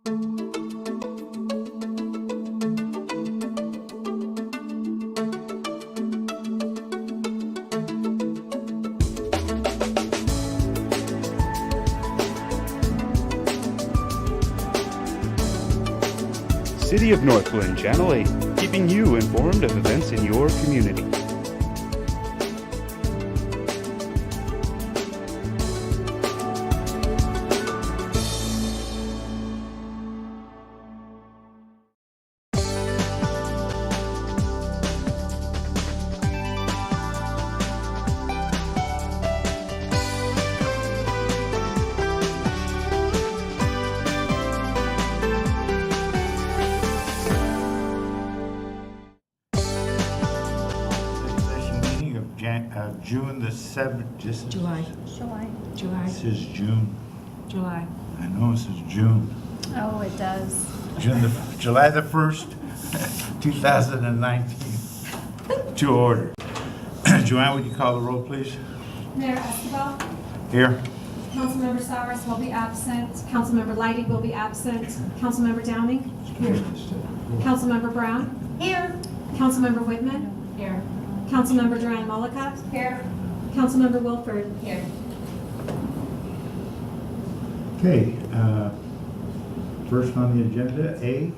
City of Northglenn, Channel 8, keeping you informed of events in your community. June the 7th. July. This is June. July. I know this is June. Oh, it does. July the 1st, 2019. To order. Joanne, would you call the roll, please? Mayor Escobar, Here. Councilmember Sowers will be absent, Councilmember Leidy will be absent, Councilmember Downing, here. Councilmember Brown, here. Councilmember Whitman, here. Councilmember Duran Mullica, here. Councilmember Wilford, here. Okay. First on the agenda, A,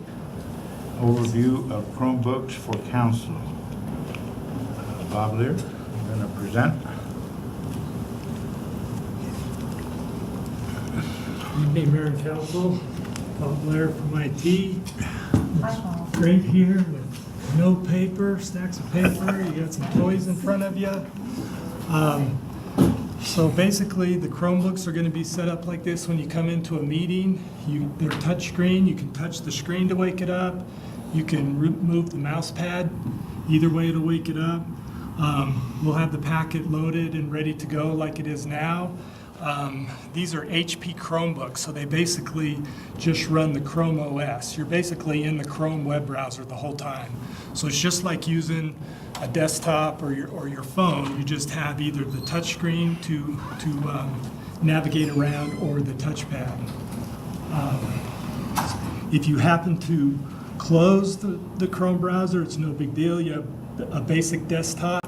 overview of Chromebooks for council. Bob Lear, I'm going to present. Good evening, Mayor and Council. Bob Blair from IT. Looks great here with no paper, stacks of paper. You got some toys in front of you. So basically, the Chromebooks are going to be set up like this when you come into a meeting. They're touch screen. You can touch the screen to wake it up. You can move the mouse pad. Either way, it'll wake it up. We'll have the packet loaded and ready to go like it is now. These are HP Chromebooks, so they basically just run the Chrome OS. You're basically in the Chrome web browser the whole time. So it's just like using a desktop or your phone. You just have either the touch screen to navigate around or the touchpad. If you happen to close the Chrome browser, it's no big deal. You have a basic desktop.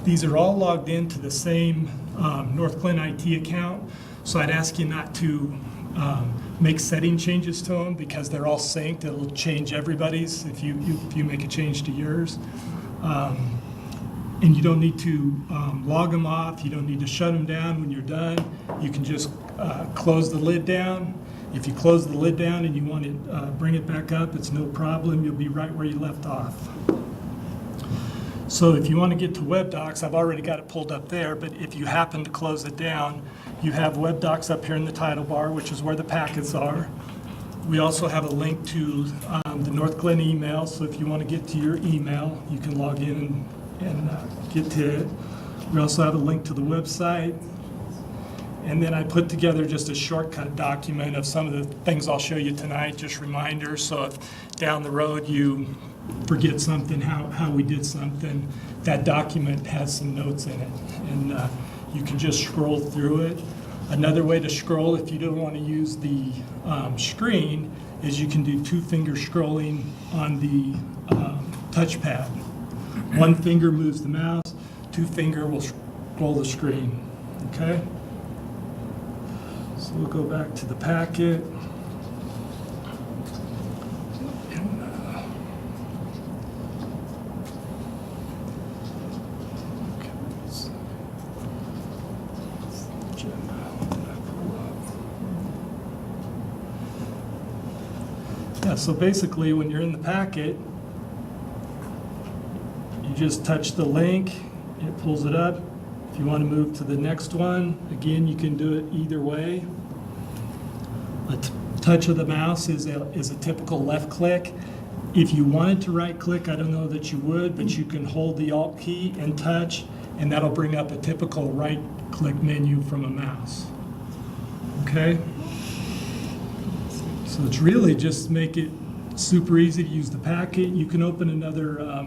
These are all logged into the same Northglenn IT account, so I'd ask you not to make setting changes to them because they're all synced. It'll change everybody's if you make a change to yours. And you don't need to log them off. You don't need to shut them down when you're done. You can just close the lid down. If you close the lid down and you want to bring it back up, it's no problem. You'll be right where you left off. So if you want to get to WebDocs, I've already got it pulled up there, but if you happen to close it down, you have WebDocs up here in the title bar, which is where the packets are. We also have a link to the Northglenn email, so if you want to get to your email, you can log in and get to it. We also have a link to the website. And then I put together just a shortcut document of some of the things I'll show you tonight, just reminders, so if down the road you forget something, how we did something, that document has some notes in it, and you can just scroll through it. Another way to scroll if you don't want to use the screen is you can do two-finger scrolling on the touchpad. One finger moves the mouse, two finger will scroll the screen, okay? So we'll go back to the packet. So basically, when you're in the packet, you just touch the link, it pulls it up. If you want to move to the next one, again, you can do it either way. A touch of the mouse is a typical left click. If you wanted to right click, I don't know that you would, but you can hold the Alt key and touch, and that'll bring up a typical right click menu from a mouse. Okay? So it's really just make it super easy to use the packet. You can open another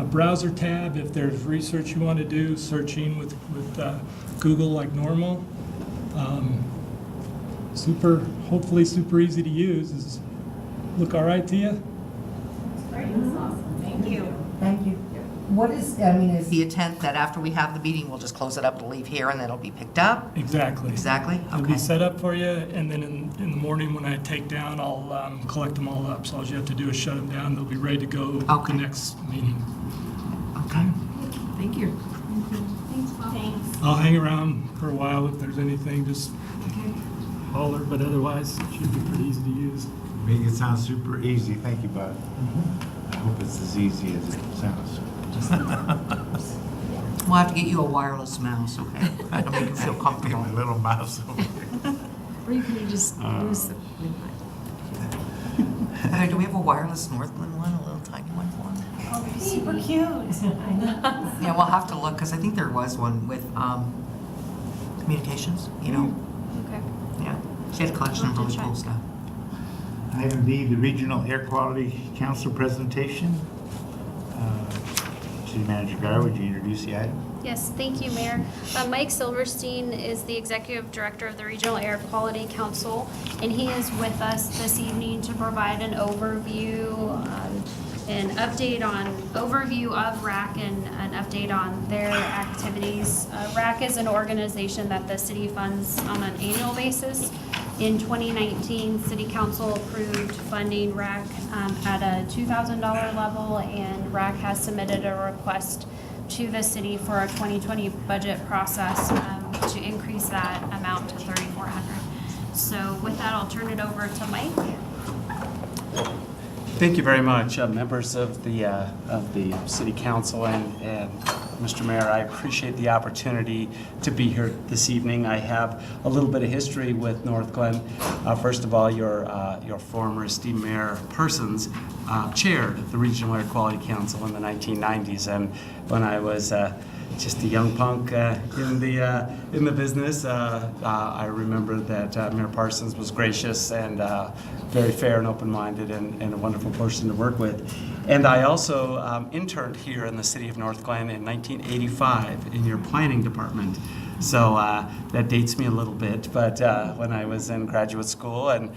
browser tab if there's research you want to do, searching with Google like normal. hopefully super easy to use. Does this look all right to you? Thank you. Thank you. What is, I mean, is the intent that after we have the meeting, we'll just close it up to leave here and then it'll be picked up? Exactly. Exactly? It'll Okay. be set up for you, and then in the morning when I take down, I'll collect them all up. So all you have to do is shut them down. They'll be ready to go Okay. the next meeting. Okay. Thank you. Thanks. I'll hang around for a while if there's anything, just holler, but otherwise it should be pretty easy to use. Make it sound super easy. Thank you, bud. I hope it's as easy as it sounds. We'll have to get you a wireless mouse, okay? That'll make you feel Get comfortable. my little mouse over here. Or you can just use the. Heather, do we have a wireless Northglenn one, a little tiny one for him? Oh, super cute. Yeah, we'll have to look, because I think there was one with communications, you know? Okay. Yeah. She had a collection of really cool stuff. Item B, the Regional Air Quality Council presentation. City Manager Guy, would you introduce the item? Yes, thank you, Mayor. Mike Silverstein is the Executive Director of the Regional Air Quality Council, and he is with us this evening to provide an overview, overview of RAC and an update on their activities. RAC is an organization that the city funds on an annual basis. In 2019, City Council approved funding RAC at a $2,000 level, and RAC has submitted a request to the city for a 2020 budget process to increase that amount to $3,400. So with that, I'll turn it over to Mike. Thank you very much, members of the City Council and Mr. Mayor. I appreciate the opportunity to be here this evening. I have a little bit of history with Northglenn. First of all, your former esteemed Mayor Persons chaired the Regional Air Quality Council in the 1990s, and when I was just a young punk in the business, I remember that Mayor Parsons was gracious and very fair and open-minded and a wonderful person to work with. And I also interned here in the city of Northglenn in 1985 in your planning department. So that dates me a little bit, but when I was in graduate school and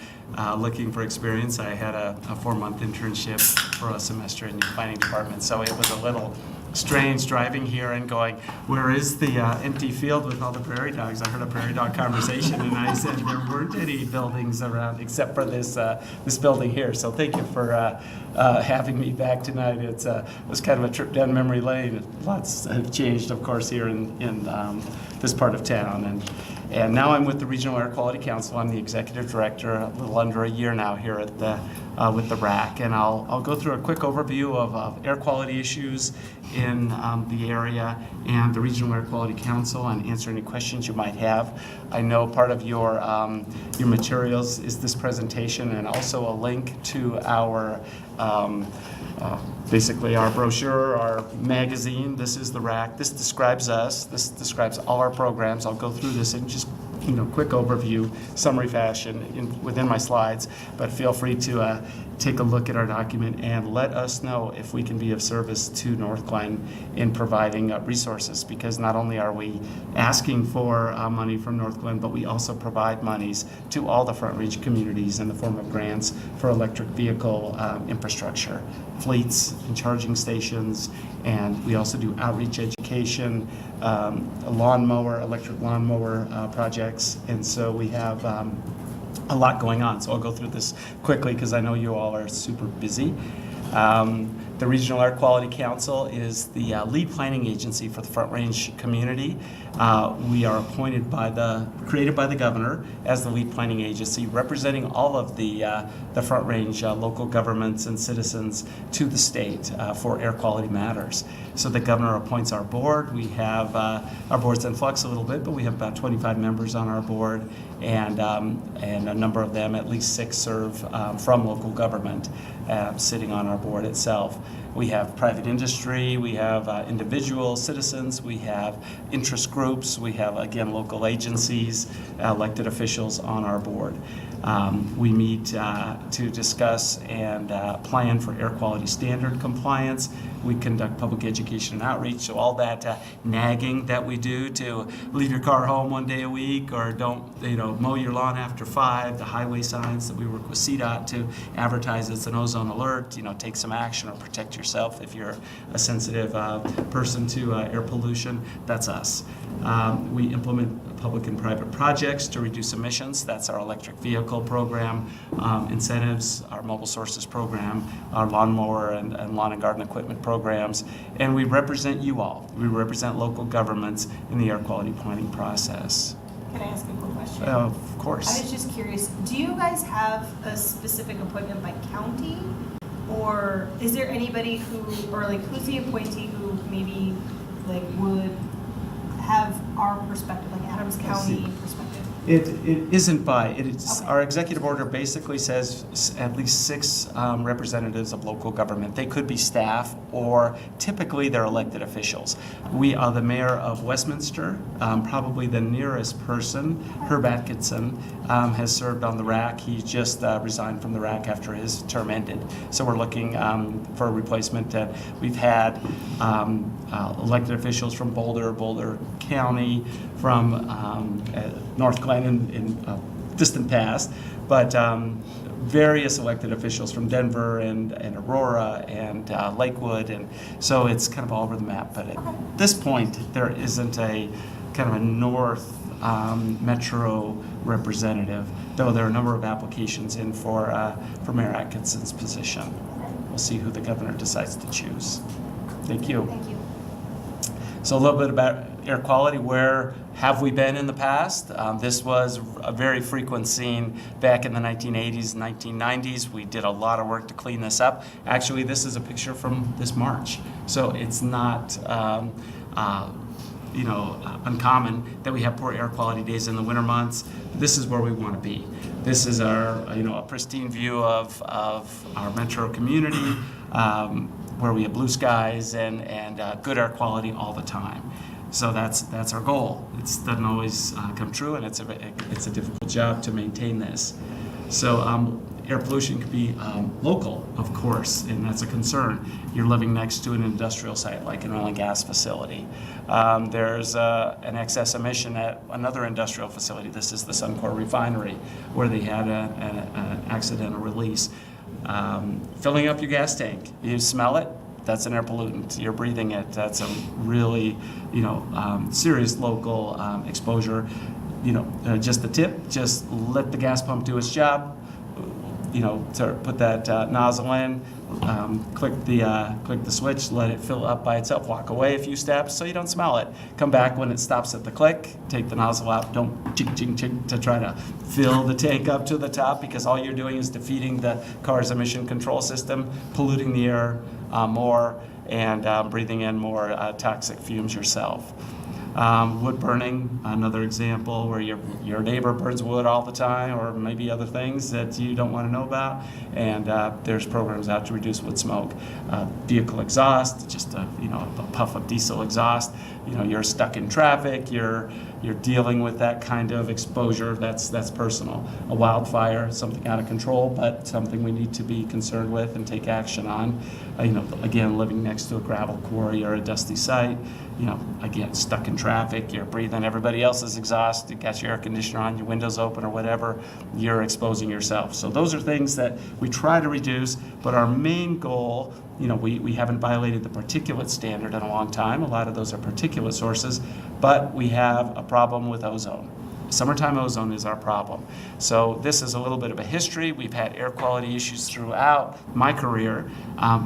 looking for experience, I had a 4-month internship for a semester in your planning department. So it was a little strange driving here and going, where is the empty field with all the prairie dogs? I heard a prairie dog conversation, and I said there weren't any buildings around except for this building here. So thank you for having me back tonight. It was kind of a trip down memory lane. Lots have changed, of course, here in this part of town. And now I'm with the Regional Air Quality Council. I'm the executive director, a little under a year now here at with the RAC, and I'll go through a quick overview of air quality issues in the area and the Regional Air Quality Council, and answer any questions you might have. I know part of your materials is this presentation, and also a link to our basically our brochure, our magazine. This is the RAC. This describes us. This describes all our programs. I'll go through this in just quick overview, summary fashion within my slides, but feel free to take a look at our document and let us know if we can be of service to Northglenn in providing resources, because not only are we asking for money from Northglenn, but we also provide monies to all the Front Range communities in the form of grants for electric vehicle infrastructure, fleets and charging stations, and we also do outreach education, electric lawnmower projects, and so we have a lot going on. So I'll go through this quickly because I know you all are super busy. The Regional Air Quality Council is the lead planning agency for the Front Range community. We are created by the governor as the lead planning agency, representing all of the Front Range local governments and citizens to the state for air quality matters. So the governor appoints our board. We have our board's in flux a little bit, but we have about 25 members on our board, and a number of them, at least 6, serve from local government, sitting on our board itself. We have private industry, we have individual citizens, we have interest groups, we have, again, local agencies, elected officials on our board. We meet to discuss and plan for air quality standard compliance. We conduct public education and outreach, so all that nagging that we do to leave your car home one day a week or don't, mow your lawn after 5, the highway signs that we work with CDOT to advertise it's an ozone alert, take some action or protect yourself if you're a sensitive person to air pollution, that's us. We implement public and private projects to reduce emissions. That's our electric vehicle program, incentives, our mobile sources program, our lawnmower and lawn and garden equipment programs, and we represent you all. We represent local governments in the air quality planning process. Can I ask a quick question? Of course. I was just curious, do you guys have a specific appointment by county? Or is there anybody who's the appointee who maybe would have our perspective, like Adams County perspective? It isn't it's our executive order basically says at least 6 representatives of local government. They could be staff or typically they're elected officials. We are the mayor of Westminster, probably the nearest person. Herb Atkinson has served on the RAC. He just resigned from the RAC after his term ended. So we're looking for a replacement. We've had elected officials from Boulder County, from Northglenn in distant past, but various elected officials from Denver and Aurora and Lakewood, and so it's kind of all over the map. But at this point, there isn't a kind of a north metro representative, though there are a number of applications in for Mayor Atkinson's position. We'll see who the governor decides to choose. Thank you. Thank you. So a little bit about air quality. Where have we been in the past? This was a very frequent scene back in the 1980s, 1990s. We did a lot of work to clean this up. Actually, this is a picture from this March. So it's not uncommon that we have poor air quality days in the winter months. This is where we want to be. This is our, a pristine view of our metro community, where we have blue skies and good air quality all the time. So that's our goal. It doesn't always come true, and it's a difficult job to maintain this. So air pollution can be local, of course, and that's a concern. You're living next to an industrial site like an oil and gas facility. There's an excess emission at another industrial facility. This is the Suncor refinery, where they had an accidental release. Filling up your gas tank, you smell it, that's an air pollutant. You're breathing it. That's a really, serious local exposure. Just the tip, just let the gas pump do its job. To put that nozzle in, click the switch, let it fill up by itself, walk away a few steps so you don't smell it. Come back when it stops at the click, take the nozzle out, don't ching, ching, ching to try to fill the tank up to the top, because all you're doing is defeating the car's emission control system, polluting the air more, and breathing in more toxic fumes yourself. Wood burning, another example where your neighbor burns wood all the time, or maybe other things that you don't want to know about, and there's programs out to reduce wood smoke. Vehicle exhaust, just a puff of diesel exhaust. You're stuck in traffic, you're dealing with that kind of exposure, that's personal. A wildfire, something out of control, but something we need to be concerned with and take action on. Again, living next to a gravel quarry or a dusty site, again, stuck in traffic, you're breathing everybody else's exhaust, you got your air conditioner on, your windows open or whatever, you're exposing yourself. So those are things that we try to reduce, but our main goal, we haven't violated the particulate standard in a long time. A lot of those are particulate sources, but we have a problem with ozone. Summertime ozone is our problem. So this is a little bit of a history. We've had air quality issues throughout my career.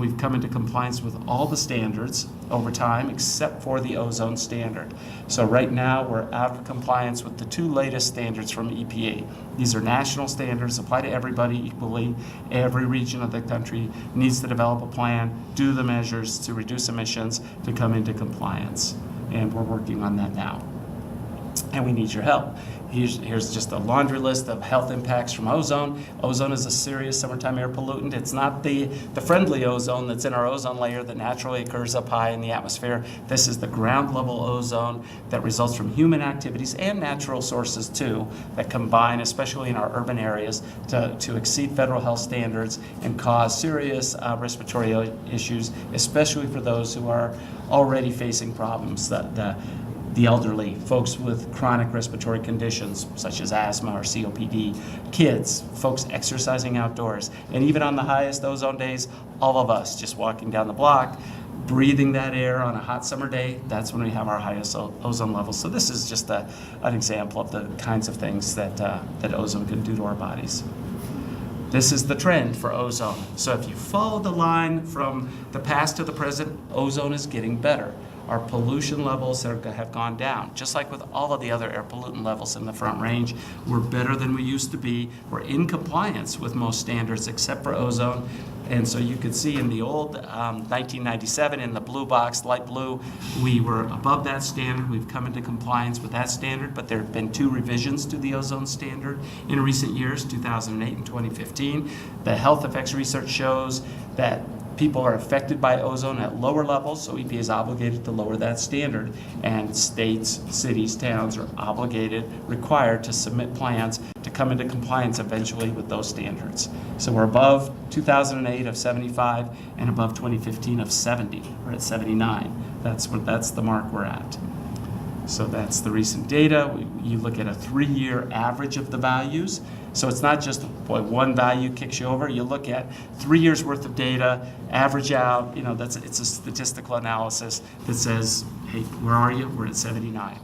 We've come into compliance with all the standards over time except for the ozone standard. So right now we're out of compliance with the 2 latest standards from EPA. These are national standards, apply to everybody equally. Every region of the country needs to develop a plan, do the measures to reduce emissions to come into compliance. And we're working on that now. And we need your help. Here's just a laundry list of health impacts from ozone. Ozone is a serious summertime air pollutant. It's not the friendly ozone that's in our ozone layer that naturally occurs up high in the atmosphere. This is the ground level ozone that results from human activities and natural sources too, that combine, especially in our urban areas, to exceed federal health standards and cause serious respiratory issues, especially for those who are already facing problems. The elderly, folks with chronic respiratory conditions such as asthma or COPD, kids, folks exercising outdoors, and even on the highest ozone days, all of us just walking down the block, breathing that air on a hot summer day, that's when we have our highest ozone levels. So this is just an example of the kinds of things that ozone can do to our bodies. This is the trend for ozone. So if you follow the line from the past to the present, ozone is getting better. Our pollution levels have gone down. Just like with all of the other air pollutant levels in the Front Range, we're better than we used to be. We're in compliance with most standards except for ozone. And so you could see in the old 1997 in the blue box, light blue, we were above that standard. We've come into compliance with that standard, but there have been 2 revisions to the ozone standard in recent years, 2008 and 2015. The health effects research shows that people are affected by ozone at lower levels, so EPA is obligated to lower that standard, and states, cities, towns are obligated, required to submit plans to come into compliance eventually with those standards. So we're above 2008 of 75 and above 2015 of 70. We're at 79. That's the mark we're at. So that's the recent data. You look at a 3-year average of the values. So it's not just one value kicks you over. You look at 3 years worth of data, average out. It's a statistical analysis that says, hey, where are you? We're at 79.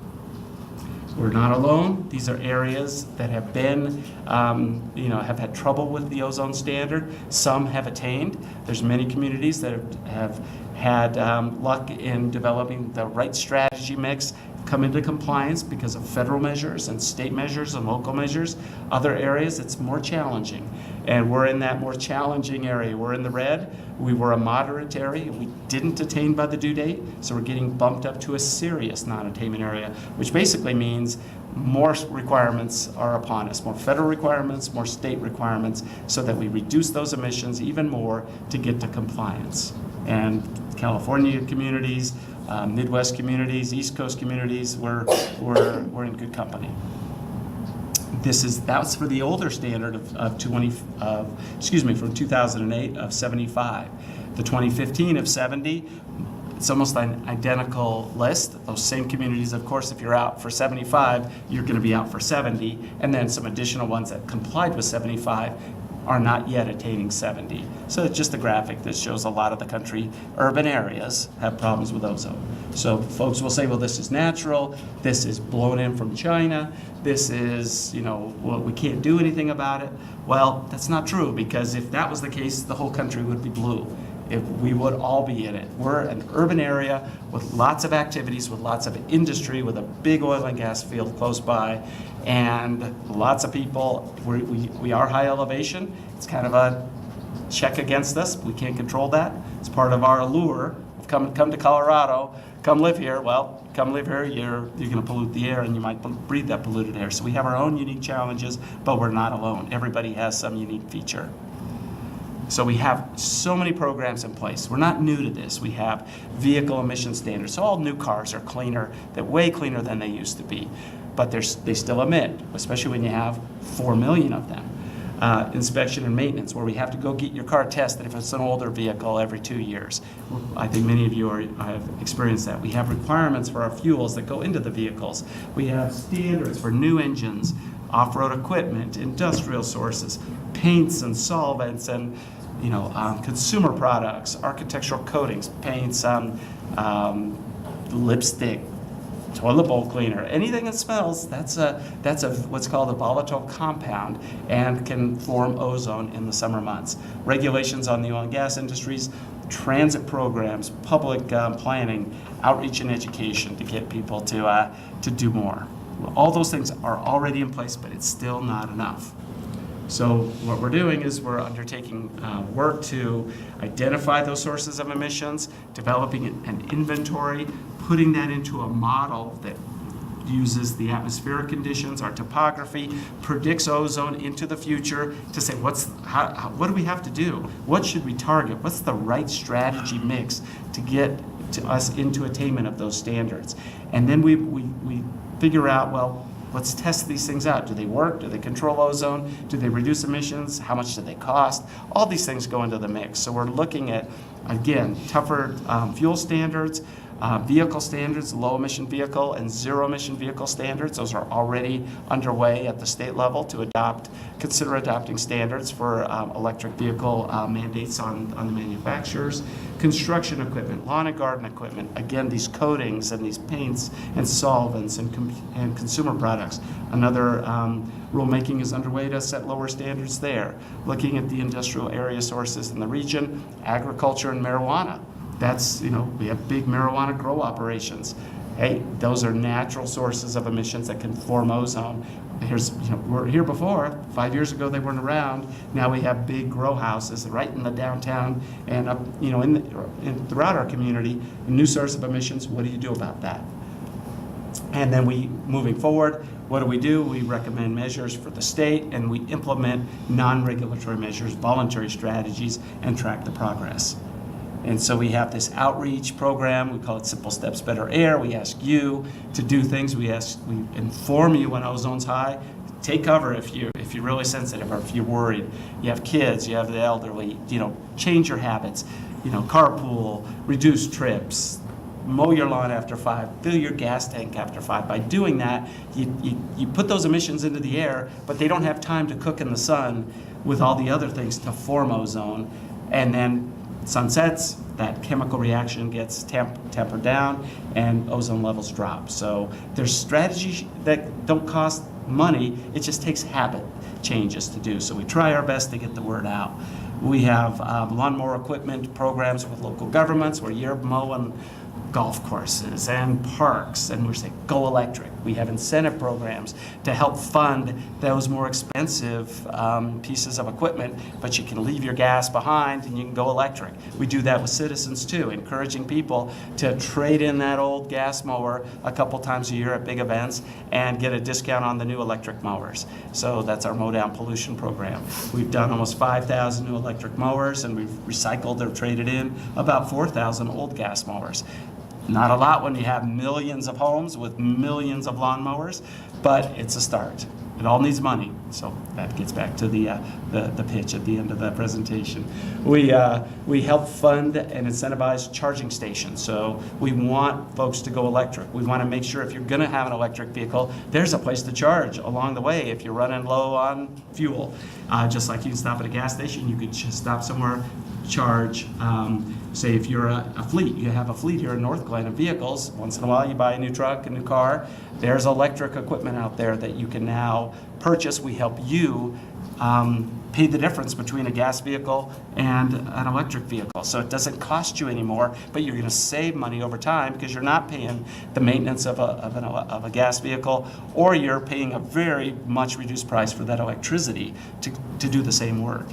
We're not alone. These are areas that have been, have had trouble with the ozone standard. Some have attained. There's many communities that have had luck in developing the right strategy mix, come into compliance because of federal measures and state measures and local measures. Other areas, it's more challenging. And we're in that more challenging area. We're in the red. We were a moderate area. We didn't attain by the due date, so we're getting bumped up to a serious non-attainment area, which basically means more requirements are upon us, more federal requirements, more state requirements, so that we reduce those emissions even more to get to compliance. And California communities, Midwest communities, East Coast communities, we're in good company. That's for the older standard from 2008 of 75. The 2015 of 70, it's almost an identical list. Those same communities, of course, if you're out for 75, you're going to be out for 70, and then some additional ones that complied with 75 are not yet attaining 70. So it's just a graphic that shows a lot of the country, urban areas, have problems with ozone. So folks will say, well, this is natural, this is blown in from China, this is, well, we can't do anything about it. Well, that's not true, because if that was the case, the whole country would be blue. If we would all be in it. We're an urban area with lots of activities, with lots of industry, with a big oil and gas field close by, and lots of people. We are high elevation. It's kind of a check against us. We can't control that. It's part of our allure. Come to Colorado, come live here. Well, come live here, you're going to pollute the air, and you might breathe that polluted air. So we have our own unique challenges, but we're not alone. Everybody has some unique feature. So we have so many programs in place. We're not new to this. We have vehicle emission standards. So all new cars are cleaner, they're way cleaner than they used to be. But they still emit, especially when you have 4 million of them. Inspection and maintenance, where we have to go get your car tested if it's an older vehicle every 2 years. I think many of you have experienced that. We have requirements for our fuels that go into the vehicles. We have standards for new engines, off-road equipment, industrial sources, paints and solvents, and consumer products, architectural coatings, paints, lipstick, toilet bowl cleaner, anything that smells, that's what's called a volatile compound and can form ozone in the summer months. Regulations on the oil and gas industries, transit programs, public planning, outreach and education to get people to do more. All those things are already in place, but it's still not enough. So what we're doing is we're undertaking work to identify those sources of emissions, developing an inventory, putting that into a model that uses the atmospheric conditions, our topography, predicts ozone into the future to say what do we have to do? What should we target? What's the right strategy mix to get to us into attainment of those standards? And then we figure out, well, let's test these things out. Do they work? Do they control ozone? Do they reduce emissions? How much do they cost? All these things go into the mix. So we're looking at, again, tougher fuel standards, vehicle standards, low emission vehicle and zero emission vehicle standards. Those are already underway at the state level to consider adopting standards for electric vehicle mandates on the manufacturers. Construction equipment, lawn and garden equipment, again, these coatings and these paints and solvents and consumer products. Another rulemaking is underway to set lower standards there. Looking at the industrial area sources in the region, agriculture and marijuana. That's, we have big marijuana grow operations. Hey, those are natural sources of emissions that can form ozone. We're here before. 5 years ago, they weren't around. Now we have big grow houses right in the downtown and up, throughout our community. A new source of emissions. What do you do about that? And then moving forward, what do? We recommend measures for the state, and we implement non-regulatory measures, voluntary strategies, and track the progress. And so we have this outreach program. We call it Simple Steps, Better Air. We ask you to do things. We inform you when ozone's high. Take cover if you're really sensitive or if you're worried. You have kids, you have the elderly. Change your habits. Carpool, reduce trips, mow your lawn after 5, fill your gas tank after 5. By doing that, you put those emissions into the air, but they don't have time to cook in the sun with all the other things to form ozone. And then sun sets, that chemical reaction gets tempered down, and ozone levels drop. So there's strategies that don't cost money. It just takes habit changes to do. So we try our best to get the word out. We have lawnmower equipment programs with local governments where you're mowing golf courses and parks, and we're saying go electric. We have incentive programs to help fund those more expensive pieces of equipment, but you can leave your gas behind and you can go electric. We do that with citizens too, encouraging people to trade in that old gas mower a couple times a year at big events and get a discount on the new electric mowers. So that's our Mow Down Pollution program. We've done almost 5,000 new electric mowers, and we've recycled or traded in about 4,000 old gas mowers. Not a lot when you have millions of homes with millions of lawnmowers, but it's a start. It all needs money. So that gets back to the pitch at the end of the presentation. We help fund and incentivize charging stations. So we want folks to go electric. We want to make sure if you're going to have an electric vehicle, there's a place to charge along the way if you're running low on fuel. Just like you can stop at a gas station, you could just stop somewhere, charge. Say if you're a fleet, you have a fleet here in Northglenn of vehicles. Once in a while you buy a new truck, a new car. There's electric equipment out there that you can now purchase. We help you pay the difference between a gas vehicle and an electric vehicle. So it doesn't cost you anymore, but you're going to save money over time because you're not paying the maintenance of a gas vehicle, or you're paying a very much reduced price for that electricity to do the same work.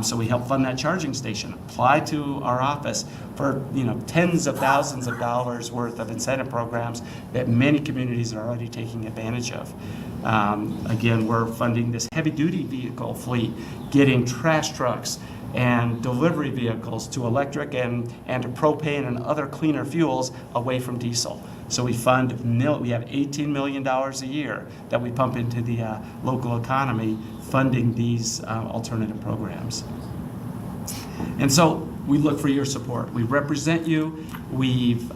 So we help fund that charging station. Apply to our office for tens of thousands of dollars worth of incentive programs that many communities are already taking advantage of. Again, we're funding this heavy-duty vehicle fleet, getting trash trucks and delivery vehicles to electric and to propane and other cleaner fuels away from diesel. So we fund, we have $18 million a year that we pump into the local economy funding these alternative programs. And so we look for your support. We represent you. We've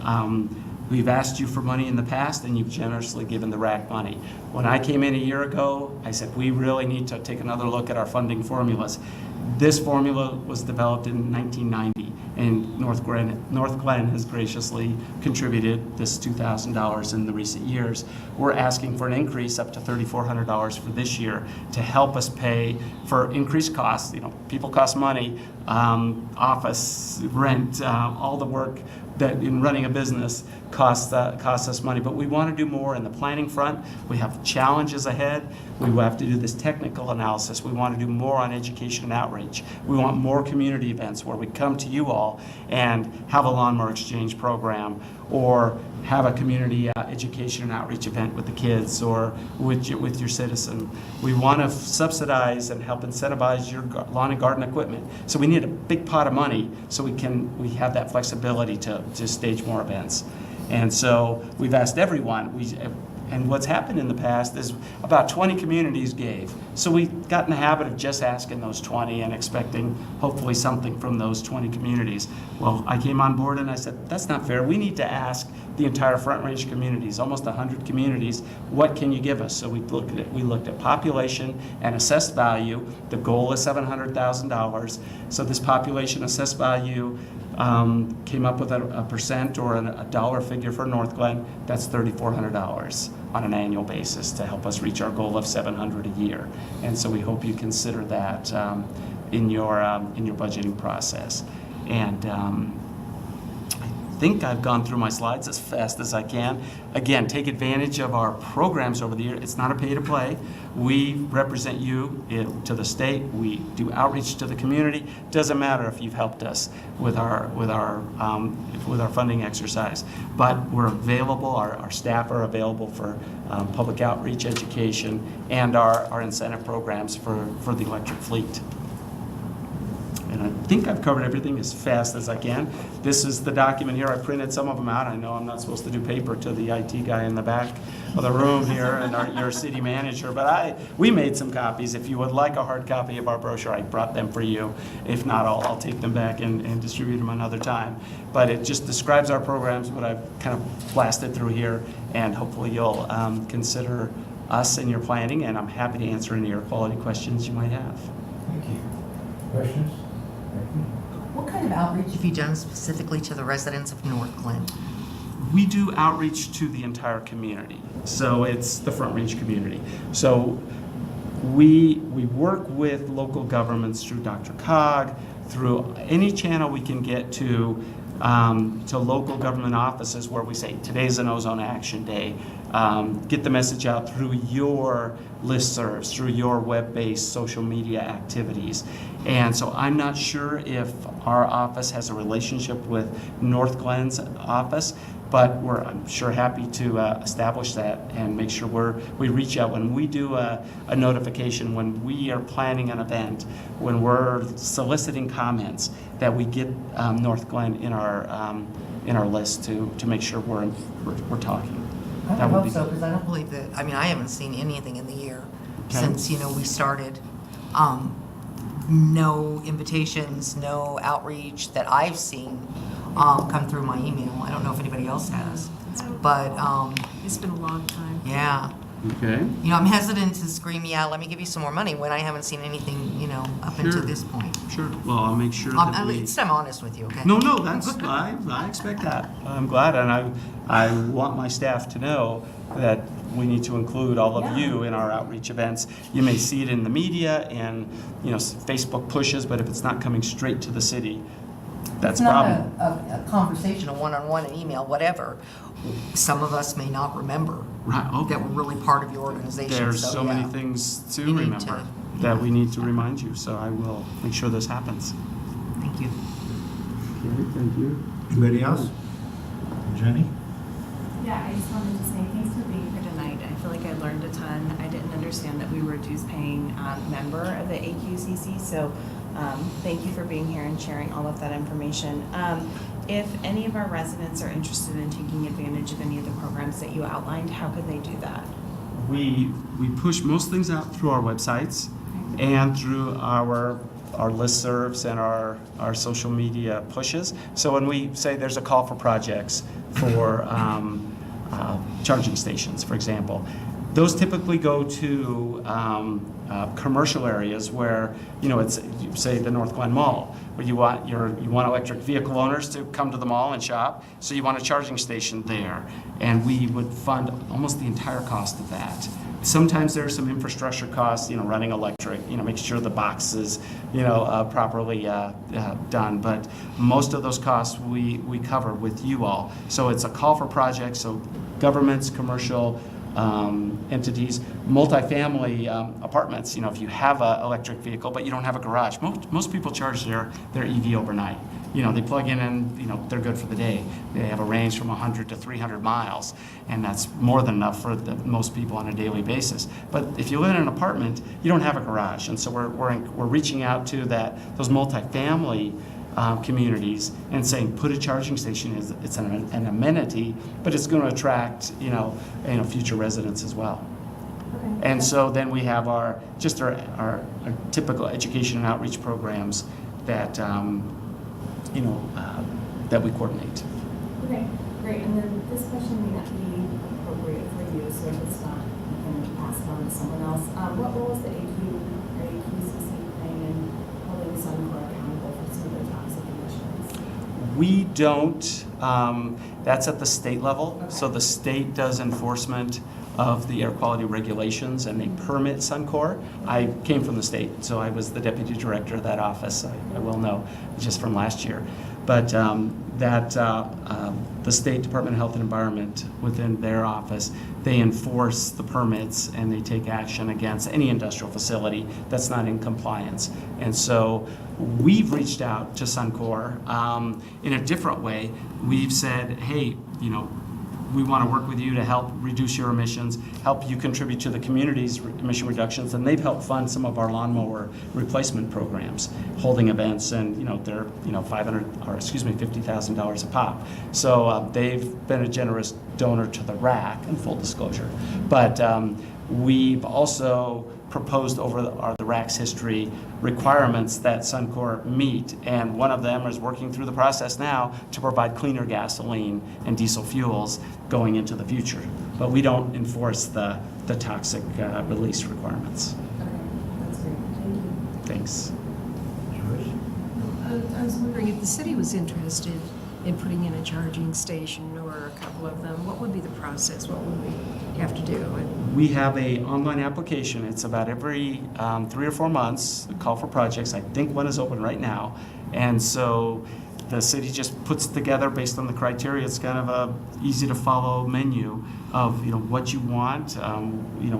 asked you for money in the past, and you've generously given the RAC money. When I came in a year ago, I said, we really need to take another look at our funding formulas. This formula was developed in 1990, and Northglenn has graciously contributed this $2,000 in the recent years. We're asking for an increase up to $3,400 for this year to help us pay for increased costs. People cost money, office, rent, all the work that in running a business costs us money, but we want to do more in the planning front. We have challenges ahead. We have to do this technical analysis. We want to do more on education and outreach. We want more community events where we come to you all and have a lawnmower exchange program, or have a community education and outreach event with the kids or with your citizen. We want to subsidize and help incentivize your lawn and garden equipment. So we need a big pot of money so we have that flexibility to stage more events. And so we've asked everyone, and what's happened in the past is about 20 communities gave. So we got in the habit of just asking those 20 and expecting hopefully something from those 20 communities. Well, I came on board and I said, that's not fair. We need to ask the entire Front Range communities, almost 100 communities, what can you give us? So we looked at population and assessed value. The goal is $700,000. So this population assessed value came up with a percent or a dollar figure for Northglenn. That's $3,400 on an annual basis to help us reach our goal of $700 a year. And so we hope you consider that in your budgeting process. And I think I've gone through my slides as fast as I can. Again, take advantage of our programs over the year. It's not a pay-to-play. We represent you to the state. We do outreach to the community. Doesn't matter if you've helped us with our funding exercise, but we're available. Our staff are available for public outreach, education, and our incentive programs for the electric fleet. And I think I've covered everything as fast as I can. This is the document here. I printed some of them out. I know I'm not supposed to do paper to the IT guy in the back of the room here and your city manager, but we made some copies. If you would like a hard copy of our brochure, I brought them for you. If not, I'll take them back and distribute them another time. But it just describes our programs, what I've kind of blasted through here, and hopefully you'll consider us in your planning, and I'm happy to answer any of your quality questions you might have. Thank you. Questions? What kind of outreach have you done specifically to the residents of Northglenn? We do outreach to the entire community. So it's the Front Range community. So we work with local governments through DRCOG, through any channel we can get to local government offices where we say, today's an Ozone Action Day. Get the message out through your listservs, through your web-based social media activities. And so I'm not sure if our office has a relationship with Northglenn's office, but I'm sure happy to establish that and make sure we reach out when we do a notification, when we are planning an event, when we're soliciting comments, that we get Northglenn in our list to make sure we're talking. I That would hope be so, good. because I don't believe that, I mean, I haven't seen anything in the year Okay. since, we started. No invitations, no outreach that I've seen come through my email. I don't know if anybody else has, but, It's been a long time. yeah. Okay. I'm hesitant to scream, yeah, let me give you some more money when I haven't seen anything, up Sure. until this point. Sure. Well, I'll make sure that At we... least I'm honest with you, okay? No, that's I expect that. I'm glad, and I want my staff to know that we need to include all of you in our outreach events. You may see it in the media and Facebook pushes, but if it's not coming straight to the city, that's It's a not problem. a conversation, a one-on-one, an email, whatever. Some of us may not remember Right. Okay. that we're really part of your organization. There's so many yeah. things to You need remember to- that we need to remind you. So I will make sure this happens. Thank you. Okay. Thank you. Anybody else? Jenny? Yeah, I just wanted to say thanks for being here tonight. I feel like I learned a ton. I didn't understand that we were a dues-paying member of the AQCC, so thank you for being here and sharing all of that information. If any of our residents are interested in taking advantage of any of the programs that you outlined, how could they do that? We push most things out through our websites and through our listservs and our social media pushes. So when we say there's a call for projects for charging stations, for example, those typically go to commercial areas where it's say the Northglenn Mall, where you want electric vehicle owners to come to the mall and shop. So you want a charging station there, and we would fund almost the entire cost of that. Sometimes there are some infrastructure costs, running electric, making sure the box is, properly done. But most of those costs we cover with you all. So it's a call for projects. So governments, commercial entities, multifamily apartments. If you have an electric vehicle but you don't have a garage, most people charge their EV overnight. they plug in and, they're good for the day. They have a range from 100 to 300 miles, and that's more than enough for most people on a daily basis. But if you live in an apartment, you don't have a garage, and so we're reaching out to those multifamily communities and saying, put a charging station. It's an amenity, but it's going to attract, future residents as well. Okay. And so then we have our typical education and outreach programs that, that we coordinate. Okay, great. And then this question may not be appropriate for you, so if it's not, you can pass it on to someone else. What role is the AQCC playing in holding Suncor accountable for some of the toxic emissions? We don't. That's at the state level. Okay. So the state does enforcement of the air quality regulations, and they permit Suncor. I came from the state, so I was the deputy director of that office. I will know just from last year. But the State Department of Health and Environment, within their office, they enforce the permits and they take action against any industrial facility that's not in compliance. And so we've reached out to Suncor in a different way. We've said, hey, we want to work with you to help reduce your emissions, help you contribute to the community's emission reductions, and they've helped fund some of our lawnmower replacement programs, holding events, and they're $50,000 a pop. So they've been a generous donor to the RAC, in full disclosure. But we've also proposed over the RAC's history requirements that Suncor meet, and one of them is working through the process now to provide cleaner gasoline and diesel fuels going into the future. But we don't enforce the toxic release requirements. Okay, that's great. Thank you. Thanks. I was wondering if the city was interested in putting in a charging station or a couple of them, what would be the process? What would we have to do? We have an online application. It's about every 3 or 4 months, call for projects. I think one is open right now. And so the city just puts together, based on the criteria, it's kind of a easy to follow menu of what you want,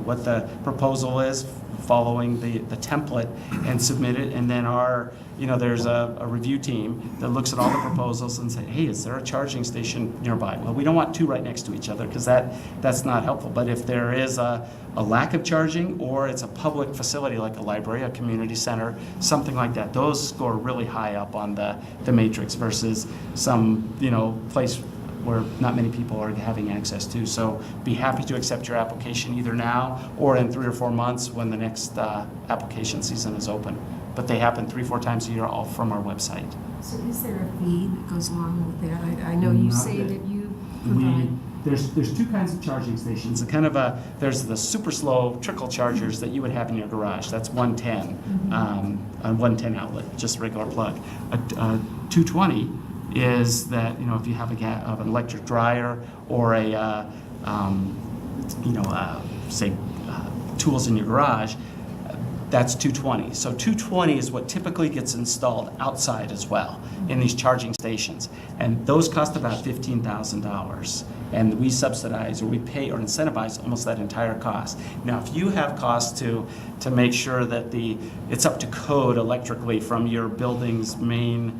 what the proposal is, following the template, and submit it. And then there's a review team that looks at all the proposals and say, hey, is there a charging station nearby? Well, we don't want 2 right next to each other because that's not helpful. But if there is a lack of charging, or it's a public facility like a library, a community center, something like that, those score really high up on the matrix versus some place where not many people are having access to. So be happy to accept your application either now or in 3 or 4 months when the next application season is open. But they happen 3-4 times a year, all from our website. So is there a fee that goes along with that? I know you Not say that that you provide. There's 2 kinds of charging stations. There's the super slow trickle chargers that you would have in your garage. That's 110, a 110 outlet, just a regular plug. A 220 is that if you have an electric dryer or tools in your garage, that's 220. So 220 is what typically gets installed outside as well in these charging stations. And those cost about $15,000. And we subsidize, or we pay or incentivize almost that entire cost. Now, if you have costs to make sure that it's up to code electrically from your building's main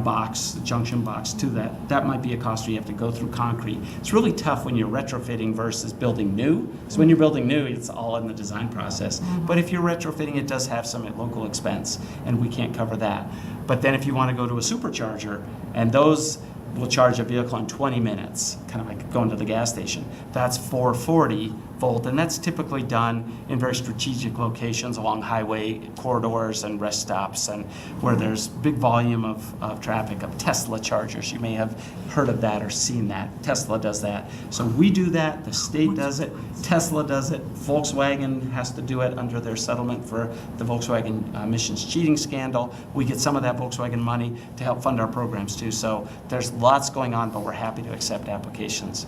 box, junction box, to that might be a cost where you have to go through concrete. It's really tough when you're retrofitting versus building new. So when you're building new, it's all in the design process. But if you're retrofitting, it does have some local expense, and we can't cover that. But then if you want to go to a supercharger, and those will charge a vehicle in 20 minutes, kind of like going to the gas station. That's 440 volt, and that's typically done in very strategic locations along highway corridors and rest stops, and where there's big volume of traffic, of Tesla chargers. You may have heard of that or seen that. Tesla does that. So we do that, the state does it, Tesla does it, Volkswagen has to do it under their settlement for the Volkswagen emissions cheating scandal. We get some of that Volkswagen money to help fund our programs too. So there's lots going on, but we're happy to accept applications,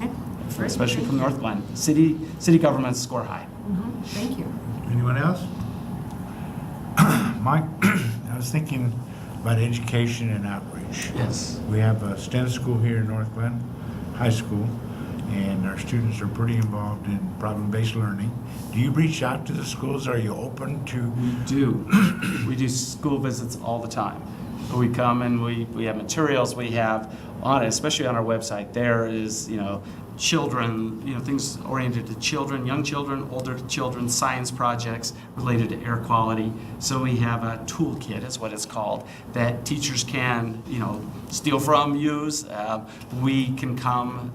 especially from Northglenn. City governments score high. Thank you. Anyone else? Mike, I was thinking about education and outreach. Yes. We have a STEM school here in Northglenn High School, and our students are pretty involved in problem-based learning. Do you reach out to the schools? Are you open to? We do. We do school visits all the time. we come and we have materials, we have on it, especially on our website, there is, children, things oriented to children, young children, older children, science projects related to air quality. So we have a toolkit, is what it's called, that teachers can, steal from, use. We can come,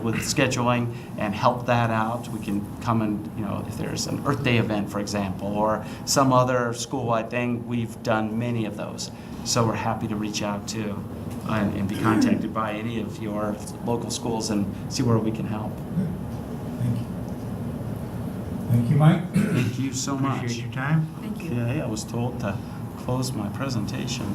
with scheduling and help that out. We can come and, if there's an Earth Day event, for example, or some other school-wide thing, we've done many of those. So we're happy to reach out to and be contacted by any of your local schools and see where we can help. Thank you. Thank you, Mike. Thank you so much. Appreciate your time. Thank you. Yeah, I was told to close my presentation.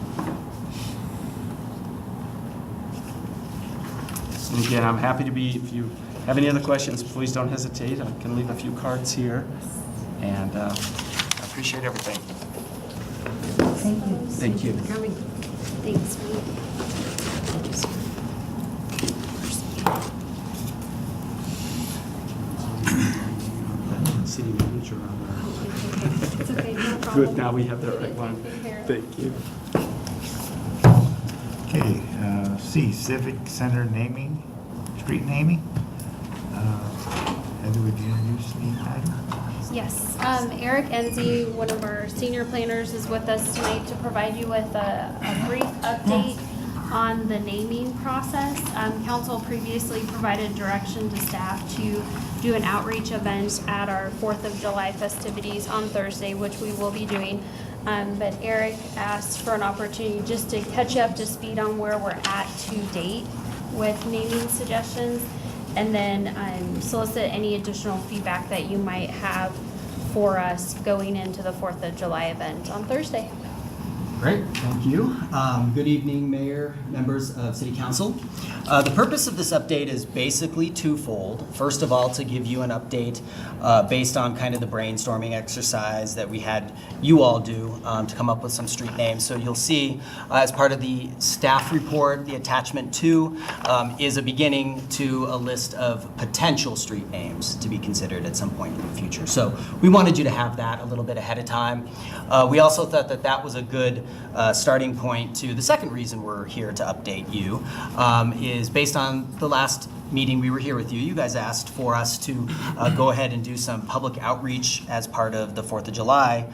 And again, I'm happy to be, if you have any other questions, please don't hesitate. I can leave a few cards here. And I appreciate everything. Thank you. Thank you. For coming. Thanks. City manager on there. It's okay, no problem. Good, now we have the right one. Thank you. Okay, C, Civic Center naming, street naming. Heather, would you introduce the item? Yes, Eric Enzi, one of our senior planners, is with us tonight to provide you with a brief update on the naming process. Council previously provided direction to staff to do an outreach event at our 4th of July festivities on Thursday, which we will be doing. But Eric asked for an opportunity just to catch you up to speed on where we're at to date with naming suggestions, and then solicit any additional feedback that you might have for us going into the 4th of July event on Thursday. Great, thank you. Good evening, Mayor, members of City Council. The purpose of this update is basically twofold. First of all, to give you an update based on kind of the brainstorming exercise that we had you all do to come up with some street names. So you'll see as part of the staff report, the attachment 2 is a beginning to a list of potential street names to be considered at some point in the future. So we wanted you to have that a little bit ahead of time. We also thought that that was a good starting point to the second reason we're here to update you, is based on the last meeting we were here with you. You guys asked for us to go ahead and do some public outreach as part of the 4th of July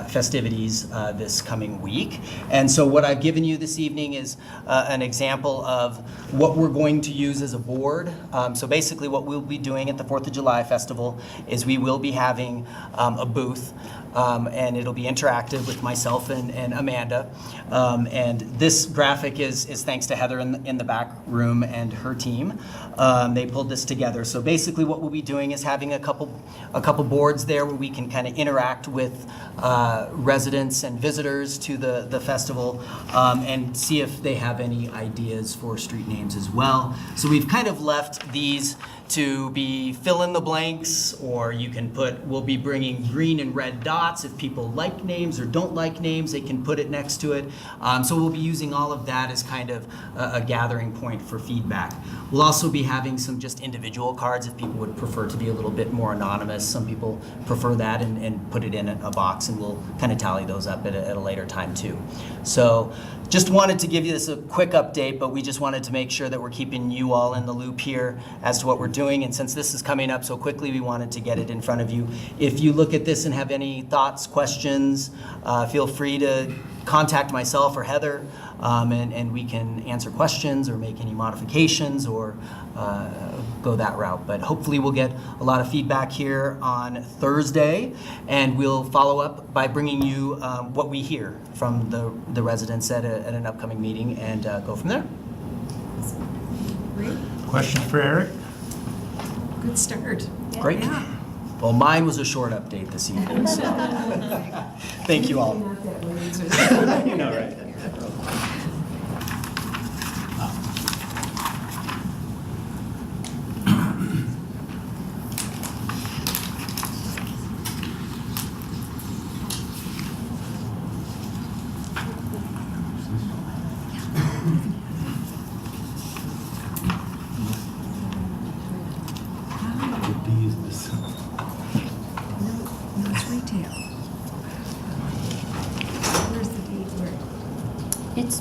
festivities this coming week. And so what I've given you this evening is an example of what we're going to use as a board. So basically what we'll be doing at the 4th of July festival is we will be having a booth, and it'll be interactive with myself and Amanda. And this graphic is thanks to Heather in the back room and her team. They pulled this together. So basically what we'll be doing is having a couple boards there where we can kind of interact with residents and visitors to the festival, and see if they have any ideas for street names as well. So we've kind of left these to be fill in the blanks, or you can put, we'll be bringing green and red dots. If people like names or don't like names, they can put it next to it. So we'll be using all of that as kind of a gathering point for feedback. We'll also be having some just individual cards if people would prefer to be a little bit more anonymous. Some people prefer that and put it in a box, and we'll kind of tally those up at a later time too. So just wanted to give you this a quick update, but we just wanted to make sure that we're keeping you all in the loop here as to what we're doing. And since this is coming up so quickly, we wanted to get it in front of you. If you look at this and have any thoughts, questions, feel free to contact myself or Heather, and we can answer questions or make any modifications or go that route. But hopefully we'll get a lot of feedback here on Thursday, and we'll follow up by bringing you what we hear from the residents at an upcoming meeting, and go from there. Great, Questions for Eric? good start. Great. Yeah. Well, mine was a short update this evening, so thank you all. Not that way. You know, right? The D is this. No, it's retail. Where's the D?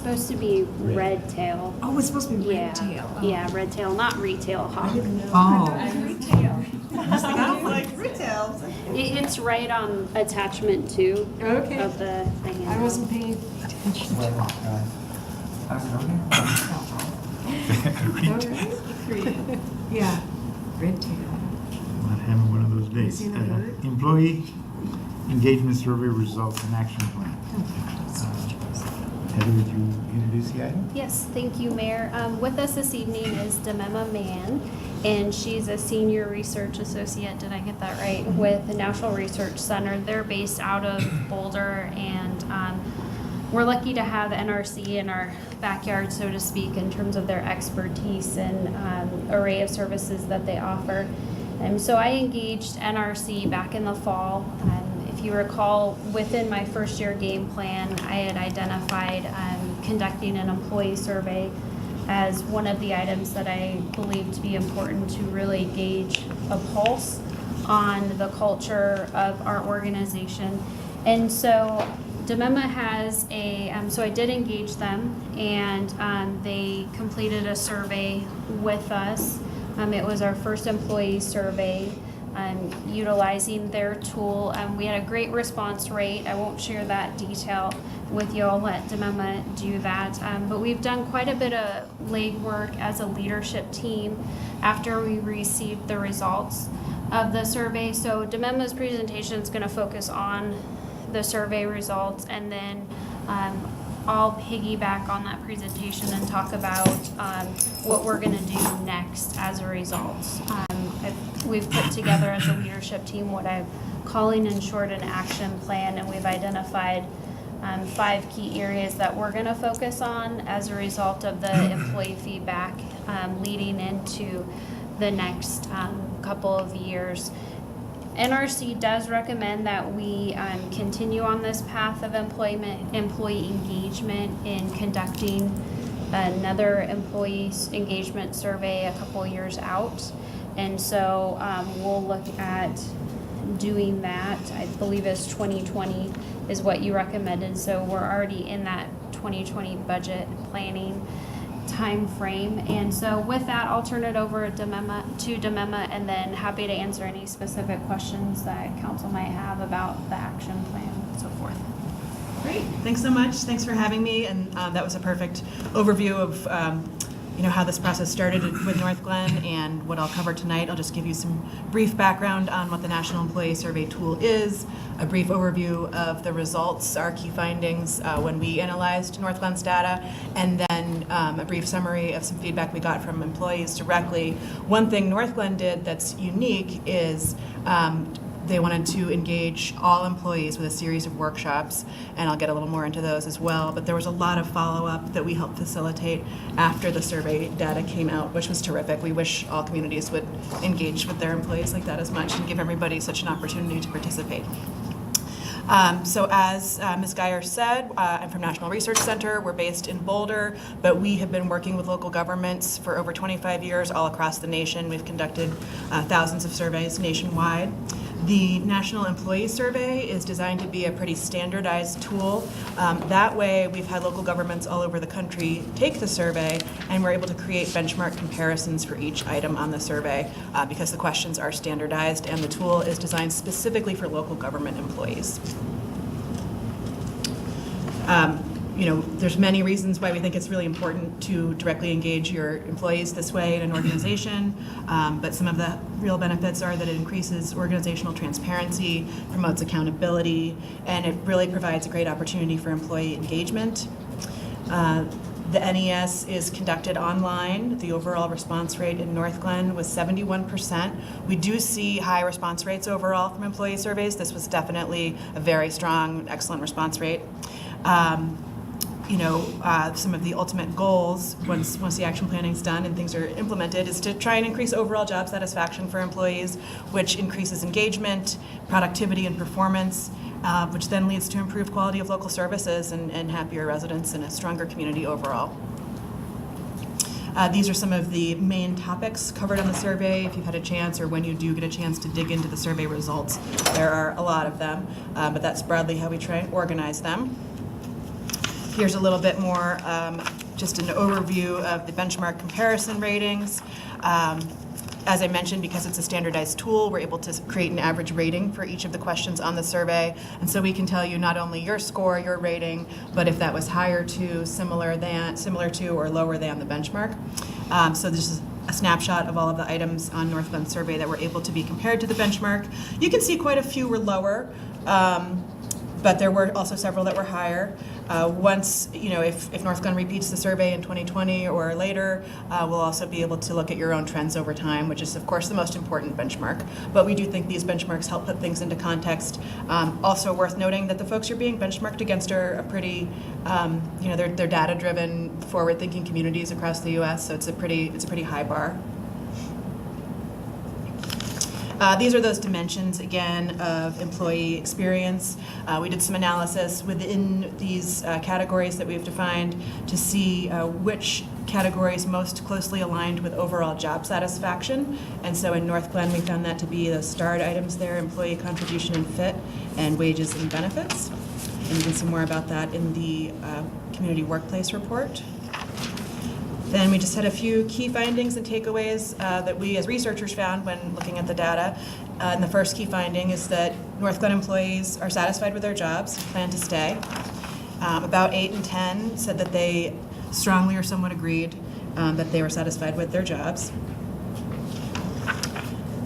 supposed to be red tail. Oh, it's supposed to be Yeah, red tail. Oh. yeah, red tail, not retail hawk. Oh, Retail. It's right on attachment 2 Okay. of the thing. I wasn't paying attention. Read Okay. Yeah, red tail. Not having one of those days. Seen that word? Employee engagement survey results and action plan. Heather, would you introduce the item? Yes, thank you, Mayor. With us this evening is Demema Mann, and she's a senior research associate, did I get that right, with the National Research Center. They're based out of Boulder, and we're lucky to have NRC in our backyard, so to speak, in terms of their expertise and array of services that they offer. So I engaged NRC back in the fall. If you recall, within my first year game plan, I had identified conducting an employee survey as one of the items that I believe to be important to really gauge a pulse on the culture of our organization. And so Demema has so I did engage them, and they completed a survey with us. It was our first employee survey. Utilizing their tool. We had a great response rate. I won't share that detail with you. I'll let Demema do that. But we've done quite a bit of legwork as a leadership team after we received the results of the survey. So Demema's presentation is going to focus on the survey results, and then I'll piggyback on that presentation and talk about what we're going to do next as a result. We've put together as a leadership team what I'm calling in short an action plan, and we've identified 5 key areas that we're going to focus on as a result of the employee feedback leading into the next couple of years. NRC does recommend that we continue on this path of employee engagement in conducting another employee engagement survey a couple years out. And so we'll look at doing that. I believe it's 2020 is what you recommended. So we're already in that 2020 budget planning time frame. And so with that, I'll turn it over to Demema, and then happy to answer any specific questions that council might have about the action plan and so forth. Great, thanks so much. Thanks for having me. And that was a perfect overview of how this process started with Northglenn and what I'll cover tonight. I'll just give you some brief background on what the National Employee Survey tool is, a brief overview of the results, our key findings when we analyzed Northglenn's data, and then a brief summary of some feedback we got from employees directly. One thing Northglenn did that's unique is they wanted to engage all employees with a series of workshops, and I'll get a little more into those as well, but there was a lot of follow-up that we helped facilitate after the survey data came out, which was terrific. We wish all communities would engage with their employees like that as much and give everybody such an opportunity to participate. So as Ms. Geyer said, I'm from National Research Center. We're based in Boulder, but we have been working with local governments for over 25 years all across the nation. We've conducted thousands of surveys nationwide. The National Employee Survey is designed to be a pretty standardized tool. That way, we've had local governments all over the country take the survey, and we're able to create benchmark comparisons for each item on the survey because the questions are standardized, and the tool is designed specifically for local government employees. There's many reasons why we think it's really important to directly engage your employees this way in an organization, but some of the real benefits are that it increases organizational transparency, promotes accountability, and it really provides a great opportunity for employee engagement. The NES is conducted online. The overall response rate in Northglenn was 71%. We do see high response rates overall from employee surveys. This was definitely a very strong, excellent response rate. Some of the ultimate goals once the action planning is done and things are implemented is to try and increase overall job satisfaction for employees, which increases engagement, productivity, and performance, which then leads to improved quality of local services and happier residents and a stronger community overall. These are some of the main topics covered on the survey. If you've had a chance or when you do get a chance to dig into the survey results, there are a lot of them, but that's broadly how we try and organize them. Here's a little bit more, just an overview of the benchmark comparison ratings. As I mentioned, because it's a standardized tool, we're able to create an average rating for each of the questions on the survey. And so we can tell you not only your score, your rating, but if that was higher to, similar to, or lower than the benchmark. So this is a snapshot of all of the items on Northglenn survey that were able to be compared to the benchmark. You can see quite a few were lower, but there were also several that were higher. Once, if Northglenn repeats the survey in 2020 or later, we'll also be able to look at your own trends over time, which is, of course, the most important benchmark. But we do think these benchmarks help put things into context. Also worth noting that the folks you're being benchmarked against are a pretty, they're data-driven, forward-thinking communities across the U.S., so it's a pretty high bar. These are those dimensions, again, of employee experience. We did some analysis within these categories that we've defined to see which categories most closely aligned with overall job satisfaction. And so in Northglenn, we found that to be the starred items there: employee contribution and fit, and wages and benefits. And you can see more about that in the community workplace report. Then we just had a few key findings and takeaways that we as researchers found when looking at the data. And the first key finding is that Northglenn employees are satisfied with their jobs, plan to stay. About 8 in 10 said that they strongly or somewhat agreed that they were satisfied with their jobs.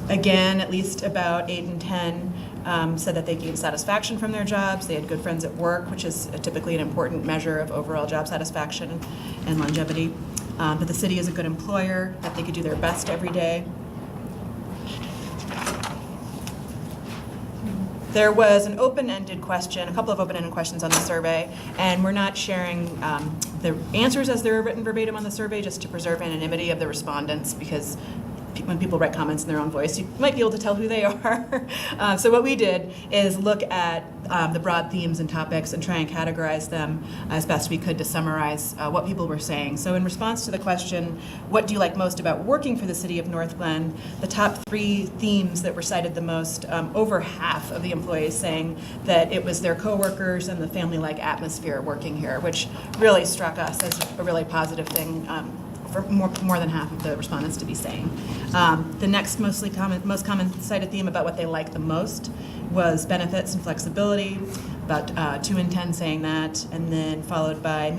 Again, at least about 8 in 10 said that they gained satisfaction from their jobs. They had good friends at work, which is typically an important measure of overall job satisfaction and longevity. But the city is a good employer, that they could do their best every day. There was an open-ended question, a couple of open-ended questions on the survey, and we're not sharing the answers as they were written verbatim on the survey, just to preserve anonymity of the respondents, because when people write comments in their own voice, you might be able to tell who they are. So what we did is look at the broad themes and topics and try and categorize them as best we could to summarize what people were saying. So in response to the question, what do you like most about working for the city of Northglenn, the top 3 themes that were cited the most, over half of the employees saying that it was their coworkers and the family-like atmosphere working here, which really struck us as a really positive thing for more than half of the respondents to be saying. The next most common cited theme about what they like the most was benefits and flexibility, about 2 in 10 saying that, and then followed by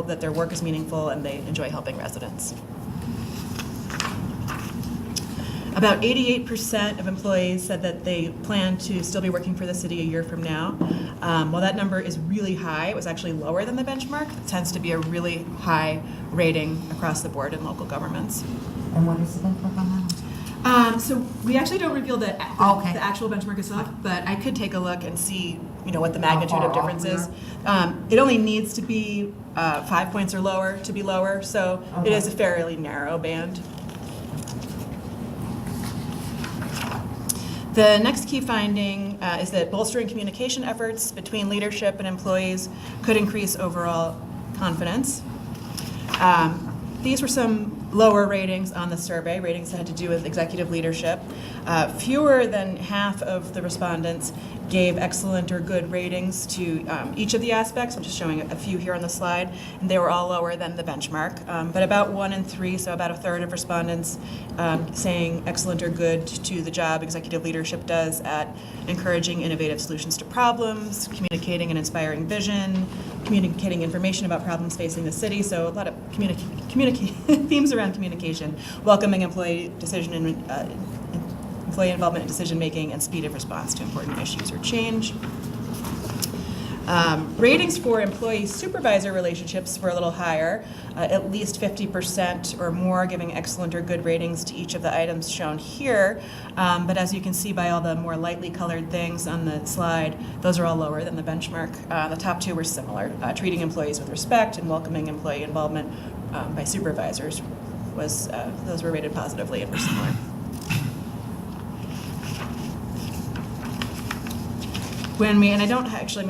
that their work is meaningful and they enjoy helping residents. About 88% of employees said that they plan to still be working for the city a year from now. While that number is really high, it was actually lower than the benchmark. It tends to be a really high rating across the board in local governments. And what is the benchmark on that? So we actually don't reveal the actual benchmark itself, but I could take a look and see, what the magnitude of difference is. It only needs to be 5 points or lower to be lower, so it is a fairly narrow band. The next key finding is that bolstering communication efforts between leadership and employees could increase overall confidence. These were some lower ratings on the survey, ratings that had to do with executive leadership. Fewer than half of the respondents gave excellent or good ratings to each of the aspects. I'm just showing a few here on the slide, and they were all lower than the benchmark. But about 1 in 3, so about a third of respondents saying excellent or good to the job executive leadership does at encouraging innovative solutions to problems, communicating and inspiring vision, communicating information about problems facing the city. So a lot of themes around communication, welcoming employee involvement in decision making, and speed of response to important issues or change. Ratings for employee-supervisor relationships were a little higher, at least 50% or more giving excellent or good ratings to each of the items shown here. But as you can see by all the more lightly colored things on the slide, those are all lower than the benchmark. The top 2 were similar. Treating employees with respect and welcoming employee involvement by supervisors those were rated positively and were similar. Let me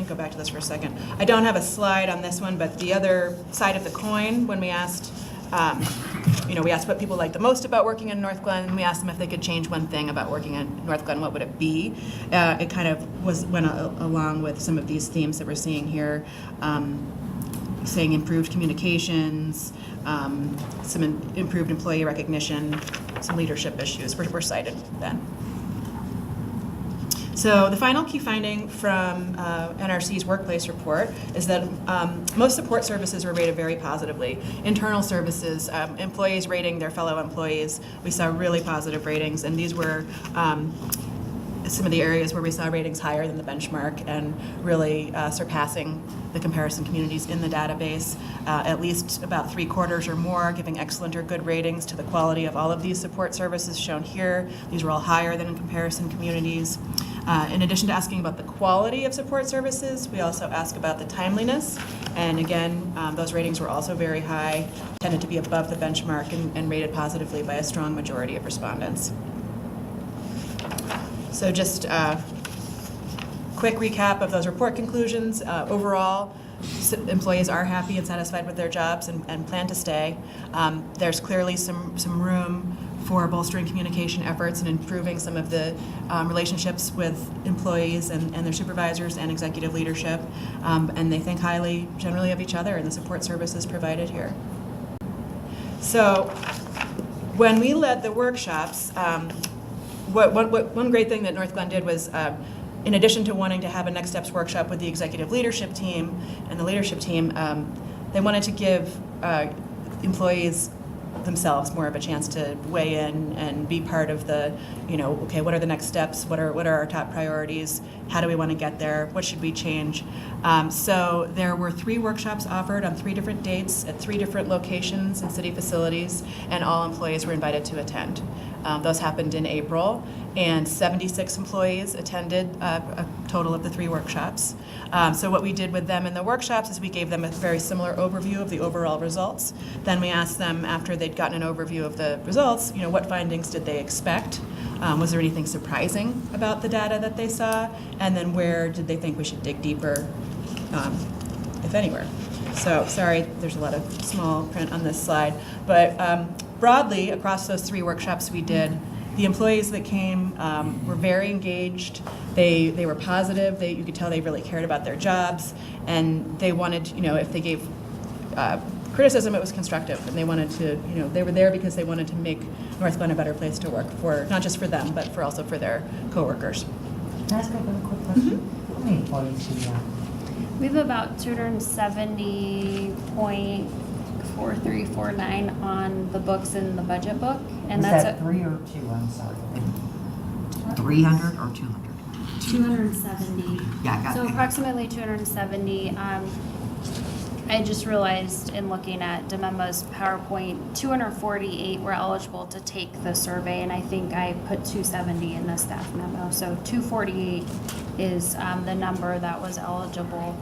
go back to this for a second. I don't have a slide on this one, but the other side of the coin, when we asked, we asked what people liked the most about working in Northglenn, and we asked them if they could change one thing about working in Northglenn, what would it be? It kind of went along with some of these themes that we're seeing here. saying improved communications, some improved employee recognition, some leadership issues were cited then. So the final key finding from NRC's workplace report is that most support services were rated very positively. Internal services, employees rating their fellow employees, we saw really positive ratings, and these were some of the areas where we saw ratings higher than the benchmark and really surpassing the comparison communities in the database. At least about 3/4 or more giving excellent or good ratings to the quality of all of these support services shown here. These were all higher than in comparison communities. In addition to asking about the quality of support services, we also ask about the timeliness. And again, those ratings were also very high, tended to be above the benchmark and rated positively by a strong majority of respondents. So just a quick recap of those report conclusions. Overall, employees are happy and satisfied with their jobs and plan to stay. There's clearly some room for bolstering communication efforts and improving some of the relationships with employees and their supervisors and executive leadership. And they think highly generally of each other and the support services provided here. So when we led the workshops, one great thing that Northglenn did was, in addition to wanting to have a next steps workshop with the executive leadership team and the leadership team, they wanted to give employees themselves more of a chance to weigh in and be part of the, okay, what are the next steps? What are our top priorities? How do we want to get there? What should we change? So there were 3 workshops offered on 3 different dates at 3 different locations and city facilities, and all employees were invited to attend. Those happened in April, and 76 employees attended a total of the 3 workshops. So what we did with them in the workshops is we gave them a very similar overview of the overall results. Then we asked them, after they'd gotten an overview of the results, what findings did they expect? Was there anything surprising about the data that they saw? And then where did they think we should dig deeper, if anywhere? So sorry, there's a lot of small print on this slide, but broadly across those 3 workshops we did, the employees that came were very engaged. They were positive. You could tell they really cared about their jobs, and they wanted, if they gave criticism, it was constructive, and they wanted to, they were there because they wanted to make Northglenn a better place to work for, not just for them, but also for their coworkers. Can I ask a really quick question? How many employees do you have? We have about 270.4349 on the books in the budget book, and Was that's that 3 or 2? I'm sorry. 300 or 200? 270. Yeah, I got So it. approximately 270. I just realized in looking at Dememba's PowerPoint, 248 were eligible to take the survey, and I think I put 270 in the staff memo. So 248 is the number that was eligible,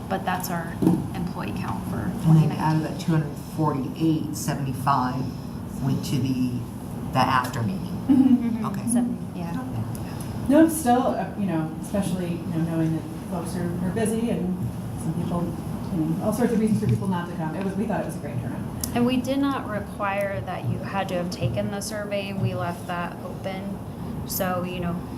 but that's our employee count for And then 2019. out of that 248, 75 went to the after meeting. Mhm. Okay. 70, yeah. No, still, especially, knowing that folks are busy and some people, all sorts of reasons for people not to come. We thought it was a great turnout. And we did not require that you had to have taken the survey. We left that open. So,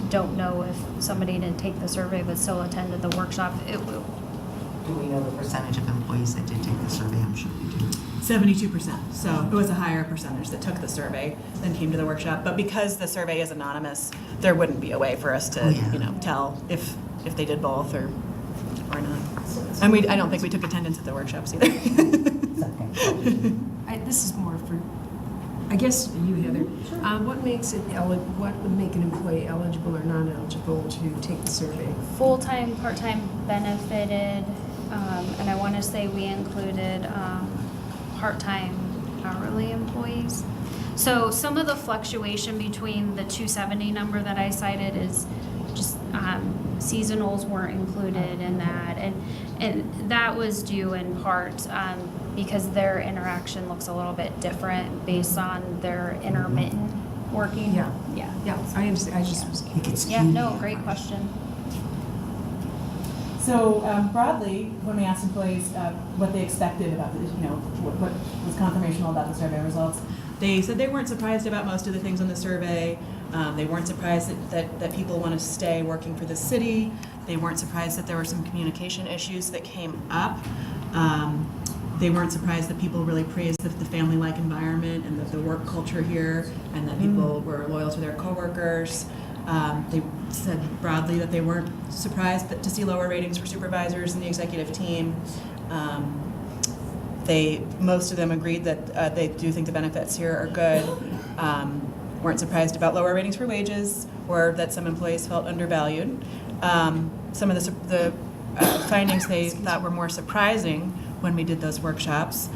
don't know if somebody didn't take the survey but still attended the workshop. Do we know the percentage of employees that did take the survey? I'm sure we do. 72%. So it was a higher percentage that took the survey than came to the workshop. But because the survey is anonymous, there wouldn't be a way for us to, tell if they did both or not. And I don't think we took attendance at the workshops either. This is more for, I guess, you, Heather. What would make an employee eligible or non-eligible to take the survey? Full-time, part-time benefited, and I want to say we included part-time hourly employees. So some of the fluctuation between the 270 number that I cited is just seasonals weren't included in that, and that was due in part because their interaction looks a little bit different based on their intermittent working. Yeah. Yeah. Yeah, I understand. I just was curious. Yeah, no, great question. So broadly, when we asked employees what they expected about what was confirmational about the survey results, they said they weren't surprised about most of the things on the survey. They weren't surprised that people want to stay working for the city. They weren't surprised that there were some communication issues that came up. They weren't surprised that people really praised the family-like environment and the work culture here, and that people were loyal to their coworkers. They said broadly that they weren't surprised to see lower ratings for supervisors and the executive team. Most of them agreed that they do think the benefits here are good. Weren't surprised about lower ratings for wages, or that some employees felt undervalued. Some of the findings they thought were more surprising when we did those workshops.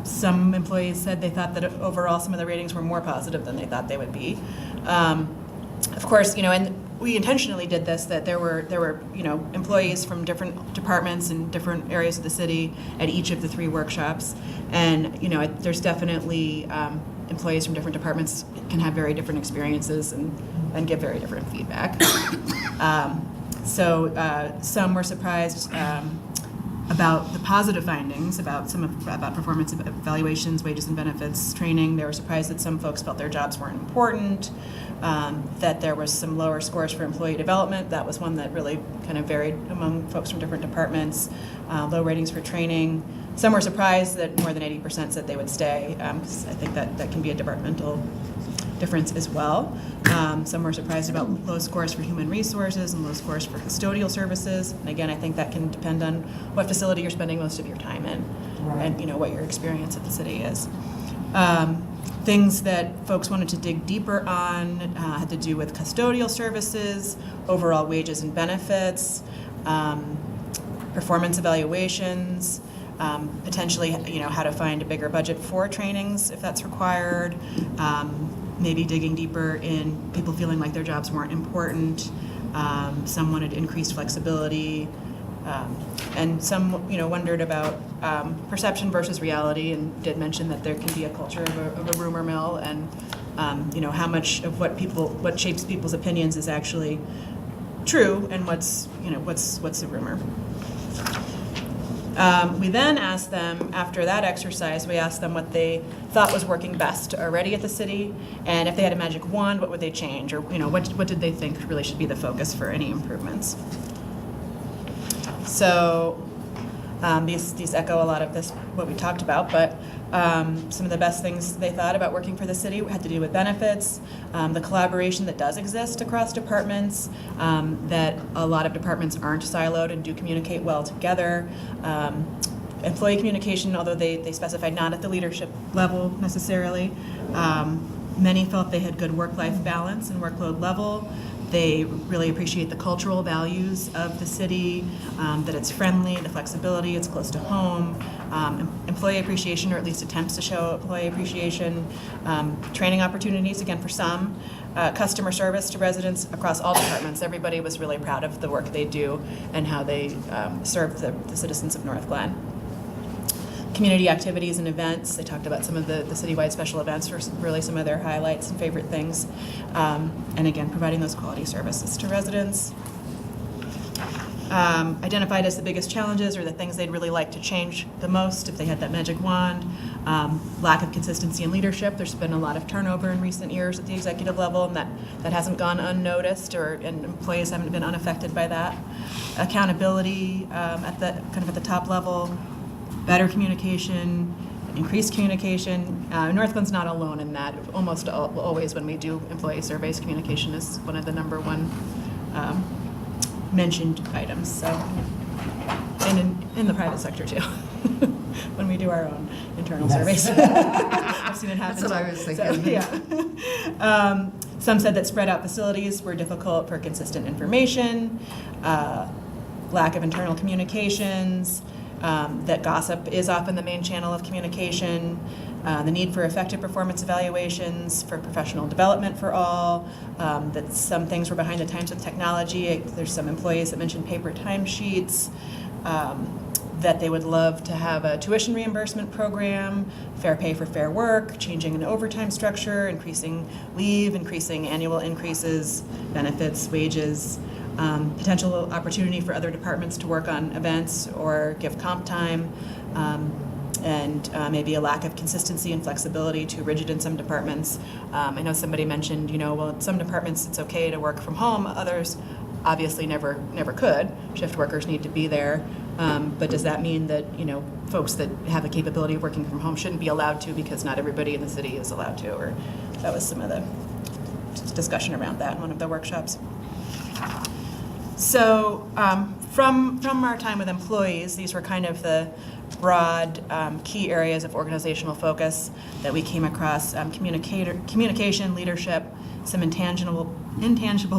Some employees said they thought that overall some of the ratings were more positive than they thought they would be. Of course, and we intentionally did this, that there were employees from different departments and different areas of the city at each of the 3 workshops, and there's definitely employees from different departments can have very different experiences and give very different feedback. So some were surprised about the positive findings about performance evaluations, wages and benefits, training. They were surprised that some folks felt their jobs weren't important, that there was some lower scores for employee development. That was one that really kind of varied among folks from different departments. Low ratings for training. Some were surprised that more than 80% said they would stay, because I think that can be a departmental difference as well. Some were surprised about low scores for human resources and low scores for custodial services. And again, I think that can depend on what facility you're spending most of your time in, and what your experience at the city is. Things that folks wanted to dig deeper on had to do with custodial services, overall wages and benefits, performance evaluations, potentially, how to find a bigger budget for trainings if that's required. Maybe digging deeper in people feeling like their jobs weren't important. Some wanted increased flexibility. And some, wondered about perception versus reality, and did mention that there can be a culture of a rumor mill, and how much of what shapes people's opinions is actually true, and what's a rumor. We then asked them, after that exercise, we asked them what they thought was working best already at the city, and if they had a magic wand, what would they change, or what did they think really should be the focus for any improvements. So these echo a lot of what we talked about, but some of the best things they thought about working for the city had to do with benefits, the collaboration that does exist across departments, that a lot of departments aren't siloed and do communicate well together. Employee communication, although they specified not at the leadership level necessarily, many felt they had good work-life balance and workload level. They really appreciate the cultural values of the city, that it's friendly, the flexibility, it's close to home, employee appreciation, or at least attempts to show employee appreciation, training opportunities, again for some, customer service to residents across all departments. Everybody was really proud of the work they do and how they serve the citizens of Northglenn. Community activities and events. They talked about some of the citywide special events were really some of their highlights and favorite things. And again, providing those quality services to residents. Identified as the biggest challenges, or the things they'd really like to change the most if they had that magic wand. Lack of consistency in leadership. There's been a lot of turnover in recent years at the executive level, and that hasn't gone unnoticed, and employees haven't been unaffected by that. Accountability at the top level. Better communication, increased communication. Northglenn's not alone in that. Almost always when we do employee surveys, communication is one of the number one mentioned items. So, and in the private sector too, when we do our own internal surveys. I've seen it happen. That's what I was thinking. So, yeah. Some said that spread out facilities were difficult for consistent information, lack of internal communications, that gossip is often the main channel of communication, the need for effective performance evaluations, for professional development for all, that some things were behind the times with technology. There's some employees that mentioned paper timesheets, that they would love to have a tuition reimbursement program, fair pay for fair work, changing an overtime structure, increasing leave, increasing annual increases, benefits, wages, potential opportunity for other departments to work on events or give comp time, and maybe a lack of consistency and flexibility, too rigid in some departments. I know somebody mentioned, well, in some departments it's okay to work from home, others obviously never could. Shift workers need to be there. But does that mean that, folks that have the capability of working from home shouldn't be allowed to because not everybody in the city is allowed to? Or that was some of the discussion around that in one of the workshops. So from our time with employees, these were kind of the broad key areas of organizational focus that we came across: communication, leadership, some intangible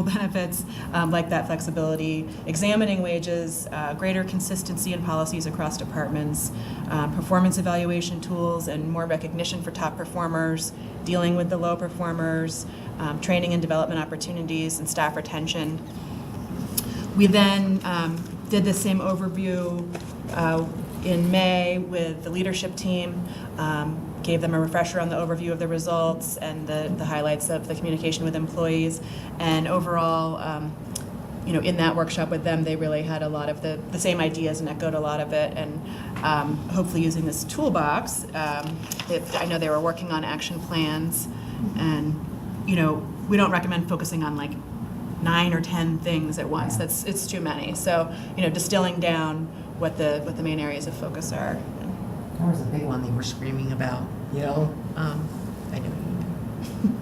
benefits like that flexibility, examining wages, greater consistency in policies across departments, performance evaluation tools and more recognition for top performers, dealing with the low performers, training and development opportunities, and staff retention. We then did the same overview in May with the leadership team, gave them a refresher on the overview of the results and the highlights of the communication with employees. And overall, in that workshop with them, they really had a lot of the same ideas and echoed a lot of it. And hopefully using this toolbox, I know they were working on action plans. And, we don't recommend focusing on like 9 or 10 things at once. It's too many. So, distilling down what the main areas of focus are. That was a big one they were screaming about, I know what you mean.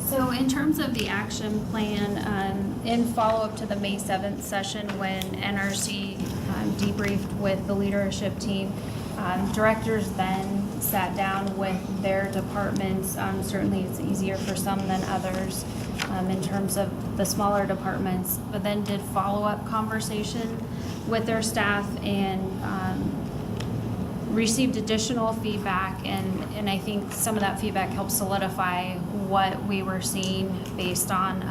So in terms of the action plan, in follow-up to the May 7th session when NRC debriefed with the leadership team, directors then sat down with their departments. Certainly it's easier for some than others in terms of the smaller departments, but then did follow-up conversation with their staff and received additional feedback, and I think some of that feedback helped solidify what we were seeing based on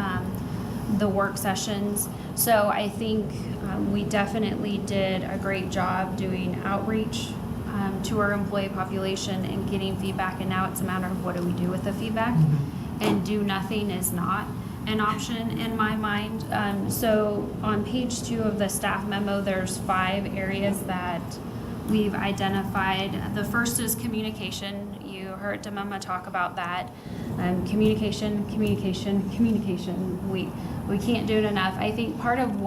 the work sessions. So I think we definitely did a great job doing outreach to our employee population and getting feedback, and now it's a matter of what do we do with the feedback. And do nothing is not an option in my mind. So on page 2 of the staff memo, there's 5 areas that we've identified. The first is communication. You heard Demema talk about that. Communication. We can't do it enough. I think part of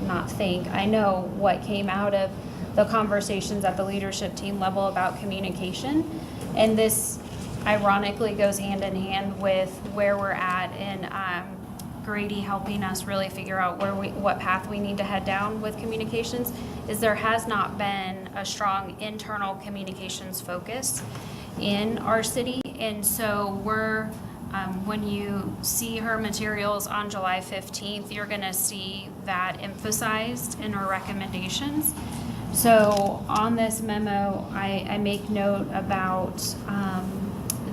I know what came out of the conversations at the leadership team level about communication, and this ironically goes hand in hand with where we're at in Grady helping us really figure out what path we need to head down with communications, is there has not been a strong internal communications focus in our city. And so we're, when you see her materials on July 15th, you're gonna see that emphasized in our recommendations. So on this memo, I make note about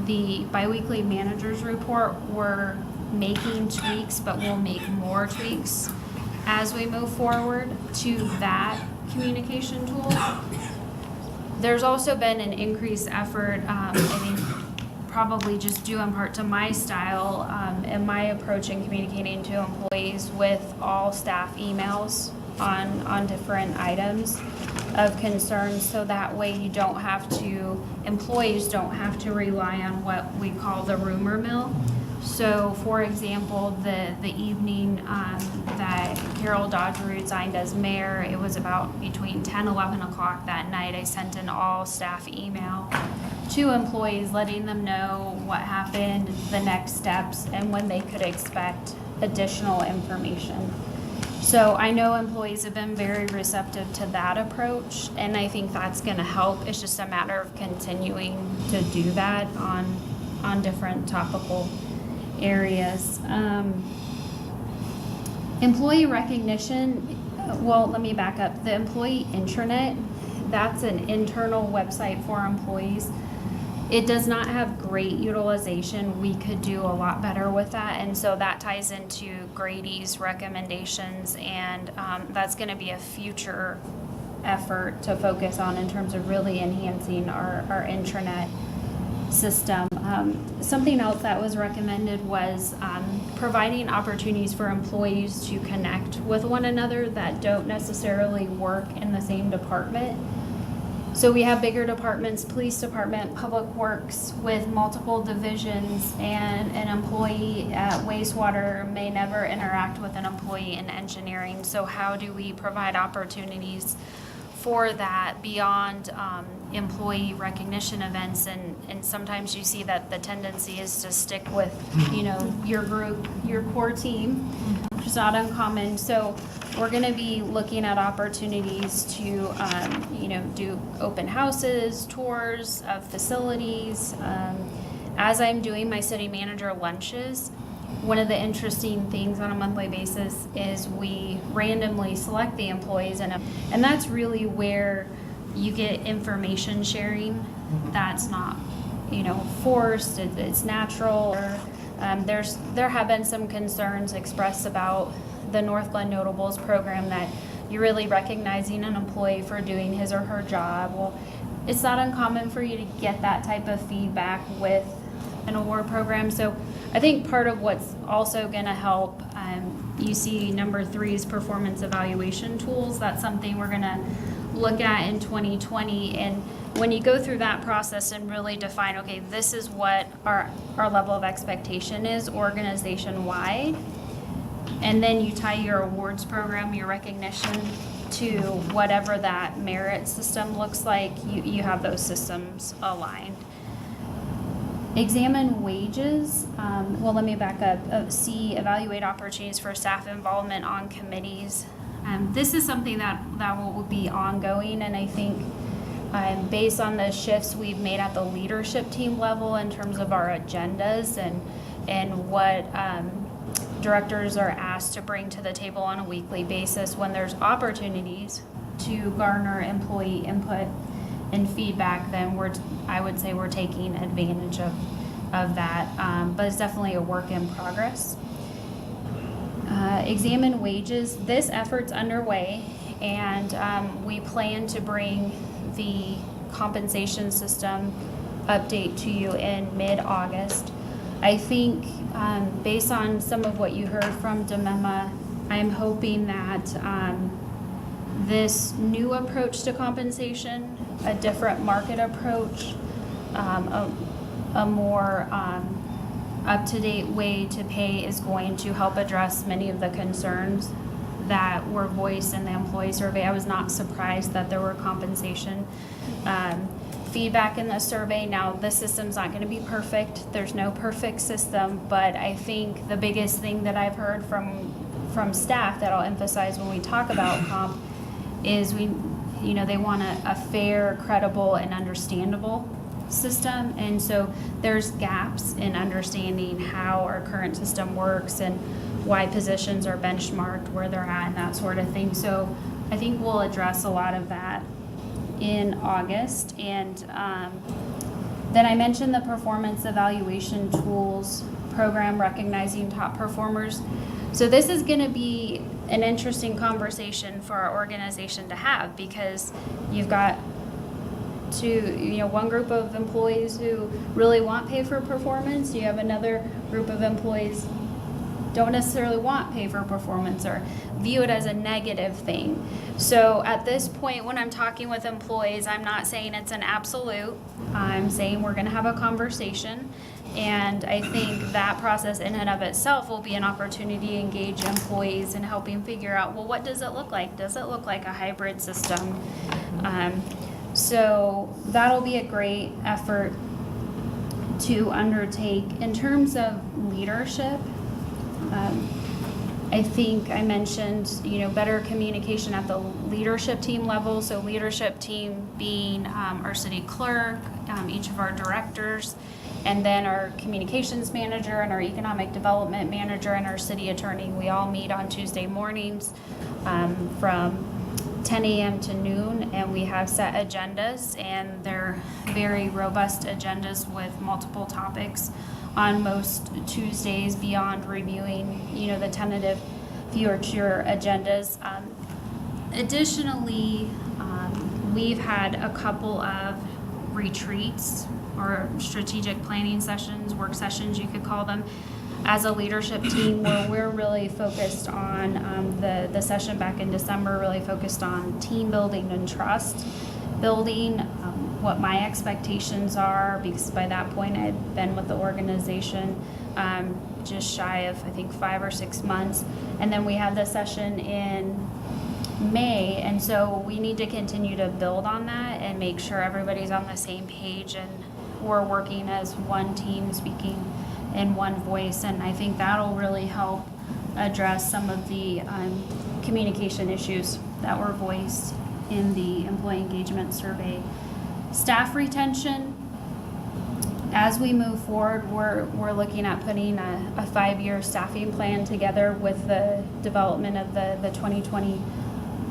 the biweekly managers report. We're making tweaks, but we'll make more tweaks as we move forward to that communication tool. There's also been an increased effort, I think probably just due in part to my style and my approach in communicating to employees with all staff emails on different items of concern, so that way employees don't have to rely on what we call the rumor mill. So for example, the evening that Carol Dodger resigned as mayor, it was about between 10, 11 o'clock that night, I sent an all staff email to employees letting them know what happened, the next steps, and when they could expect additional information. So I know employees have been very receptive to that approach, and I think that's going to help. It's just a matter of continuing to do that on different topical areas. Employee recognition, well, let me back up. The employee intranet, that's an internal website for employees. It does not have great utilization. We could do a lot better with that, and so that ties into Grady's recommendations, and that's going to be a future effort to focus on in terms of really enhancing our intranet system. Something else that was recommended was providing opportunities for employees to connect with one another that don't necessarily work in the same department. So we have bigger departments, police department, public works with multiple divisions, and an employee at wastewater may never interact with an employee in engineering. So how do we provide opportunities for that beyond employee recognition events? And sometimes you see that the tendency is to stick with, your group, your core team, which is not uncommon. So we're going to be looking at opportunities to, do open houses, tours of facilities. As I'm doing my city manager lunches, one of the interesting things on a monthly basis is we randomly select the employees, and that's really where you get information sharing that's not, forced, it's natural. There have been some concerns expressed about the Northglenn Notables program, that you're really recognizing an employee for doing his or her job. Well, it's not uncommon for you to get that type of feedback with an award program. So I think part of what's also going to help, you see number 3 is performance evaluation tools. That's something we're going to look at in 2020. And when you go through that process and really define, okay, this is what our level of expectation is organization-wide, and then you tie your awards program, your recognition, to whatever that merit system looks like, you have those systems aligned. Examine wages. Let me back up. C, evaluate opportunities for staff involvement on committees. This is something that will be ongoing, and I think based on the shifts we've made at the leadership team level in terms of our agendas and what directors are asked to bring to the table on a weekly basis, when there's opportunities to garner employee input and feedback, then I would say we're taking advantage of that, but it's definitely a work in progress. Examine wages. This effort's underway, and we plan to bring the compensation system update to you in mid-August. I think based on some of what you heard from Demema, I'm hoping that this new approach to compensation, a different market approach, a more up-to-date way to pay is going to help address many of the concerns that were voiced in the employee survey. I was not surprised that there were compensation feedback in the survey. Now, the system's not going to be perfect. There's no perfect system, but I think the biggest thing that I've heard from staff that I'll emphasize when we talk about comp is they want a fair, credible, and understandable system. And so there's gaps in understanding how our current system works and why positions are benchmarked where they're at and that sort of thing. So I think we'll address a lot of that in August. And then I mentioned the performance evaluation tools program, recognizing top performers. So this is going to be an interesting conversation for our organization to have, because you've got one group of employees who really want pay for performance. You have another group of employees don't necessarily want pay for performance or view it as a negative thing. So at this point, when I'm talking with employees, I'm not saying it's an absolute. I'm saying we're going to have a conversation. And I think that process in and of itself will be an opportunity to engage employees in helping figure out, well, what does it look like? Does it look like a hybrid system? So that'll be a great effort to undertake. In terms of leadership, I think I mentioned, better communication at the leadership team level. So leadership team being our city clerk, each of our directors, and then our communications manager and our economic development manager and our city attorney. We all meet on Tuesday mornings from 10 a.m. to noon, and we have set agendas, and they're very robust agendas with multiple topics on most Tuesdays beyond reviewing, the tentative future agendas. Additionally, we've had a couple of retreats or strategic planning sessions, work sessions you could call them, as a leadership team, where we're really focused on the session back in December, really focused on team building and trust. building, what my expectations are, because by that point I'd been with the organization just shy of, I think, 5 or 6 months. And then we have the session in May, and so we need to continue to build on that and make sure everybody's on the same page and we're working as one team, speaking in one voice. And I think that'll really help address some of the communication issues that were voiced in the employee engagement survey. Staff retention, as we move forward, we're looking at putting a 5-year staffing plan together with the development of the 2020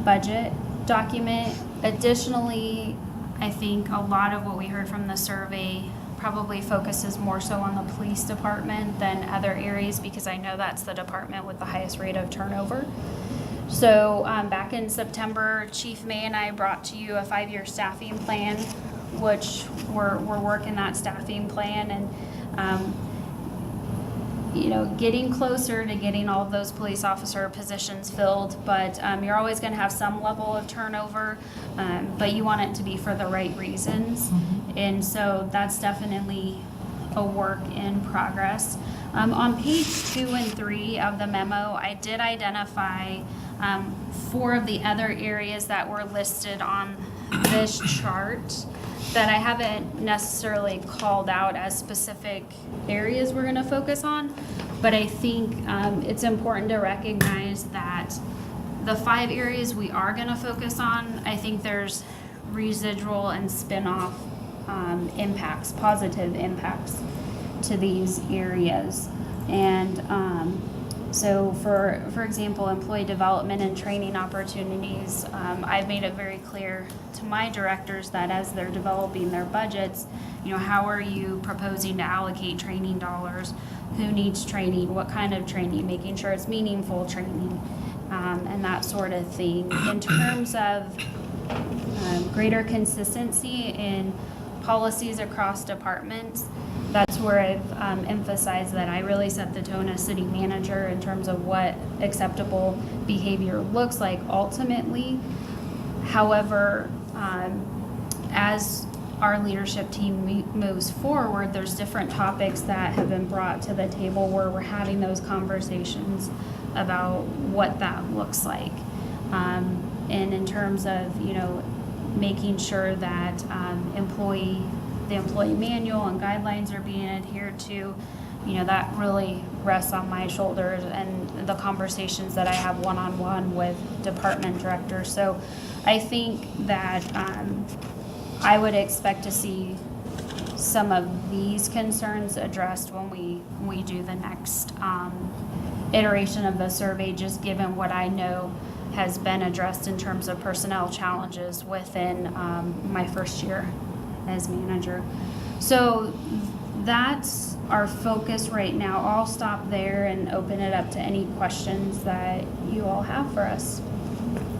budget document. Additionally, I think a lot of what we heard from the survey probably focuses more so on the police department than other areas, because I know that's the department with the highest rate of turnover. So back in September, Chief May and I brought to you a 5-year staffing plan, which we're working that staffing plan and getting closer to getting all of those police officer positions filled. But you're always going to have some level of turnover, but you want it to be for the right reasons. And so that's definitely a work in progress. On page 2 and 3 of the memo, I did identify 4 of the other areas that were listed on this chart that I haven't necessarily called out as specific areas we're going to focus on, but I think it's important to recognize that the 5 areas we are going to focus on, I think there's residual and spin-off impacts, positive impacts to these areas. And so for example, employee development and training opportunities, I've made it very clear to my directors that as they're developing their budgets, how are you proposing to allocate training dollars? Who needs training? What kind of training? Making sure it's meaningful training, and that sort of thing. In terms of greater consistency in policies across departments, that's where I've emphasized that I really set the tone as city manager in terms of what acceptable behavior looks like ultimately. However, as our leadership team moves forward, there's different topics that have been brought to the table where we're having those conversations about what that looks like. And in terms of, making sure that the employee manual and guidelines are being adhered to, that really rests on my shoulders and the conversations that I have one-on-one with department directors. So I think that I would expect to see some of these concerns addressed when we do the next iteration of the survey, just given what I know has been addressed in terms of personnel challenges within my first year as manager. So that's our focus right now. I'll stop there and open it up to any questions that you all have for us.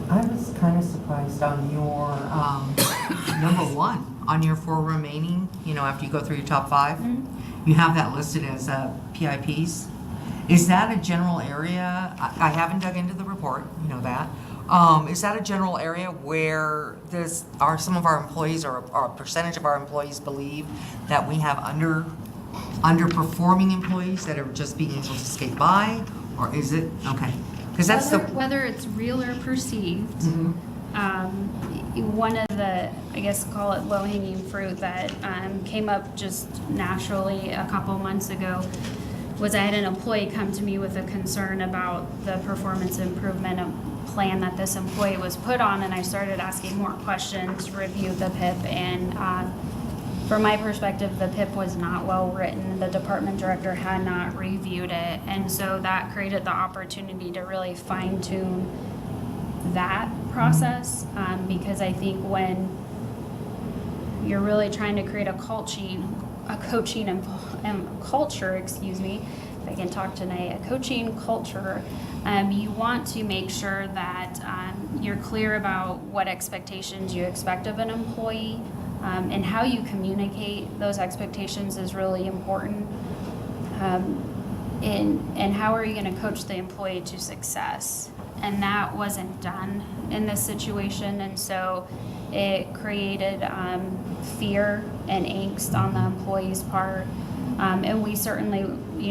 I was kind of surprised on your number 1, on your 4 remaining, after you go through your top 5, you have that listed as PIPs. Is that a general area? I haven't dug into the report, that. Is that a general area where some of our employees or a percentage of our employees believe that we have underperforming employees that are just being able to skate by? Or is it, okay. Because that's whether it's real or perceived, one of the, I guess, call it low-hanging fruit that came up just naturally a couple months ago was I had an employee come to me with a concern about the performance improvement plan that this employee was put on, and I started asking more questions, reviewed the PIP, and from my perspective, the PIP was not well written. The department director had not reviewed it, and so that created the opportunity to really fine-tune that process, because I think when you're really trying to create a coaching and culture, if I can talk tonight, a coaching culture, you want to make sure that you're clear about what expectations you expect of an employee, and how you communicate those expectations is really important. And how are you going to coach the employee to success? And that wasn't done in this situation, and so It created fear and angst on the employees' part. And we certainly,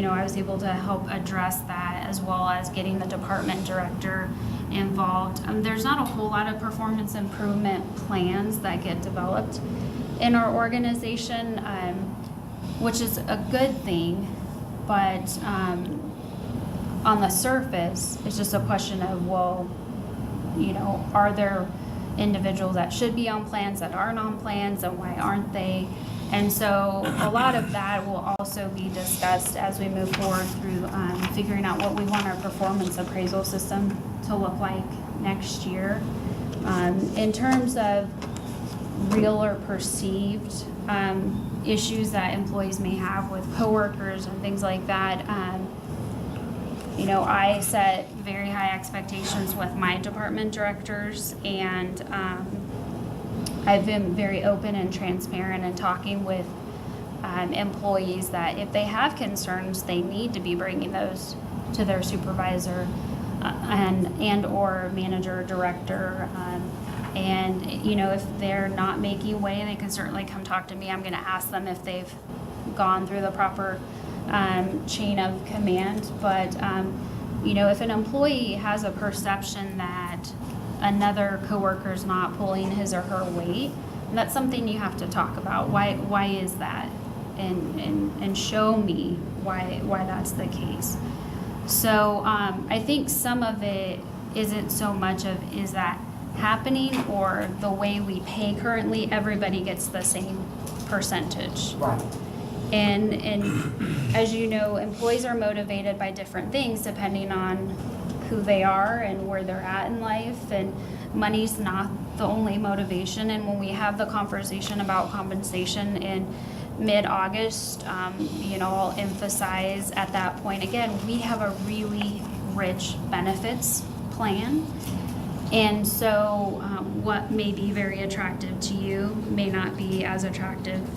I was able to help address that, as well as getting the department director involved. There's not a whole lot of performance improvement plans that get developed in our organization, which is a good thing, but on the surface, it's just a question of, well, are there individuals that should be on plans that aren't on plans, and why aren't they? And so a lot of that will also be discussed as we move forward through figuring out what we want our performance appraisal system to look like next year. In terms of real or perceived issues that employees may have with coworkers and things like that, I set very high expectations with my department directors, and I've been very open and transparent in talking with employees that if they have concerns, they need to be bringing those to their supervisor and or manager or director. And if they're not making way, they can certainly come talk to me. I'm going to ask them if they've gone through the proper chain of command. But if an employee has a perception that another coworker's not pulling his or her weight, that's something you have to talk about. Why is that? And show me why that's the case. So I think some of it isn't so much of is that happening, or the way we pay currently, everybody gets the same percentage. Right. And as you know, employees are motivated by different things depending on who they are and where they're at in life, and money's not the only motivation. And when we have the conversation about compensation in mid-August, I'll emphasize at that point again, we have a really rich benefits plan. And so what may be very attractive to you may not be as attractive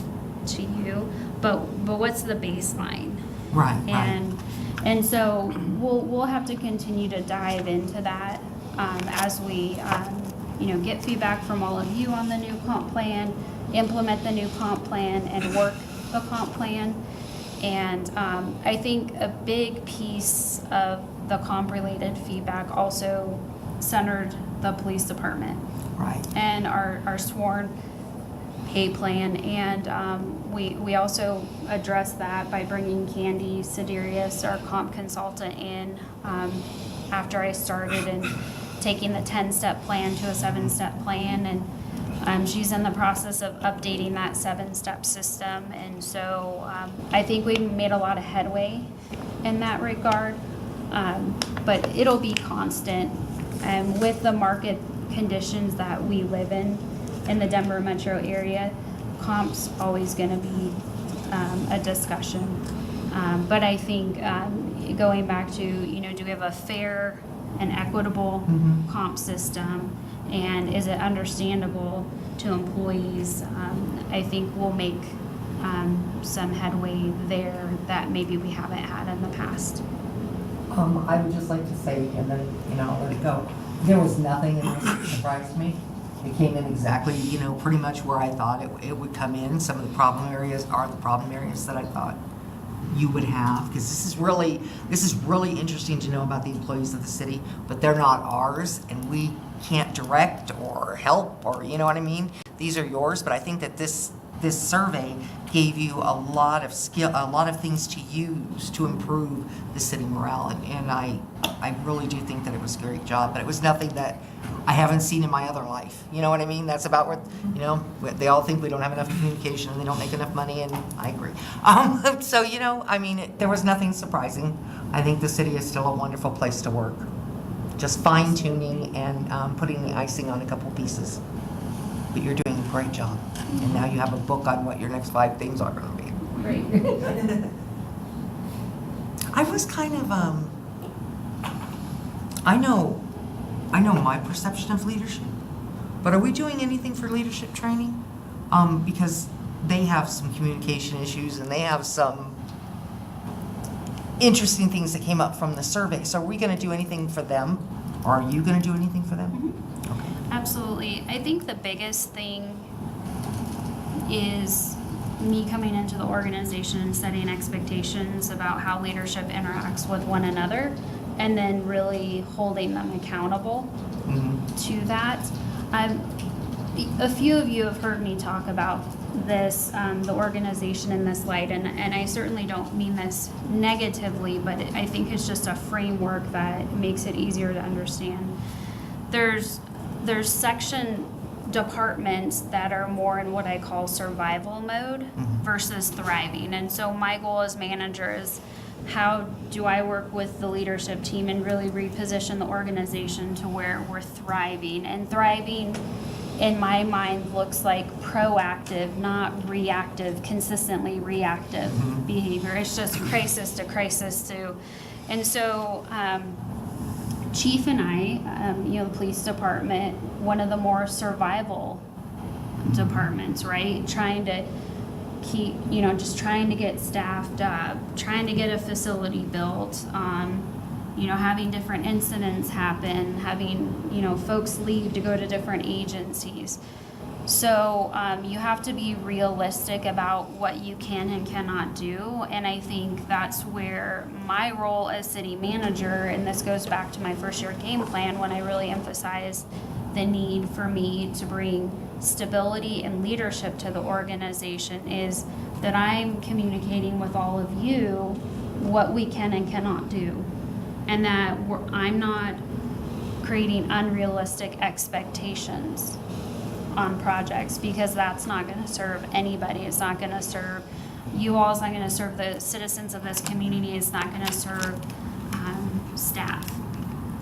to you, but what's the baseline? Right. And so we'll have to continue to dive into that as we get feedback from all of you on the new comp plan, implement the new comp plan, and work the comp plan. And I think a big piece of the comp-related feedback also centered the police department. Right. And our sworn pay plan. And we also addressed that by bringing Candy Siderius, our comp consultant, in after I started, and taking the 10-step plan to a 7-step plan. And she's in the process of updating that 7-step system. And so I think we made a lot of headway in that regard. But it'll be constant. And with the market conditions that we live in the Denver metro area, comp's always going to be a discussion. But I think going back to, do we have a fair and equitable comp system, and is it understandable to employees? I think we'll make some headway there that maybe we haven't had in the past. I would just like to say, and then, I'll let it go. There was nothing in this that surprised me. It came in exactly, pretty much where I thought it would come in. Some of the problem areas are the problem areas that I thought you would have, because this is really interesting to know about the employees of the city, but they're not ours, and we can't direct or help, or you know what I mean? These are yours, but I think that this survey gave you a lot of things to use to improve the city morale, and I really do think that it was a great job, but it was nothing that I haven't seen in my other life. You know what I mean? That's about where, they all think we don't have enough communication and they don't make enough money, and I agree. So, there was nothing surprising. I think the city is still a wonderful place to work. Just fine tuning and putting the icing on a couple pieces. But you're doing a great job. And now you have a book on what your next 5 things are going to be. Great. I was kind of, I know my perception of leadership, but are we doing anything for leadership training? Because they have some communication issues, and they have some interesting things that came up from the survey. So are we going to do anything for them? Or are you going to do anything for them? Okay. Absolutely. I think the biggest thing is me coming into the organization and setting expectations about how leadership interacts with one another, and then really holding them accountable to that. A few of you have heard me talk about this, the organization in this light, and I certainly don't mean this negatively, but I think it's just a framework that makes it easier to understand. There's section departments that are more in what I call survival mode versus thriving. And so my goal as manager is, how do I work with the leadership team and really reposition the organization to where we're thriving? And thriving, in my mind, looks like proactive, not reactive, consistently reactive behavior. It's just crisis to crisis to. And so Chief and I, the police department, one of the more survival departments, right? Trying to keep, just trying to get staffed up, trying to get a facility built, having different incidents happen, having, folks leave to go to different agencies. So you have to be realistic about what you can and cannot do. And I think that's where my role as city manager, and this goes back to my first year game plan when I really emphasized the need for me to bring stability and leadership to the organization, is that I'm communicating with all of you what we can and cannot do. And that I'm not creating unrealistic expectations on projects, because that's not going to serve anybody. It's not going to serve you all. It's not going to serve the citizens of this community. It's not going to serve staff.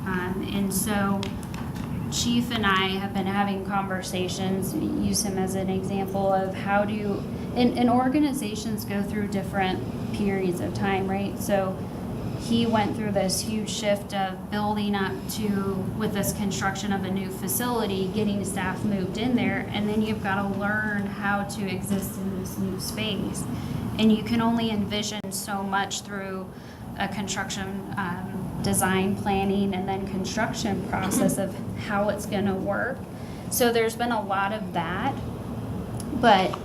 And so Chief and I have been having conversations, use him as an example of how do, and organizations go through different periods of time, right? So he went through this huge shift of building up to, with this construction of a new facility, getting staff moved in there, and then you've got to learn how to exist in this new space. And you can only envision so much through a construction design planning and then construction process of how it's going to work. So there's been a lot of that. But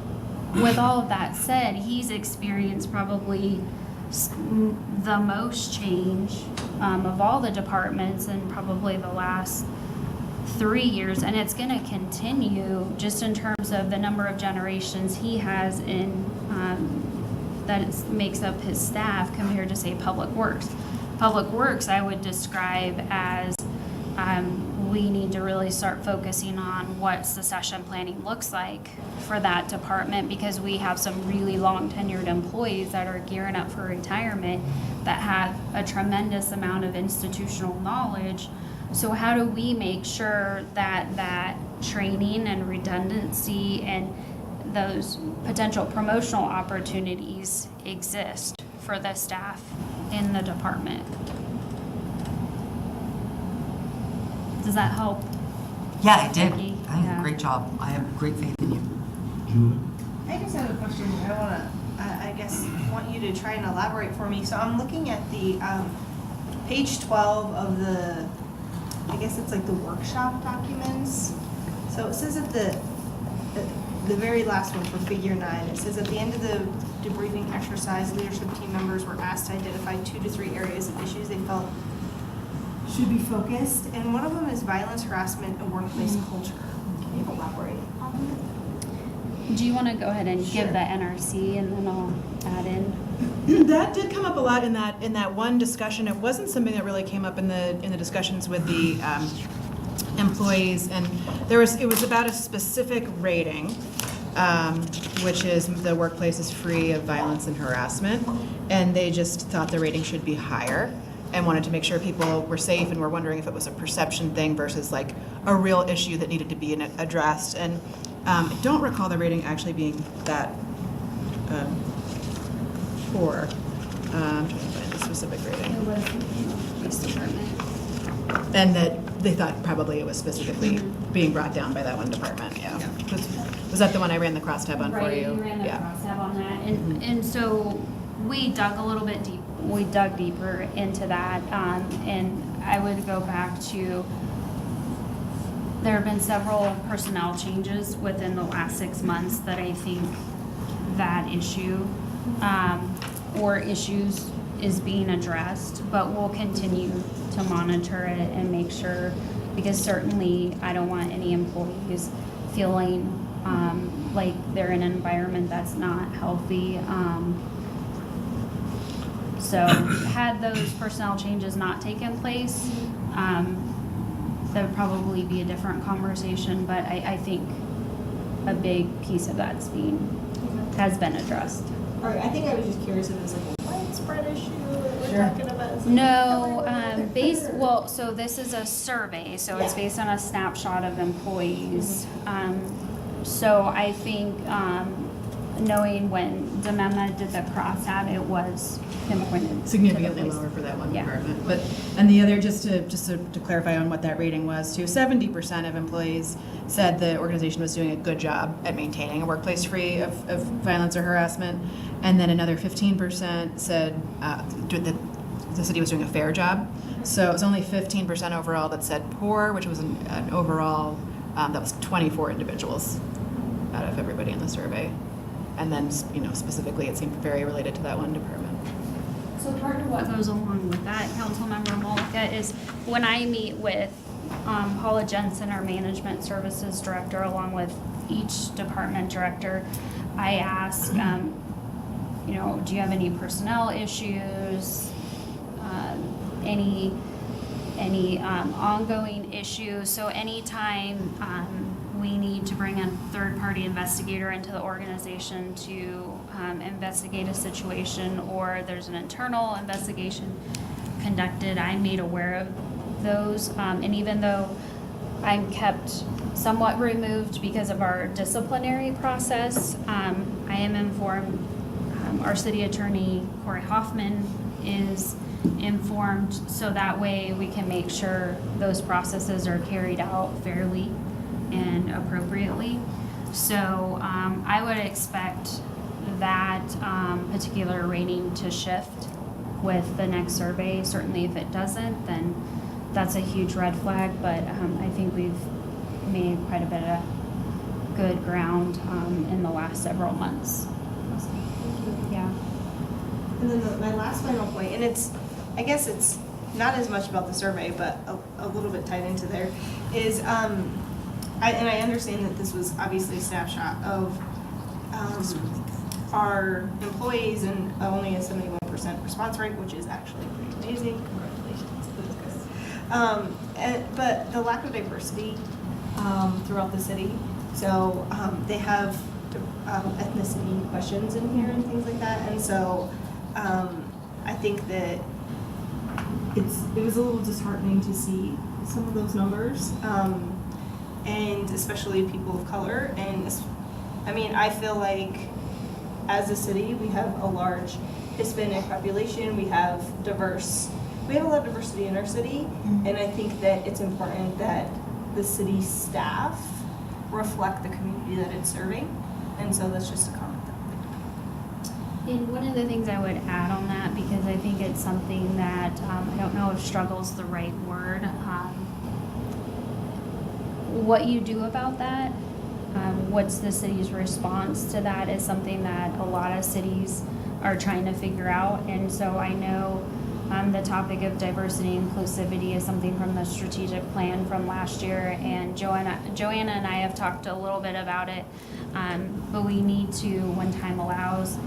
with all of that said, he's experienced probably the most change of all the departments in probably the last 3 years, and it's going to continue just in terms of the number of generations he has in that makes up his staff compared to, say, Public Works. Public Works I would describe as we need to really start focusing on what succession planning looks like for that department, because we have some really long tenured employees that are gearing up for retirement that have a tremendous amount of institutional knowledge. So how do we make sure that that training and redundancy and those potential promotional opportunities exist for the staff in the department? Does that help? Yeah, it did. Becky? I think Yeah. great job. I have great faith in you. Julie? I just have a question. I guess, want you to try and elaborate for me. So I'm looking at the page 12 of the, I guess it's like the workshop documents. So it says at the very last one for figure 9, it says at the end of the debriefing exercise, leadership team members were asked to identify 2 to 3 areas of issues they felt should be focused, and one of them is violence, harassment, and workplace culture. Can you elaborate on that? Do you want to go ahead and give Sure. the NRC and then I'll add in? That did come up a lot in that one discussion. It wasn't something that really came up in the discussions with the employees, and it was about a specific rating, which is the workplace is free of violence and harassment, and they just thought the rating should be higher and wanted to make sure people were safe, and were wondering if it was a perception thing versus like a real issue that needed to be addressed. And I don't recall the rating actually being that poor. I'm trying to find the specific rating. It was the police department. And that they thought probably it was specifically being brought down by that one department, yeah. Was that the one I ran the crosstab on for Right, you? you ran the Yeah. crosstab on that, and so we dug a little bit deep. We dug deeper into that, and I would go back to there have been several personnel changes within the last 6 months that I think that issue or issues is being addressed, but we'll continue to monitor it and make sure, because certainly I don't want any employees feeling like they're in an environment that's not healthy. So had those personnel changes not taken place, that would probably be a different conversation, but I think a big piece of that's has been addressed. All right, I think I was just curious if it was like a widespread issue that we're talking about. No, so this is a survey, so it's based on a snapshot of employees. So I think, knowing when Demema did the crosstab, it was pinpointed. Significantly to the lower for that one Yeah. department. But, and the other, just to clarify on what that rating was too, 70% of employees said the organization was doing a good job at maintaining a workplace free of violence or harassment. And then another 15% said that the city was doing a fair job. So it was only 15% overall that said poor, which was an overall, that was 24 individuals out of everybody in the survey. And then, specifically, it seemed very related to that one department. So part of what goes along with that, Councilmember Malika, is when I meet with Paula Jensen, our Management Services Director, along with each department director, I ask, do you have any personnel issues, any ongoing issues? So anytime we need to bring a third-party investigator into the organization to investigate a situation, or there's an internal investigation conducted, I'm made aware of those. And even though I'm kept somewhat removed because of our disciplinary process, I am informed. Our city attorney, Corey Hoffman, is informed, so that way we can make sure those processes are carried out fairly and appropriately. So I would expect that particular rating to shift with the next survey. Certainly if it doesn't, then that's a huge red flag, but I think we've made quite a bit of good ground in the last several months. Yeah. And then my last final point, and I guess it's not as much about the survey, but a little bit tied into there, is, I understand that this was obviously a snapshot of our employees and only a 71% response rate, which is actually pretty amazing. Congratulations to those guys. But the lack of diversity throughout the city, so they have ethnicity questions in here and things like that, and so I think that it was a little disheartening to see some of those numbers, and especially people of color. And I feel like as a city we have a large Hispanic population, we have a lot of diversity in our city, and I think that it's important that the city staff reflect the community that it's serving. And so that's just a comment that I'd like to make. And one of the things I would add on that, because I think it's something that, I don't know if struggle is the right word, what you do about that, what's the city's response to that is something that a lot of cities are trying to figure out. And so I know the topic of diversity and inclusivity is something from the strategic plan from last year, and Joanna and I have talked a little bit about it, but we need to, when time allows,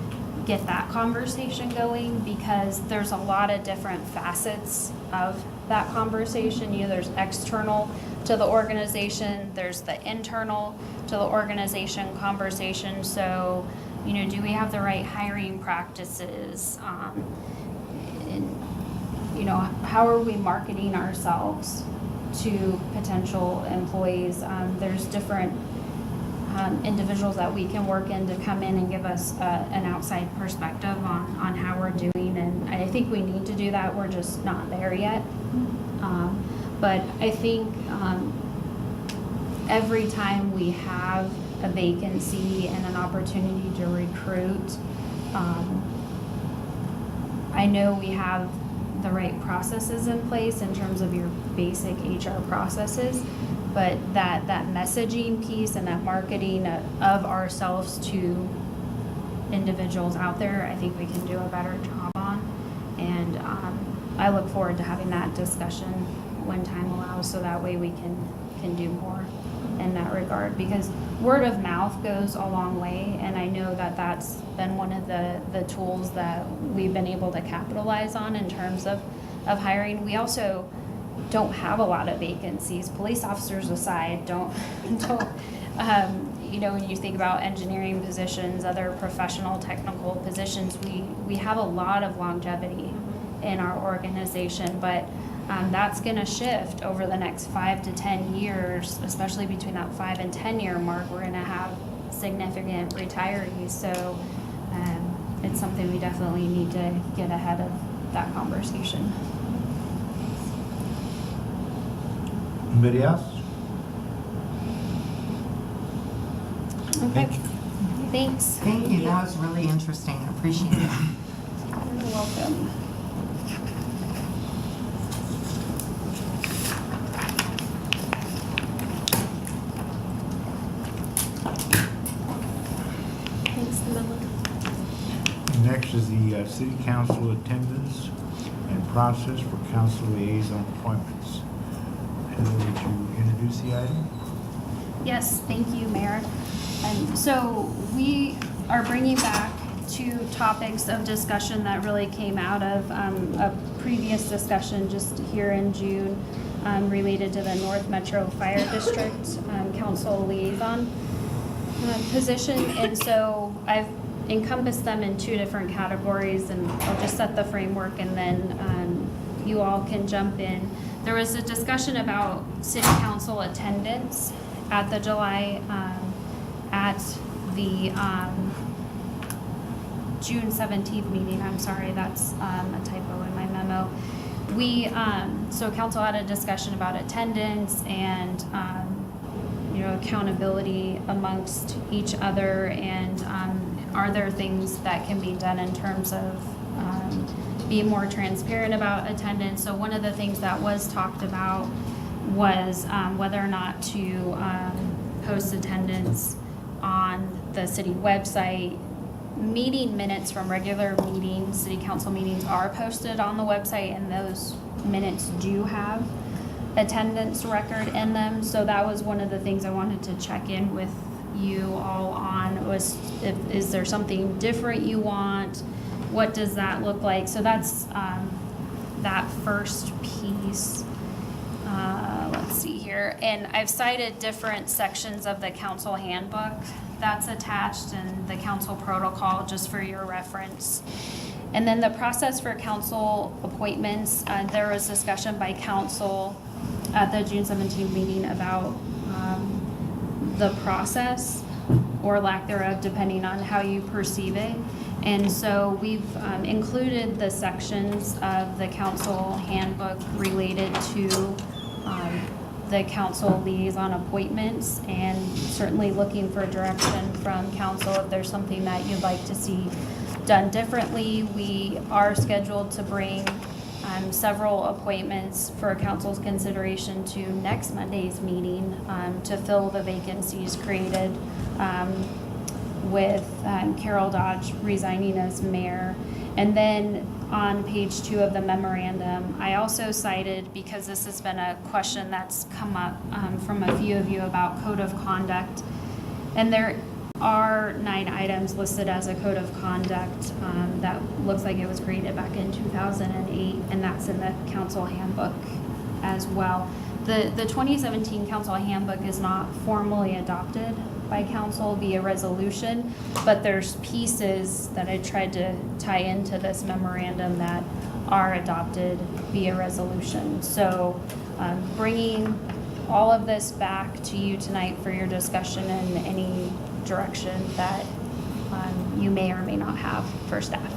get that conversation going, because there's a lot of different facets of that conversation. There's external to the organization, there's the internal to the organization conversation. So, do we have the right hiring practices? How are we marketing ourselves to potential employees? There's different individuals that we can work in to come in and give us an outside perspective on how we're doing, and I think we need to do that. We're just not there yet. But I think every time we have a vacancy and an opportunity to recruit, I know we have the right processes in place in terms of your basic HR processes, But that messaging piece and that marketing of ourselves to individuals out there, I think we can do a better job on. And I look forward to having that discussion when time allows, so that way we can do more in that regard. Because word of mouth goes a long way, and I know that that's been one of the tools that we've been able to capitalize on in terms of hiring. We also don't have a lot of vacancies, police officers aside. Don't you know, when you think about engineering positions, other professional technical positions, we have a lot of longevity in our organization, but that's going to shift over the next 5 to 10 years, especially between that 5 and 10 year mark. We're going to have significant retirees, so it's something we definitely need to get ahead of that conversation. Anybody else? Okay. Thank you. Thanks. Thank you, that was really interesting, I appreciate it. You're welcome. Thanks, Camilla. Next is the city council attendance and process for council liaison appointments. Heather, would you introduce the item? Yes, thank you, Mayor. So we are bringing back 2 topics of discussion that really came out of a previous discussion just here in June related to the North Metro Fire District Council Liaison position. And so I've encompassed them in 2 different categories, and I'll just set the framework, and then you all can jump in. There was a discussion about city council attendance at the July, at the June 17th meeting. I'm sorry, that's a typo in my memo. We, so council had a discussion about attendance and, you know, accountability amongst each other, and are there things that can be done in terms of being more transparent about attendance. So one of the things that was talked about was whether or not to post attendance on the city website. Meeting minutes from regular meetings, city council meetings, are posted on the website, and those minutes do have attendance record in them. So that was one of the things I wanted to check in with you all on, was is there something different you want? What does that look like? So that's that first piece. Let's see here. And I've cited different sections of the council handbook that's attached, and the council protocol, just for your reference. And then the process for council appointments, there was discussion by council at the June 17th meeting about the process, or lack thereof, depending on how you perceive it. And so we've included the sections of the council handbook related to the council liaison appointments, and certainly looking for direction from council if there's something that you'd like to see done differently. We are scheduled to bring several appointments for council's consideration to next Monday's meeting to fill the vacancies created with Carol Dodge resigning as mayor. And then on page 2 of the memorandum, I also cited, because this has been a question that's come up from a few of you about code of conduct, and there are 9 items listed as a code of conduct that looks like it was created back in 2008, and that's in the council handbook as well. The 2017 council handbook is not formally adopted by council via resolution, but there's pieces that I tried to tie into this memorandum that are adopted via resolution. So bringing all of this back to you tonight for your discussion and any direction that you may or may not have for staff.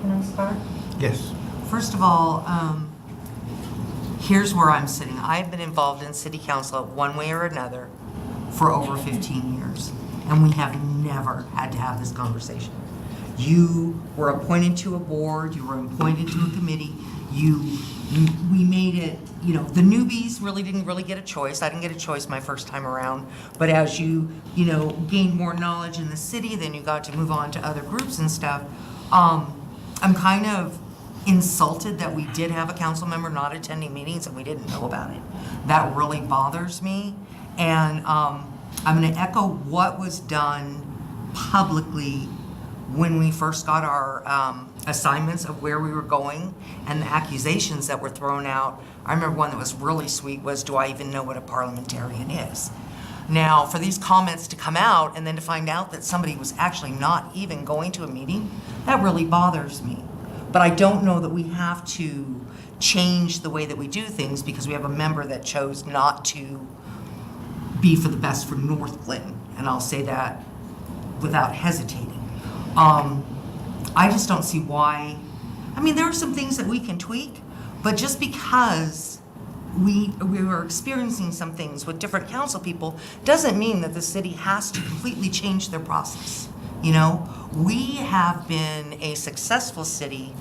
Can I start? Yes. First of all, here's where I'm sitting. I've been involved in city council one way or another for over 15 years, and we have never had to have this conversation. You were appointed to a board, you were appointed to a committee, you we made it, the newbies didn't really get a choice. I didn't get a choice my first time around. But as you gained more knowledge in the city, then you got to move on to other groups and stuff. I'm kind of insulted that we did have a council member not attending meetings and we didn't know about it. That really bothers me. And I'm going to echo what was done publicly when we first got our assignments of where we were going and the accusations that were thrown out. I remember one that was really sweet was, do I even know what a parliamentarian is? Now, for these comments to come out and then to find out that somebody was actually not even going to a meeting, that really bothers me. But I don't know that we have to change the way that we do things because we have a member that chose not to be for the best for Northglenn, and I'll say that without hesitating. I just don't see why. I mean, there are some things that we can tweak, but just because we were experiencing some things with different council people doesn't mean that the city has to completely change their process. We have been a successful city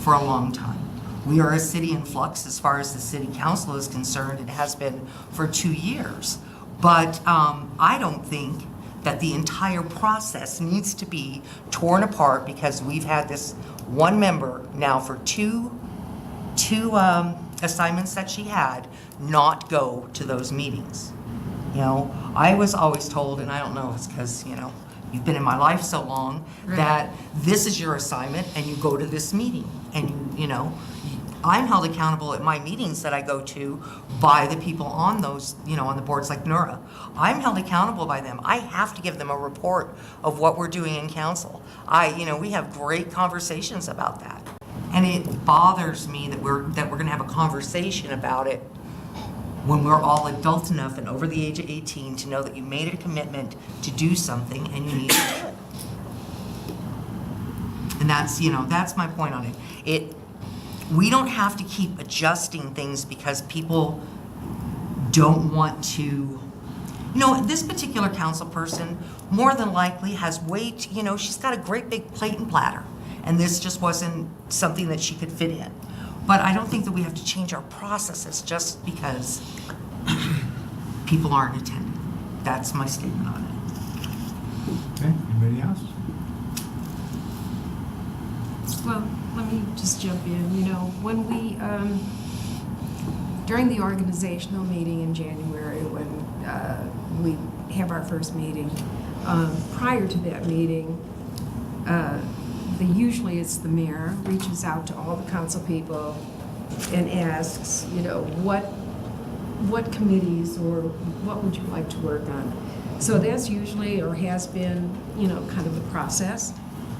for a long time. We are a city in flux as far as the city council is concerned. It has been for 2 years. But I don't think that the entire process needs to be torn apart because we've had this one member now for two assignments that she had not go to those meetings. I was always told, and I don't know if it's because, you've been in my life so long, that this is your assignment and you go to this meeting. And I'm held accountable at my meetings that I go to by the people on those, on the boards like Nura. I'm held accountable by them. I have to give them a report of what we're doing in council. We have great conversations about that. And it bothers me that we're gonna have a conversation about it when we're all adult enough and over the age of 18 to know that you made a commitment to do something and you need to do it. And that's my point on it. We don't have to keep adjusting things because people don't want to. This particular council person more than likely has weight, she's got a great big plate and platter, and this just wasn't something that she could fit in. But I don't think that we have to change our processes just because people aren't attending. That's my statement on it. Okay, anybody else? Well, let me just jump in. When we, during the organizational meeting in January, when we have our first meeting, prior to that meeting, usually it's the mayor reaches out to all the council people and asks, what committees or what would you like to work on? So that's usually, or has been, kind of the process.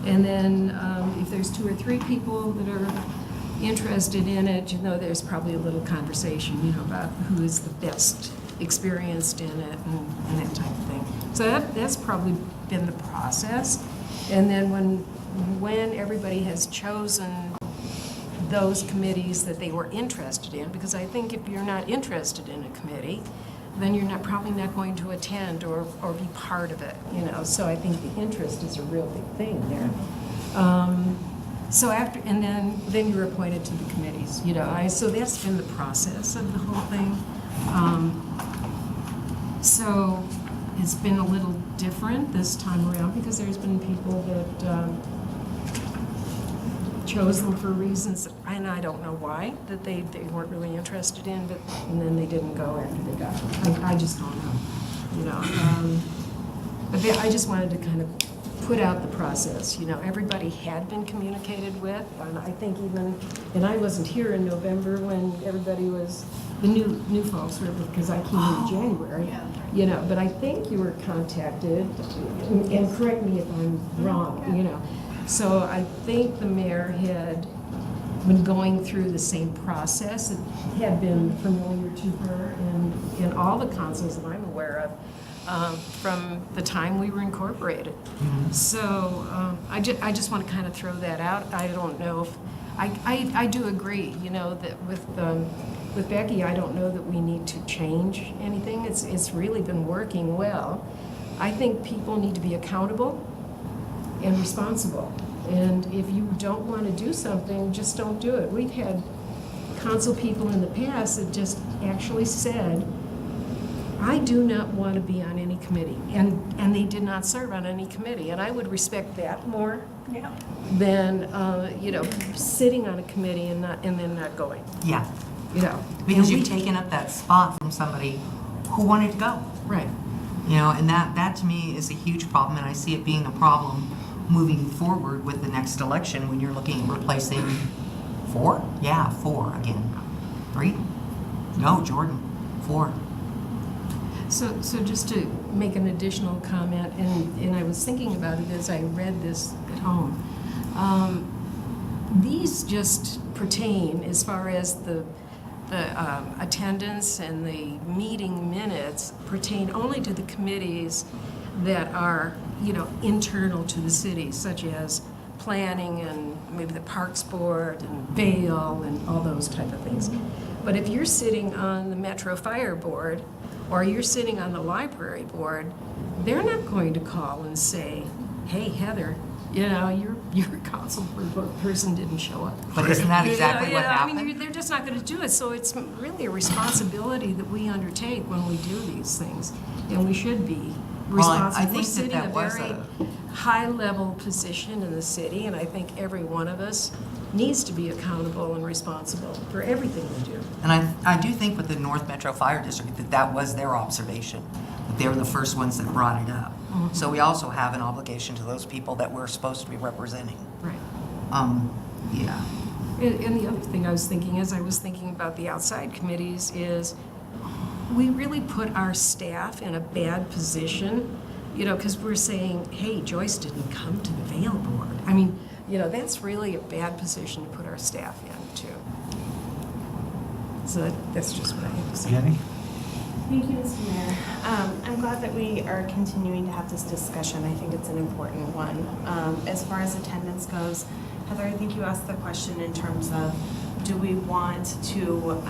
And then if there's 2 or 3 people that are interested in it, there's probably a little conversation, about who is the best experienced in it and that type of thing. So that's probably been the process. And then when everybody has chosen those committees that they were interested in, because I think if you're not interested in a committee, then you're probably not going to attend or be part of it, So I think the interest is a real big thing there. So after, and then you're appointed to the committees, So that's been the process of the whole thing. So it's been a little different this time around because there's been people that chose them for reasons, and I don't know why, that they weren't really interested in, and then they didn't go after they got. I just don't know, But I just wanted to kind of put out the process. Everybody had been communicated with, and I think and I wasn't here in November when everybody was, the new folks were, because I came in January, but I think you were contacted, and correct me if I'm wrong, So I think the mayor had been going through the same process. It had been familiar to her and all the councils that I'm aware of from the time we were incorporated. Mm-hmm. So I just want to kind of throw that out. I don't know if, I do agree, that with Becky, I don't know that we need to change anything. It's really been working well. I think people need to be accountable and responsible. And if you don't want to do something, just don't do it. We've had council people in the past have just actually said, I do not want to be on any committee, and they did not serve on any committee, and I would respect that more than, sitting on a committee and then not going, Yeah, And because you've taken up that spot from somebody who wanted to go. Right. And that to me is a huge problem, and I see it being a problem moving forward with the next election when you're looking at replacing 4? Yeah, 4 again. 3? No, Jordan, 4. So just to make an additional comment, and I was thinking about it as I read this at home. These just pertain, as far as the attendance and the meeting minutes, pertain only to the committees that are, internal to the city, such as planning and maybe the Parks Board and Vale and all those type of things. But if you're sitting on the Metro Fire Board, or you're sitting on the library board, they're not going to call and say, hey, Heather, your council person didn't show up. But isn't that exactly what happened? I mean, they're just not going to do it. So it's really a responsibility that we undertake when we do these things. And we should be responsible. I think We're sitting that a was very high-level position in the city, and I think every one of us needs to be accountable and responsible for everything we do. And I do think with the North Metro Fire District that was their observation, that they were the first ones that brought it up. Mhm. So we also have an obligation to those people that we're supposed to be representing. Right. Yeah. And the other thing I was thinking, as I was thinking about the outside committees, is we really put our staff in a bad position, because we're saying, hey, Joyce didn't come to the Vale Board. I mean, that's really a bad position to put our staff in, too. So that's just what I have to say. Jenny? Thank you, Mr. Mayor. I'm glad that we are continuing to have this discussion. I think it's an important one. As far as attendance goes, Heather, I think you asked the question in terms of, do we want to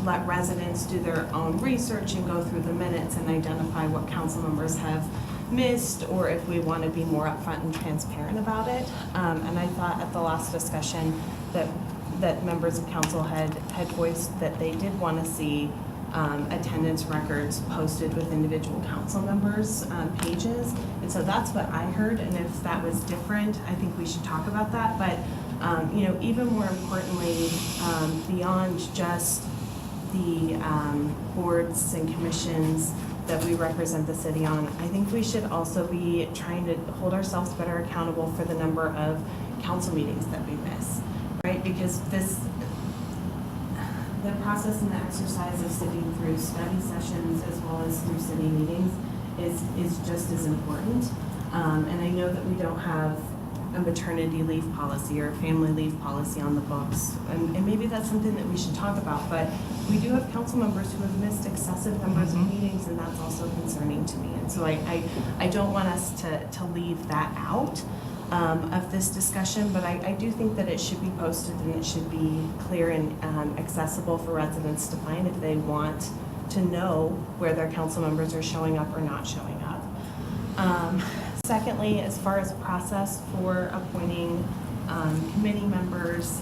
let residents do their own research and go through the minutes and identify what council members have missed, or if we want to be more upfront and transparent about it? And I thought at the last discussion that members of council had voiced that they did want to see attendance records posted with individual council members' pages. And so that's what I heard, and if that was different, I think we should talk about that. But, even more importantly, beyond just the boards and commissions that we represent the city on, I think we should also be trying to hold ourselves better accountable for the number of council meetings that we miss, right? Because the process and the exercise of sitting through study sessions as well as through city meetings is just as important. And I know that we don't have a maternity leave policy or a family leave policy on the books, and maybe that's something that we should talk about, but we do have council members who have missed excessive numbers of meetings, and that's also concerning to me. And so I don't want us to leave that out of this discussion, but I do think that it should be posted and it should be clear and accessible for residents to find if they want to know where their council members are showing up or not showing up. Secondly, as far as process for appointing committee members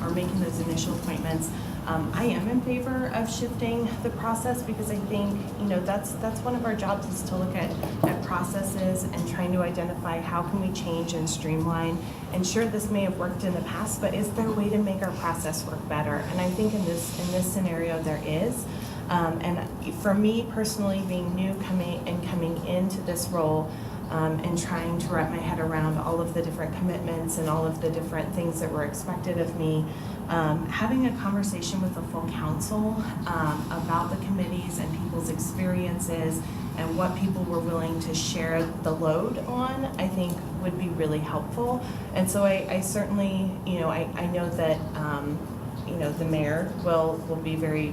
or making those initial appointments, I am in favor of shifting the process, because I think, that's one of our jobs, is to look at processes and trying to identify how can we change and streamline. And sure, this may have worked in the past, but is there a way to make our process work better? And I think in this scenario there is. And for me personally, being new coming into this role, and trying to wrap my head around all of the different commitments and all of the different things that were expected of me, having a conversation with the full council about the committees and people's experiences and what people were willing to share the load on, I think would be really helpful. And so I certainly, I know that, the mayor will be very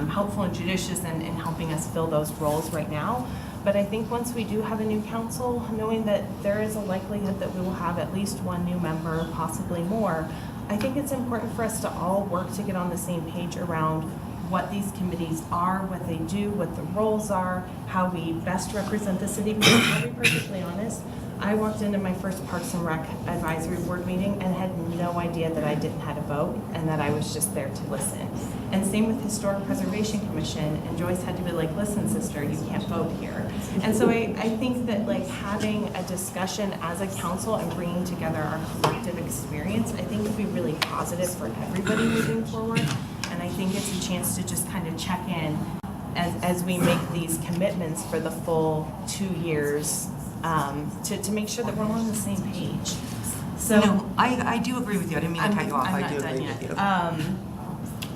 helpful and judicious in helping us fill those roles right now. But I think once we do have a new council, knowing that there is a likelihood that we will have at least one new member, possibly more, I think it's important for us to all work to get on the same page around what these committees are, what they do, what the roles are, how we best represent the city. Because to be perfectly honest, I walked into my first Parks and Rec Advisory Board meeting and had no idea that I didn't have a vote and that I was just there to listen. And same with Historic Preservation Commission, and Joyce had to be like, listen, sister, you can't vote here. And so I think that like having a discussion as a council and bringing together our collective experience, I think would be really positive for everybody moving forward. And I think it's a chance to just kind of check in as we make these commitments for the full 2 years, to make sure that we're all on the same page. So No, I do agree with you. I didn't mean to cut you off. I'm I do not done agree yet. with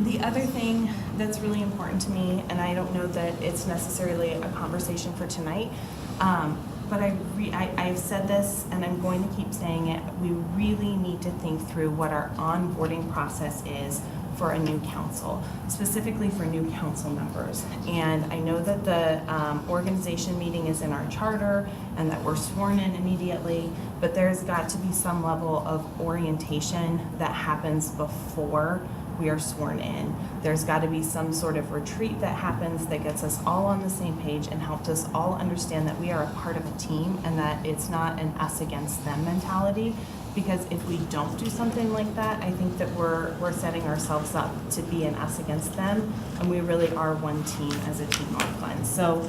you. The other thing that's really important to me, and I don't know that it's necessarily a conversation for tonight, but I've said this and I'm going to keep saying it, we really need to think through what our onboarding process is for a new council, specifically for new council members. And I know that the organization meeting is in our charter and that we're sworn in immediately, but there's got to be some level of orientation that happens before we are sworn in. There's got to be some sort of retreat that happens that gets us all on the same page and helps us all understand that we are a part of a team and that it's not an us against them mentality. Because if we don't do something like that, I think that we're setting ourselves up to be an us against them, and we really are one team as a team Northglenn. So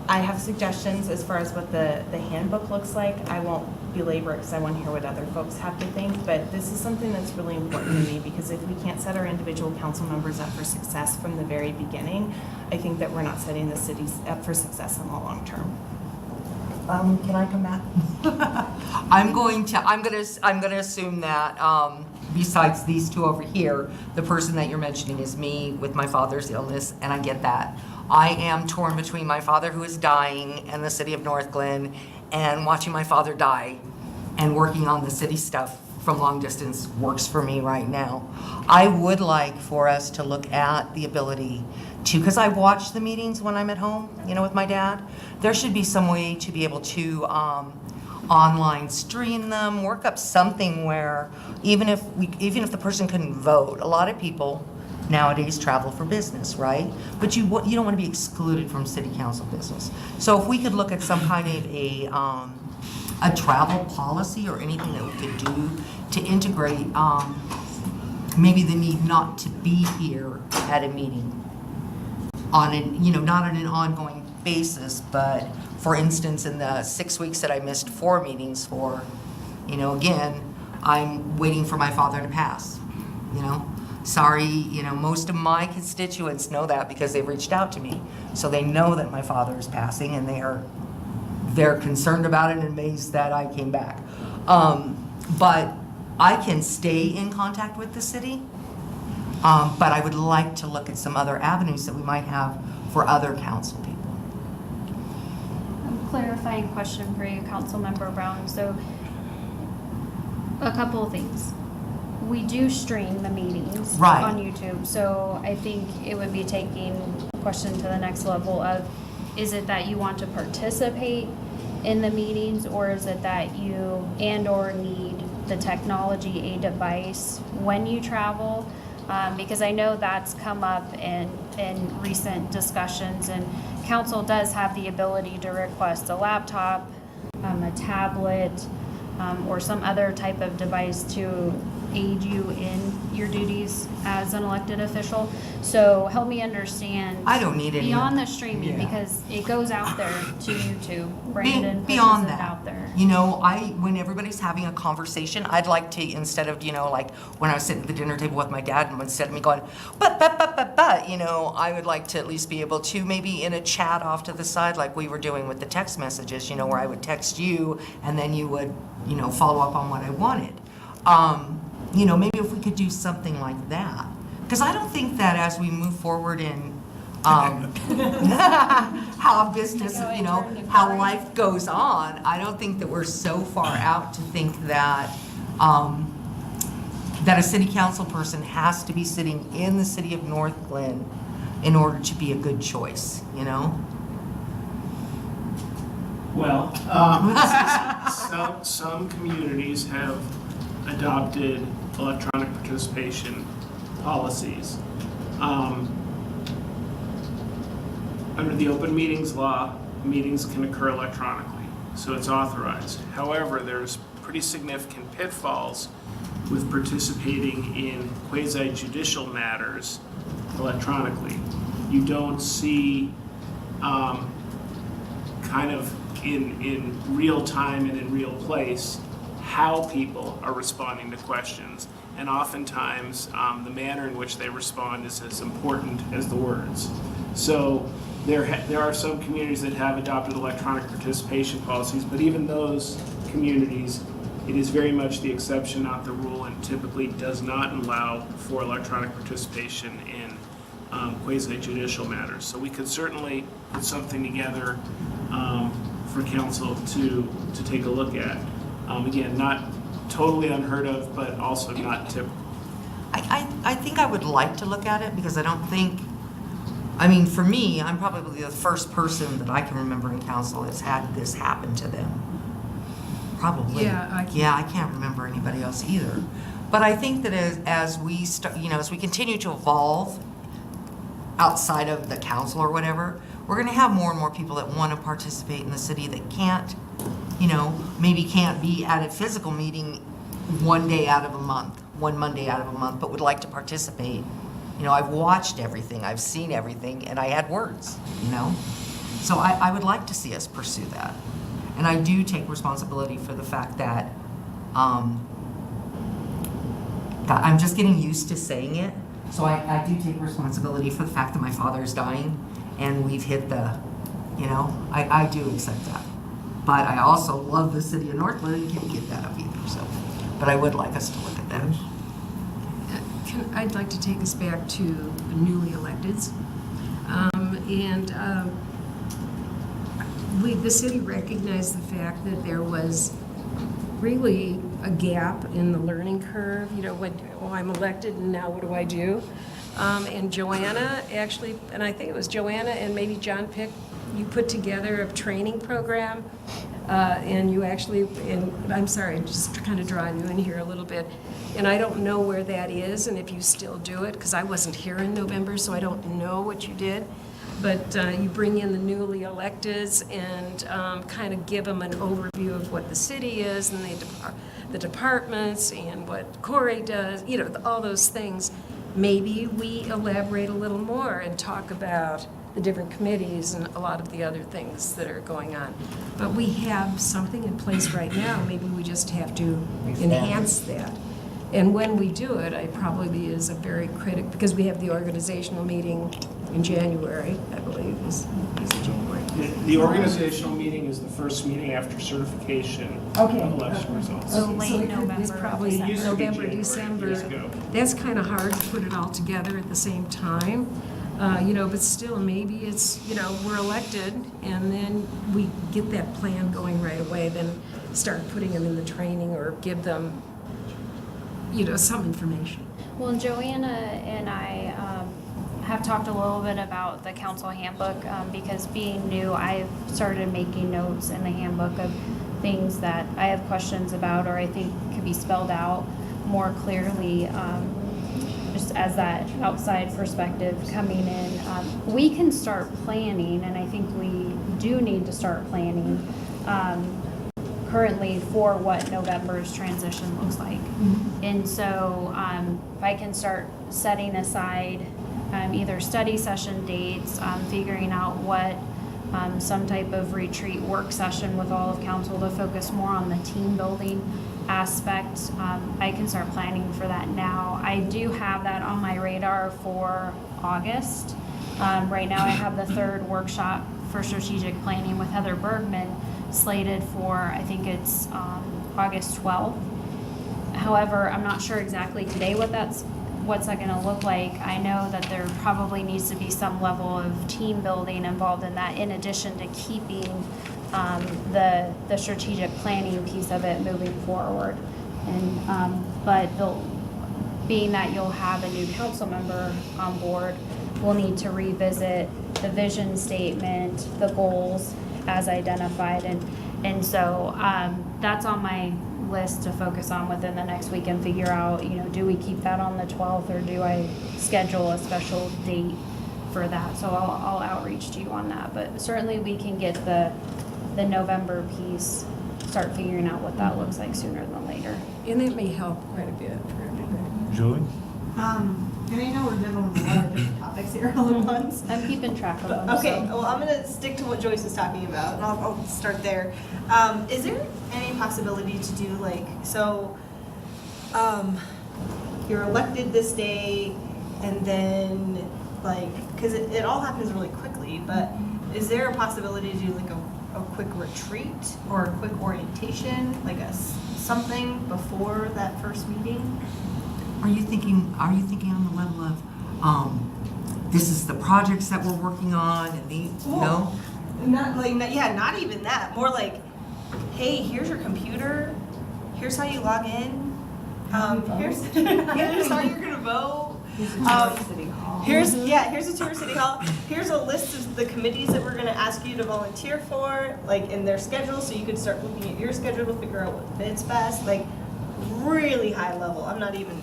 I have suggestions as far as what the handbook looks like. I won't belabor it because I want to hear what other folks have to think, but this is something that's really important to me because if we can't set our individual council members up for success from the very beginning, I think that we're not setting the city up for success in the long term. Can I come back? I'm gonna assume that, besides these two over here, the person that you're mentioning is me with my father's illness, and I get that. I am torn between my father who is dying and the city of Northglenn, and watching my father die and working on the city stuff from long distance works for me right now. I would like for us to look at the ability to, because I watch the meetings when I'm at home, with my dad. There should be some way to be able to online stream them, work up something where even if the person couldn't vote, a lot of people nowadays travel for business, right? But you don't want to be excluded from city council business. So if we could look at some kind of a travel policy or anything that we could do to integrate maybe the need not to be here at a meeting on not on an ongoing basis, but for instance, in the 6 weeks that I missed 4 meetings for, again, I'm waiting for my father to pass, Sorry, most of my constituents know that because they've reached out to me. So they know that my father is passing and they're concerned about it and amazed that I came back. But I can stay in contact with the city, but I would like to look at some other avenues that we might have for other council people. Clarifying question for you, Councilmember Brown. So a couple of things. We do stream the meetings Right. on YouTube, so I think it would be taking the question to the next level of, is it that you want to participate in the meetings, or is it that you or need the technology, a device when you travel? Because I know that's come up in recent discussions, and council does have the ability to request a laptop, a tablet, or some other type of device to aid you in your duties as an elected official. So help me understand. I don't need any. Beyond the streaming, Yeah. because it goes out there to YouTube. Brandon pushes Beyond it that, out there. when everybody's having a conversation, I'd like to, instead of, like when I was sitting at the dinner table with my dad, and instead of me going, but, I would like to at least be able to maybe in a chat off to the side, like we were doing with the text messages, where I would text you and then you would, follow up on what I wanted. Maybe if we could do something like that. Because I don't think that as we move forward in how business, how life goes on, I don't think that we're so far out to think that that a city council person has to be sitting in the city of Northglenn in order to be a good choice, Well, some communities have adopted electronic participation policies. Under the open meetings law, meetings can occur electronically. so it's authorized. However, there's pretty significant pitfalls with participating in quasi-judicial matters electronically. You don't see kind of in real time and in real place how people are responding to questions. And oftentimes, the manner in which they respond is as important as the words. So there are some communities that have adopted electronic participation policies, but even those communities, it is very much the exception, not the rule, and typically does not allow for electronic participation in quasi-judicial matters. So we could certainly put something together for council to take a look at. Again, not totally unheard of, but also not typical. I think I would like to look at it because I don't think, I mean, for me, I'm probably the first person that I can remember in council that's had this happen to them. Probably. Yeah, I can't remember anybody else either. But I think that as we start, as we continue to evolve outside of the council or whatever, we're going to have more and more people that want to participate in the city that can't, maybe can't be at a physical meeting one day out of a month, one Monday out of a month, but would like to participate. I've watched everything, I've seen everything, and I had words, So I would like to see us pursue that. And I do take responsibility for the fact that I'm just getting used to saying it. So I do take responsibility for the fact that my father is dying, and we've hit the, I do accept that. But I also love the city of Northglenn and can't get that up either, so. But I would like us to look at that. I'd like to take us back to the newly electeds. The city recognized the fact that there was really a gap in the learning curve, I'm elected and now what do I do? And Joanna actually, and I think it was Joanna and maybe John Pick, you put together a training program, and you actually, and I'm sorry, I'm just kind of drawing you in here a little bit, and I don't know where that is and if you still do it, because I wasn't here in November, so I don't know what you did. But you bring in the newly electeds and kind of give them an overview of what the city is and the departments and what Corey does, all those things. Maybe we elaborate a little more and talk about the different committees and a lot of the other things that are going on. But we have something in place right now. Maybe we just have to enhance that. And when we do it, I probably is a very critic, because we have the organizational meeting in January, I believe, is it January? The organizational meeting is the first meeting after certification of election results. So late So November, it's probably December. Used to be November, January, December. years ago. That's kind of hard to put it all together at the same time. But still, maybe it's, we're elected, and then we get that plan going right away, then start putting them in the training or give them, some information. Well, Joanna and I have talked a little bit about the council handbook because being new, I've started making notes in the handbook of things that I have questions about or I think could be spelled out more clearly, just as that outside perspective coming in. We can start planning, and I think we do need to start planning currently for what November's transition looks like. And so if I can start setting aside either study session dates, figuring out what some type of retreat work session with all of council to focus more on the team building aspect, I can start planning for that now. I do have that on my radar for August. Right now I have the third workshop for strategic planning with Heather Bergman slated for, I think it's August 12th. However, I'm not sure exactly today what's that going to look like. I know that there probably needs to be some level of team building involved in that, in addition to keeping the strategic planning piece of it moving forward. And being that you'll have a new council member on board, we'll need to revisit the vision statement, the goals as identified, and so that's on my list to focus on within the next week and figure out, do we keep that on the 12th or do I schedule a special date for that? So I'll outreach to you on that, but certainly we can get the the November piece, start figuring out what that looks like sooner than later. And it may help quite a bit for everybody. Julie? And I know we're juggling a lot of different topics here all at once. I'm keeping track of them. Okay, so. well, I'm gonna stick to what Joyce was talking about, and I'll start there. Is there any possibility to do like, so, you're elected this day, and then, like, because it all happens really quickly, but is there a possibility to do like a quick retreat or a quick orientation, like something before that first meeting? Are you thinking on the level of, this is the projects that we're working on and the, no? Not even that. More like, hey, here's your computer. Here's how you log in. Here's how you're gonna vote. Here's a tour of City Hall. Here's a list of the committees that we're gonna ask you to volunteer for, like in their schedule, so you could start looking at your schedule to figure out what fits best. Like really high level. I'm not even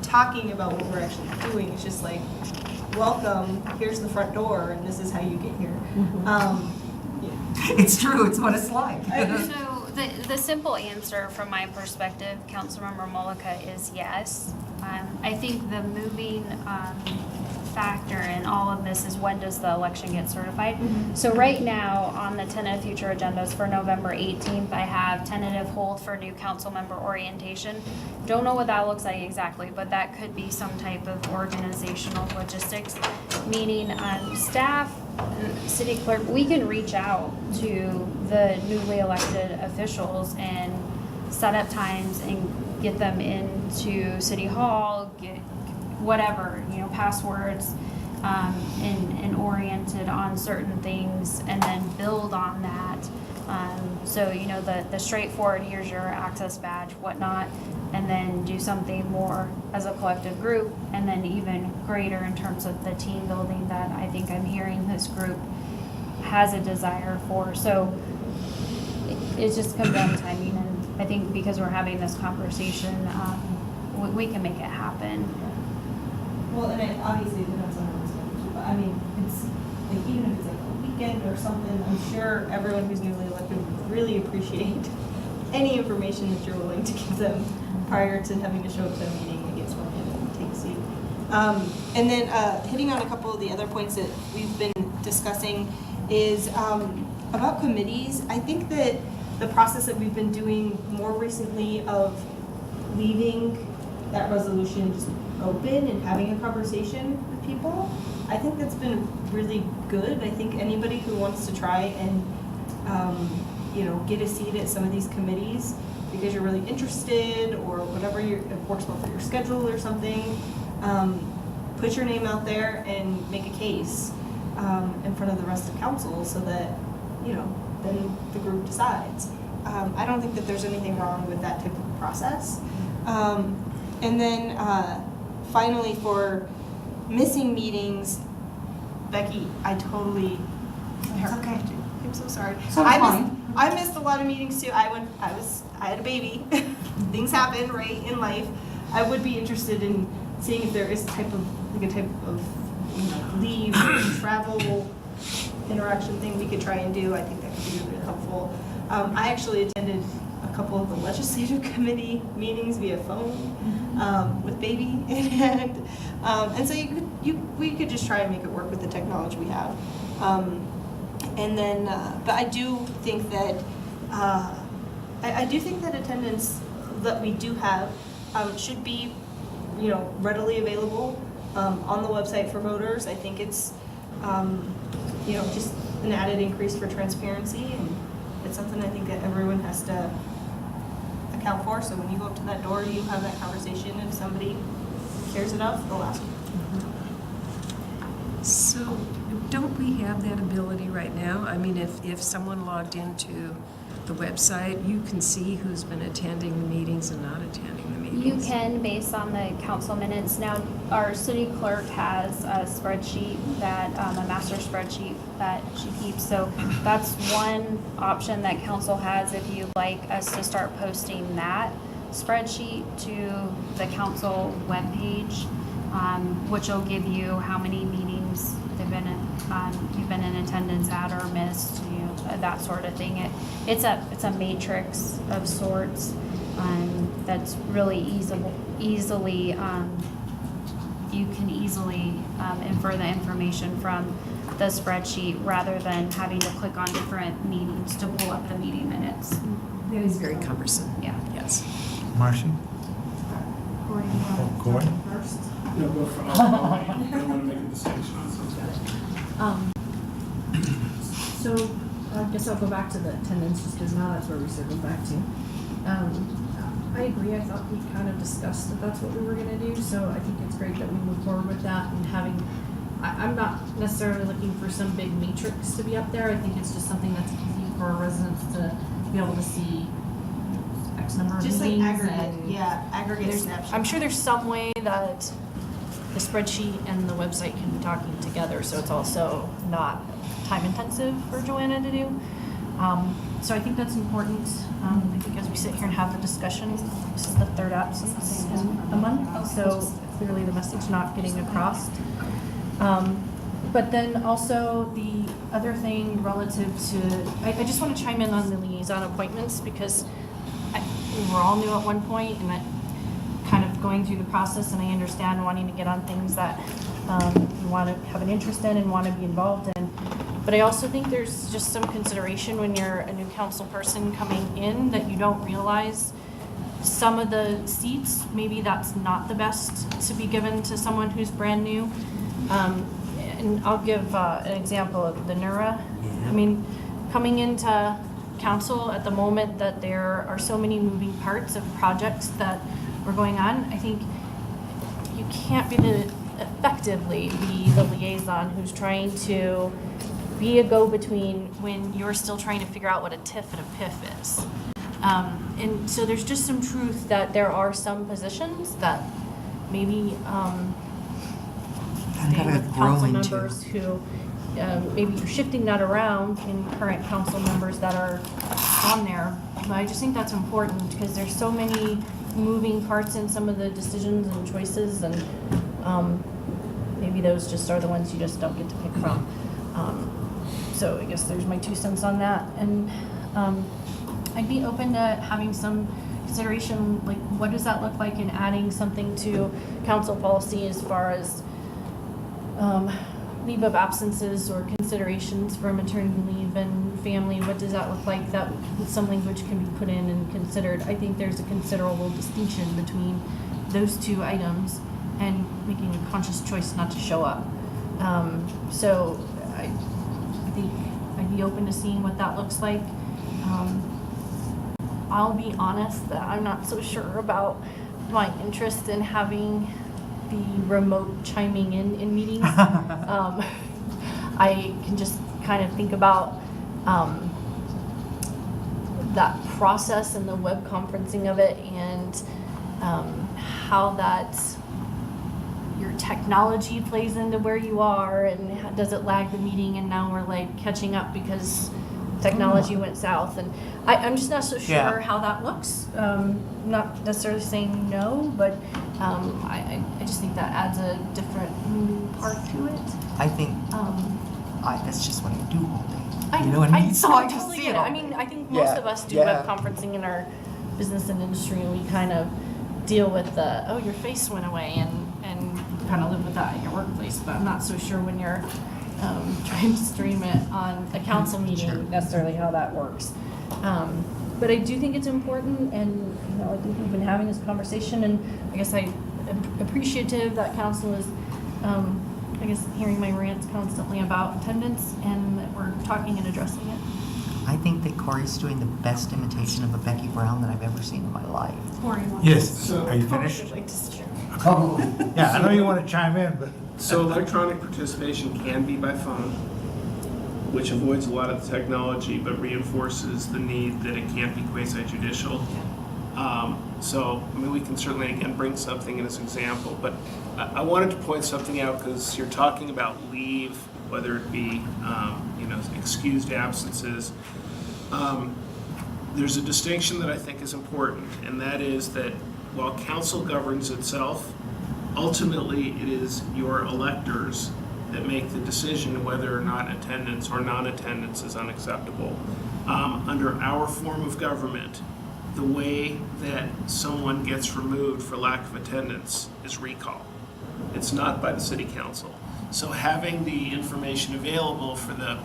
talking about what we're actually doing. It's just like, welcome. Here's the front door, and this is how you get here. It's true, it's what it's like. So the simple answer from my perspective, Councilmember Mullica, is yes. I think the moving factor in all of this is when does the election get certified. So right now on the tentative future agendas for November 18th, I have tentative hold for new council member orientation. Don't know what that looks like exactly, but that could be some type of organizational logistics, meaning staff, city clerk, we can reach out to the newly elected officials and set up times and get them into City Hall, get whatever, passwords, and oriented on certain things, and then build on that. So, the straightforward, here's your access badge, whatnot, and then do something more as a collective group, and then even greater in terms of the team building that I think I'm hearing this group has a desire for. So it just comes down to timing, and I think because we're having this conversation, we can make it happen. Well, and it obviously depends on everyone's schedule, but I mean, it's like, even if it's like a weekend or something, I'm sure everyone who's newly elected would really appreciate any information that you're willing to give them prior to having to show up to a meeting and get sworn in and take a seat. And then hitting on a couple of the other points that we've been discussing is about committees. I think that the process that we've been doing more recently of leaving that resolution just open and having a conversation with people, I think that's been really good. I think anybody who wants to try and get a seat at some of these committees because you're really interested or whatever, it works well for your schedule or something, put your name out there and make a case in front of the rest of council so that, then the group decides. I don't think that there's anything wrong with that type of process. And then finally, for missing meetings, Becky, I totally. It's okay. I'm so sorry. So I missed a lot of meetings too. I had a baby. Things happen, right, in life. I would be interested in seeing if there is a type of leave, travel, interaction thing we could try and do. I think that could be really helpful. I actually attended a couple of the legislative committee meetings via phone with baby in hand, and so we could just try and make it work with the technology we have. And then, but I do think that I do think that attendance that we do have should be, readily available on the website for voters. I think it's, just an added increase for transparency, and it's something I think that everyone has to account for. So when you go up to that door, you have that conversation, and if somebody cares enough, they'll ask you. So don't we have that ability right now? I mean, if someone logged into the website, you can see who's been attending the meetings and not attending the meetings. You can, based on the council minutes. Now, our city clerk has a spreadsheet that, a master spreadsheet that she keeps. So that's one option that council has if you'd like us to start posting that spreadsheet to the council webpage, which will give you how many meetings they've been you've been in attendance at or missed, that sort of thing. It's a matrix of sorts that's really easily you can easily infer the information from the spreadsheet rather than having to click on different meetings to pull up the meeting minutes. It is very cumbersome. Yeah. Yes. Marcy? Corey, you want Oh, to Corey? jump first? No, go for, I want to make a distinction on something. So I guess I'll go back to the attendance just because now that's where we circle back to. I agree. I thought we kind of discussed that that's what we were going to do. So I think it's great that we move forward with that and having, I'm not necessarily looking for some big matrix to be up there. I think it's just something that's easy for our residents to be able to see X number of Just like meetings. aggregate, yeah, aggregate snapshot. I'm sure there's some way that the spreadsheet and the website can be talking together, so it's also not time intensive for Joanna to do. So I think that's important. I think as we sit here and have the discussion, this is the third absence in a month, so clearly the message not getting across. But then also the other thing relative to, I just want to chime in on the liaison appointments because we were all new at one point and that kind of going through the process, and I understand wanting to get on things that you want to have an interest in and want to be involved in. But I also think there's just some consideration when you're a new council person coming in that you don't realize some of the seats, maybe that's not the best to be given to someone who's brand new. And I'll give an example of the NURA. I mean, coming into council at the moment that there are so many moving parts of projects that were going on, I think you can't effectively be the liaison who's trying to be a go-between when you're still trying to figure out what a TIF and a PIF is. And so there's just some truth that there are some positions that maybe stay with council members who maybe you're shifting that around in current council members that are on there. But I just think that's important because there's so many moving parts in some of the decisions and choices, and maybe those just are the ones you just don't get to pick from. So I guess there's my 2 cents on that. And I'd be open to having some consideration, like what does that look like in adding something to council policy as far as leave of absences or considerations for maternity leave and family. What does that look like? That some language can be put in and considered. I think there's a considerable distinction between those 2 items and making a conscious choice not to show up. So I think I'd be open to seeing what that looks like. I'll be honest that I'm not so sure about my interest in having the remote chiming in meetings. I can just kind of think about that process and the web conferencing of it and how that your technology plays into where you are and does it lag the meeting, and now we're like catching up because technology went south, and I'm just not so sure how that looks. Not necessarily saying no, but I just think that adds a different moving part to it. I think that's just what I do all day. I You know what I mean? So I just totally see get it it. all I mean, I think most of us do web conferencing in our business and industry, and we kind of deal with the, oh, your face went away, and kind of live with that at your workplace. But I'm not so sure when you're trying to stream it on a council meeting necessarily how that works. But I do think it's important, and I think we've been having this conversation, and I guess I'm appreciative that council is, I guess, hearing my rants constantly about attendance, and that we're talking and addressing it. I think that Corey's doing the best imitation of a Becky Brown that I've ever seen in my life. Corey wants Yes, are you finished? Yeah, I know you want to chime in, but. So electronic participation can be by phone, which avoids a lot of the technology, but reinforces the need that it can't be quasi-judicial. So, I mean, we can certainly, again, bring something in as an example, but I wanted to point something out because you're talking about leave, whether it be, excused absences. There's a distinction that I think is important, and that is that while council governs itself, ultimately it is your electors that make the decision whether or not attendance or non-attendance is unacceptable. Under our form of government, the way that someone gets removed for lack of attendance is recall. It's not by the city council. So having the information available for the,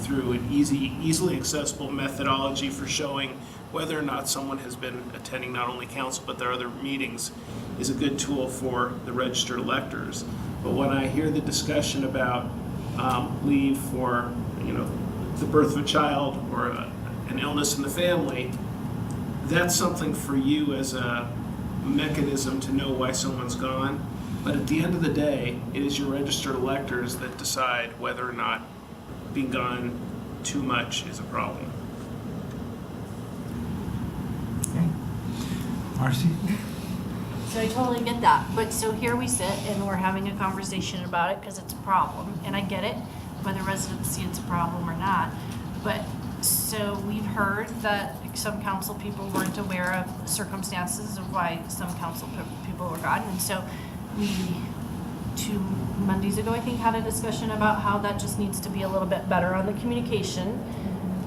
through an easily accessible methodology for showing whether or not someone has been attending not only council but their other meetings is a good tool for the registered electors. But when I hear the discussion about leave for, the birth of a child or an illness in the family, that's something for you as a mechanism to know why someone's gone. But at the end of the day, it is your registered electors that decide whether or not being gone too much is a problem. Marcy? So I totally get that, but so here we sit and we're having a conversation about it because it's a problem, and I get it, whether residents see it's a problem or not. But so we've heard that some council people weren't aware of circumstances of why some council people were gone, and so we 2 Mondays ago, I think, had a discussion about how that just needs to be a little bit better on the communication.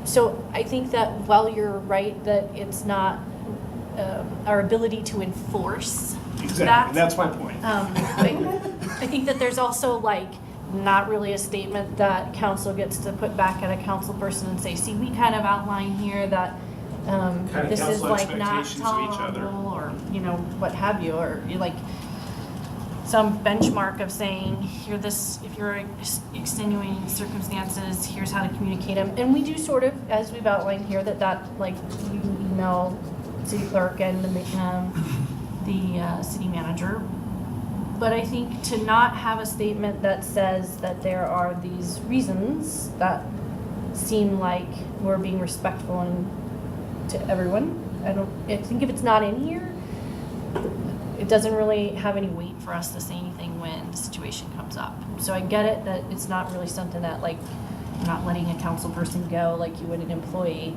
So I think that while you're right that it's not our ability to enforce that. That's my point. I think that there's also not really a statement that council gets to put back at a council person and say, see, we kind of outline here that this is not expectations of each other. tolerable, or what have you, or some benchmark of saying here, this, if you're extenuating circumstances, here's how to communicate them. And we do sort of, as we've outlined here, that you email city clerk and the city manager. But I think to not have a statement that says that there are these reasons that seem like we're being respectful to everyone. I think if it's not in here, it doesn't really have any weight for us to say anything when the situation comes up. So I get it that it's not really something that you're not letting a council person go like you would an employee.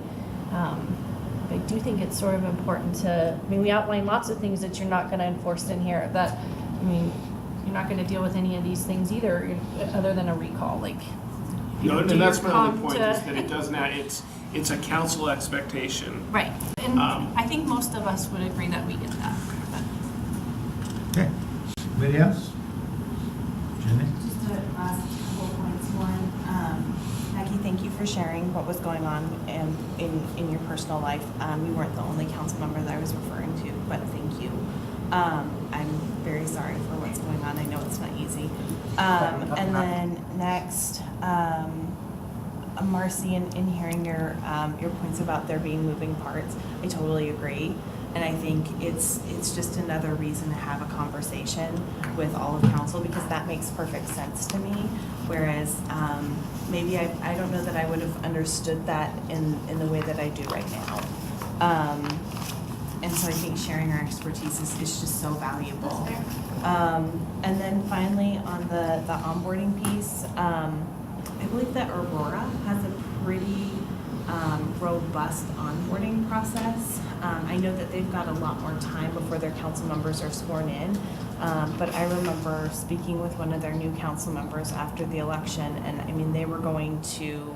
But I do think it's sort of important to, we outline lots of things that you're not going to enforce in here. You're not going to deal with any of these things either, other than a recall. And that's my only point, is that it does not, it's a council expectation. Right. And I think most of us would agree that we get that. Okay. Anybody else? Jenny? Just a last couple points. One, Becky, thank you for sharing what was going on in your personal life. You weren't the only council member that I was referring to, but thank you. I'm very sorry for what's going on. I know it's not easy. And then next, Marcy, in hearing your points about there being moving parts, I totally agree. And I think it's just another reason to have a conversation with all of council, because that makes perfect sense to me. Whereas maybe I don't know that I would have understood that in the way that I do right now. And so I think sharing our expertise is just so valuable. And then finally, on the onboarding piece, I believe that Aurora has a pretty robust onboarding process. I know that they've got a lot more time before their council members are sworn in, but I remember speaking with one of their new council members after the election, and they were going to,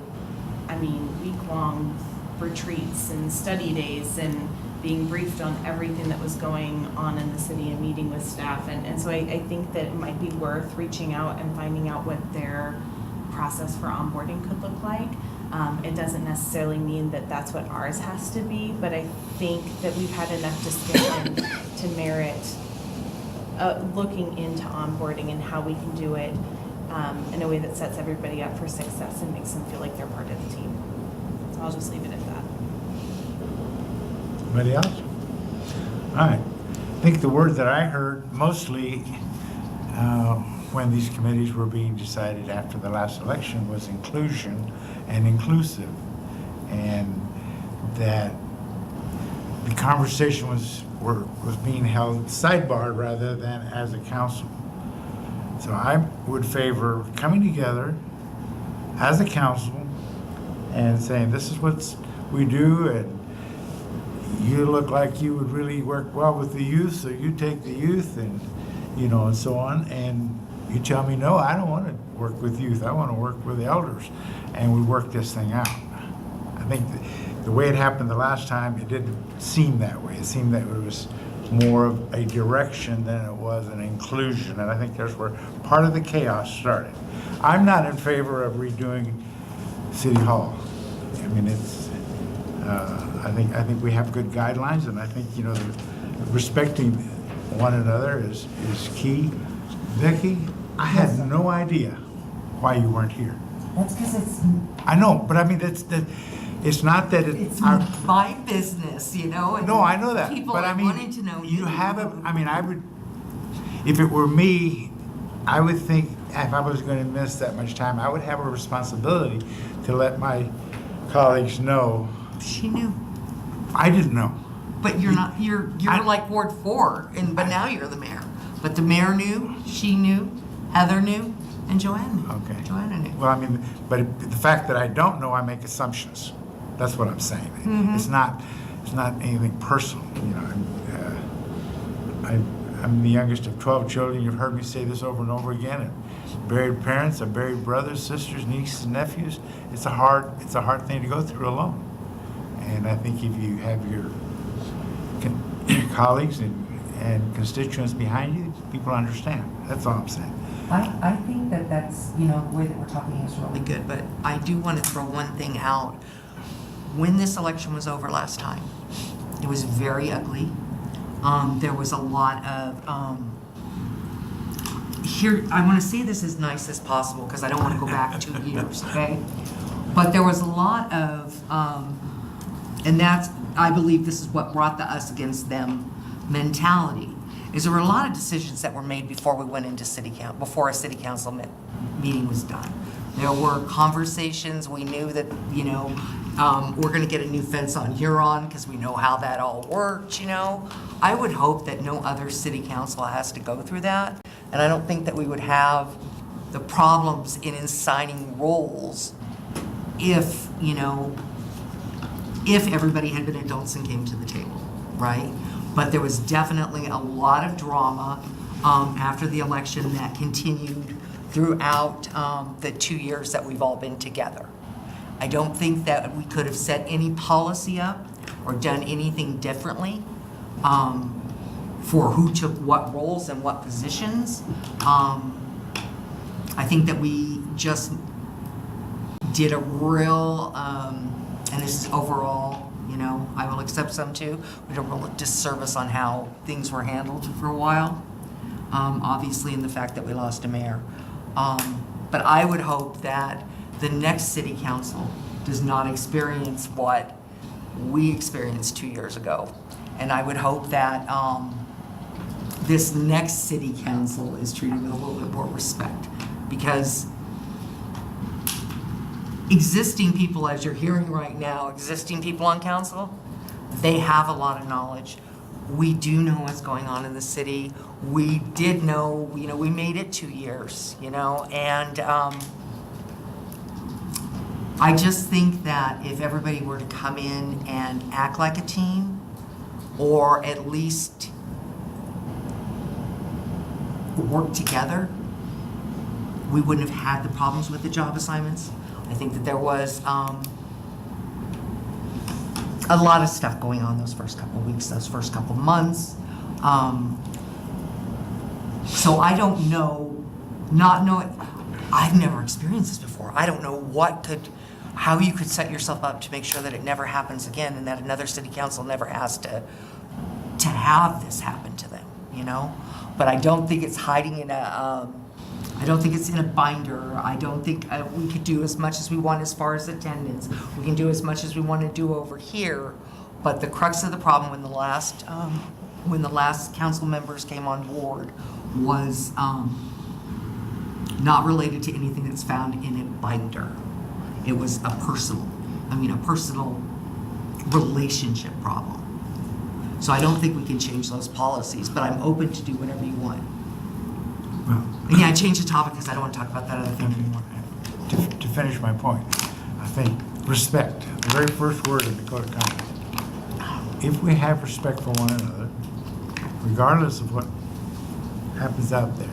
week-long retreats and study days and being briefed on everything that was going on in the city and meeting with staff. And so I think that it might be worth reaching out and finding out what their process for onboarding could look like. It doesn't necessarily mean that that's what ours has to be, but I think that we've had enough discussion to merit looking into onboarding and how we can do it in a way that sets everybody up for success and makes them feel like they're part of the team. So I'll just leave it at that. Anybody else? All right. I think the word that I heard mostly when these committees were being decided after the last election was inclusion and inclusive, and that the conversation was being held sidebar rather than as a council. So I would favor coming together as a council and saying, this is what we do, and you look like you would really work well with the youth, so you take the youth, and and so on. And you tell me, no, I don't want to work with youth. I want to work with the elders. And we work this thing out. I think the way it happened the last time, it didn't seem that way. It seemed that it was more of a direction than it was an inclusion. And I think that's where part of the chaos started. I'm not in favor of redoing City Hall. I mean, it's, I think we have good guidelines, and I think, you know, respecting one another is key. Vicki, I had no idea why you weren't here. That's because it's I know, but I mean, it's not that it's my business, you know. And no, I know that. People But are I mean, wanting to know you haven't, I mean, I would, if it were me, I would think if I was going to miss that much time, I would have a responsibility to let my colleagues know. She knew. I didn't know. But you're not, you're like Ward 4, but now you're the mayor. But the mayor knew, she knew, Heather knew, and Joanne knew. Okay. Joanna knew. Well, I mean, but the fact that I don't know, I make assumptions. That's what I'm saying. Mm-hmm. It's not anything personal, you know. I'm the youngest of 12 children. You've heard me say this over and over again. And buried parents, and buried brothers, sisters, nieces, and nephews. It's a hard thing to go through alone. And I think if you have your colleagues and constituents behind you, people understand. That's all I'm saying. I think that's, you know, the way that we're talking is really good, but I do want to throw one thing out. When this election was over last time, it was very ugly. There was a lot of, here, I want to say this as nice as possible because I don't want to go back 2 years, okay? But there was a lot of, and that's, I believe this is what brought the us against them mentality, is there were a lot of decisions that were made before we went into before a city council meeting was done. There were conversations, we knew that, you know, we're gonna get a new fence on Huron because we know how that all worked, you know. I would hope that no other city council has to go through that. And I don't think that we would have the problems in assigning roles if, you know, if everybody had been adults and came to the table, right? But there was definitely a lot of drama after the election that continued throughout the 2 years that we've all been together. I don't think that we could have set any policy up or done anything differently for who took what roles and what positions. I think that we just did a real, and this is overall, you know, I will accept some too, we did a real disservice on how things were handled for a while. Obviously in the fact that we lost a mayor. But I would hope that the next city council does not experience what we experienced 2 years ago. And I would hope that this next city council is treated with a little bit more respect, because existing people, as you're hearing right now, existing people on council, they have a lot of knowledge. We do know what's going on in the city. We did know, you know, we made it 2 years, you know, and I just think that if everybody were to come in and act like a team, or at least work together, we wouldn't have had the problems with the job assignments. I think that there was a lot of stuff going on those first couple of weeks, those first couple of months. So I don't know, not knowing, I've never experienced this before. I don't know how you could set yourself up to make sure that it never happens again and that another city council never has to have this happen to them, you know? But I don't think it's hiding in I don't think it's in a binder. I don't think we could do as much as we want as far as attendance. We can do as much as we want to do over here. But the crux of the problem when the last council members came on board was not related to anything that's found in a binder. It was a personal relationship problem. So I don't think we can change those policies, but I'm open to do whatever you want. And yeah, I changed the topic because I don't want to talk about that other thing anymore. To finish my point, I think respect, the very first word in the Code of Conduct. If we have respect for one another, regardless of what happens out there,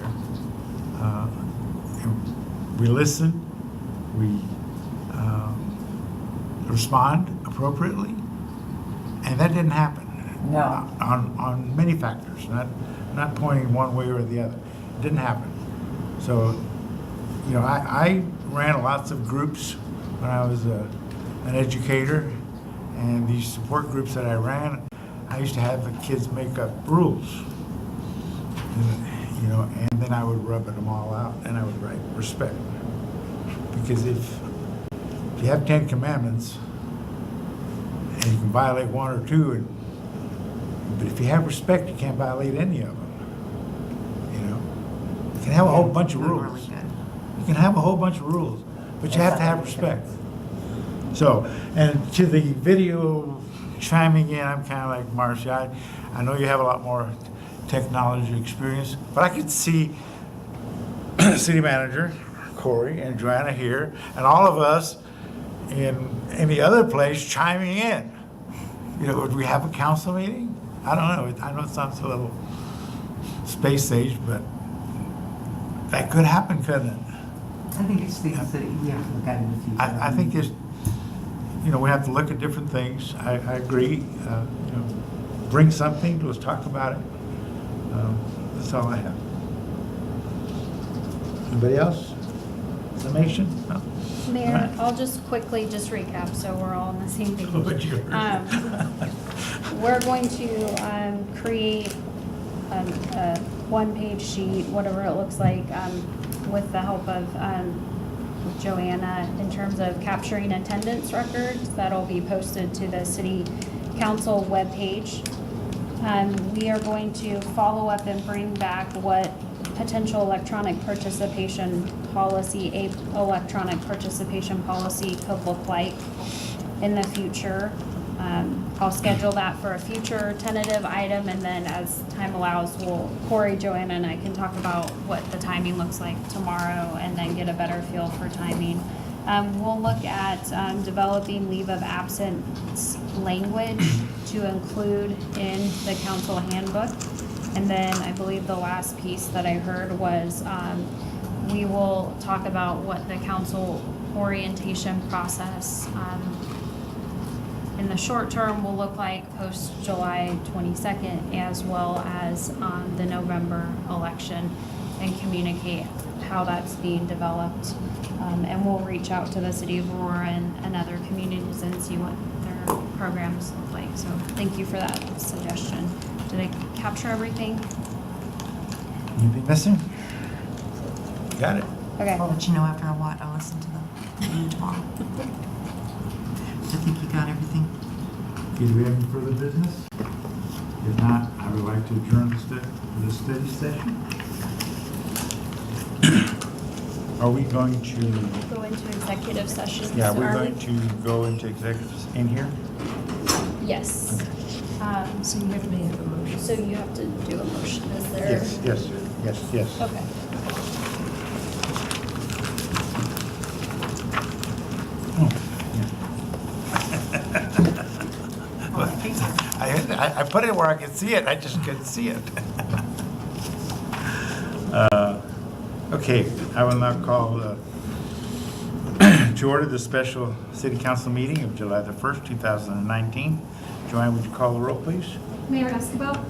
we listen, we respond appropriately, and that didn't happen. No. On many factors, not pointing one way or the other. It didn't happen. So, you know, I ran lots of groups when I was an educator, and these support groups that I ran, I used to have the kids make up rules, you know, and then I would rub them all out, and I would write respect. Because if you have 10 commandments, and you can violate one or two, but if you have respect, you can't violate any of them. You know, you can have a whole bunch of rules. Really good. You can have a whole bunch of rules, but you have to have respect. So, and to the video chiming in, I'm kind of like Marcia. I know you have a lot more technology experience, but I could see city manager Corey and Joanna here, and all of us in any other place chiming in. You know, would we have a council meeting? I don't know. I know it sounds a little space age, but that could happen, couldn't it? I think it's things that we have to look at in the future. I think there's, you know, we have to look at different things. I agree. You know, bring something, let's talk about it. That's all I have. Anybody else? Summation? No? Mayor, All right. I'll just quickly just recap so we're all on the same page. But you're- We're going to create a one-page sheet, whatever it looks like, with the help of Joanna in terms of capturing attendance records that'll be posted to the city council webpage. We are going to follow up and bring back what potential electronic participation policy could look like in the future. I'll schedule that for a future tentative item, and then as time allows, Corey, Joanna, and I can talk about what the timing looks like tomorrow and then get a better feel for timing. We'll look at developing leave of absence language to include in the council handbook. And then I believe the last piece that I heard was we will talk about what the council orientation process in the short term will look like post July 22nd, as well as the November election, and communicate how that's being developed. And we'll reach out to the city of Aurora and other communities and see what their programs look like. So thank you for that suggestion. Did I capture everything? Anything missing? Got it. Okay. I'll let you know after I watch. I'll listen to the meeting tomorrow. I think you got everything. Do we have any further business? If not, I would like to adjourn the study session. Are we going to? Go into executive session. Yeah, So we're are going we- to go into executives in here? Yes. So you have to make a motion. So you have to do a motion. Is there? Yes. Okay. Oh, I put it where I could see it, I just couldn't see it. Okay, I will now call to order the special city council meeting of July the 1st, 2019. Joanne, would you call the roll, please? Mayor Escobar,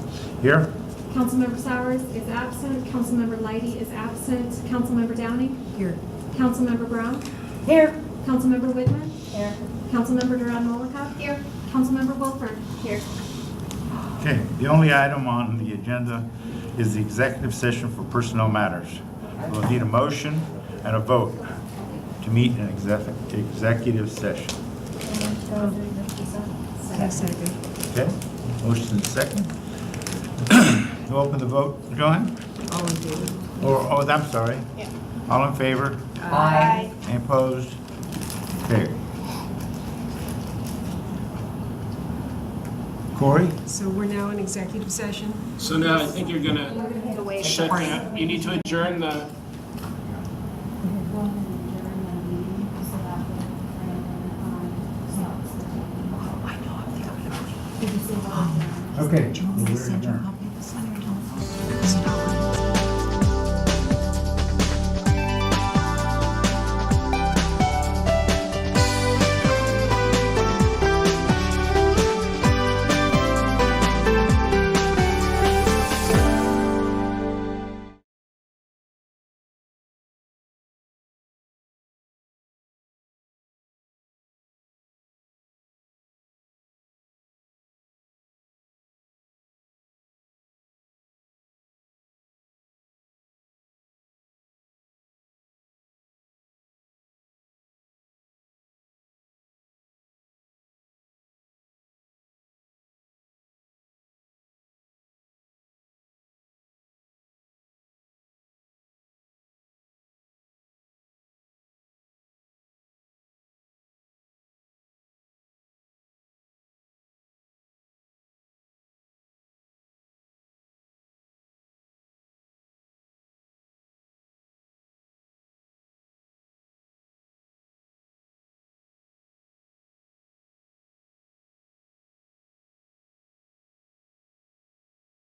Here? Councilmember Sowers is absent, Councilmember Leidy is absent, Councilmember Downing, Here. Councilmember Brown, Here. Councilmember Whitman, Here. Councilmember Duran-Mollica, Here. Councilmember Wilford. Here. Okay, the only item on the agenda is the executive session for personnel matters. We'll need a motion and a vote to meet in executive session. Second. Okay, motion and second. You open the vote, Joanne? All in favor? Oh, I'm sorry. Yeah. All in favor? Aye. Any opposed? Okay. Corey? So we're now in executive session? So now I think you're gonna To waive the shut party. down, you need to adjourn the, Okay. Do you want me to send you a copy of this one or don't?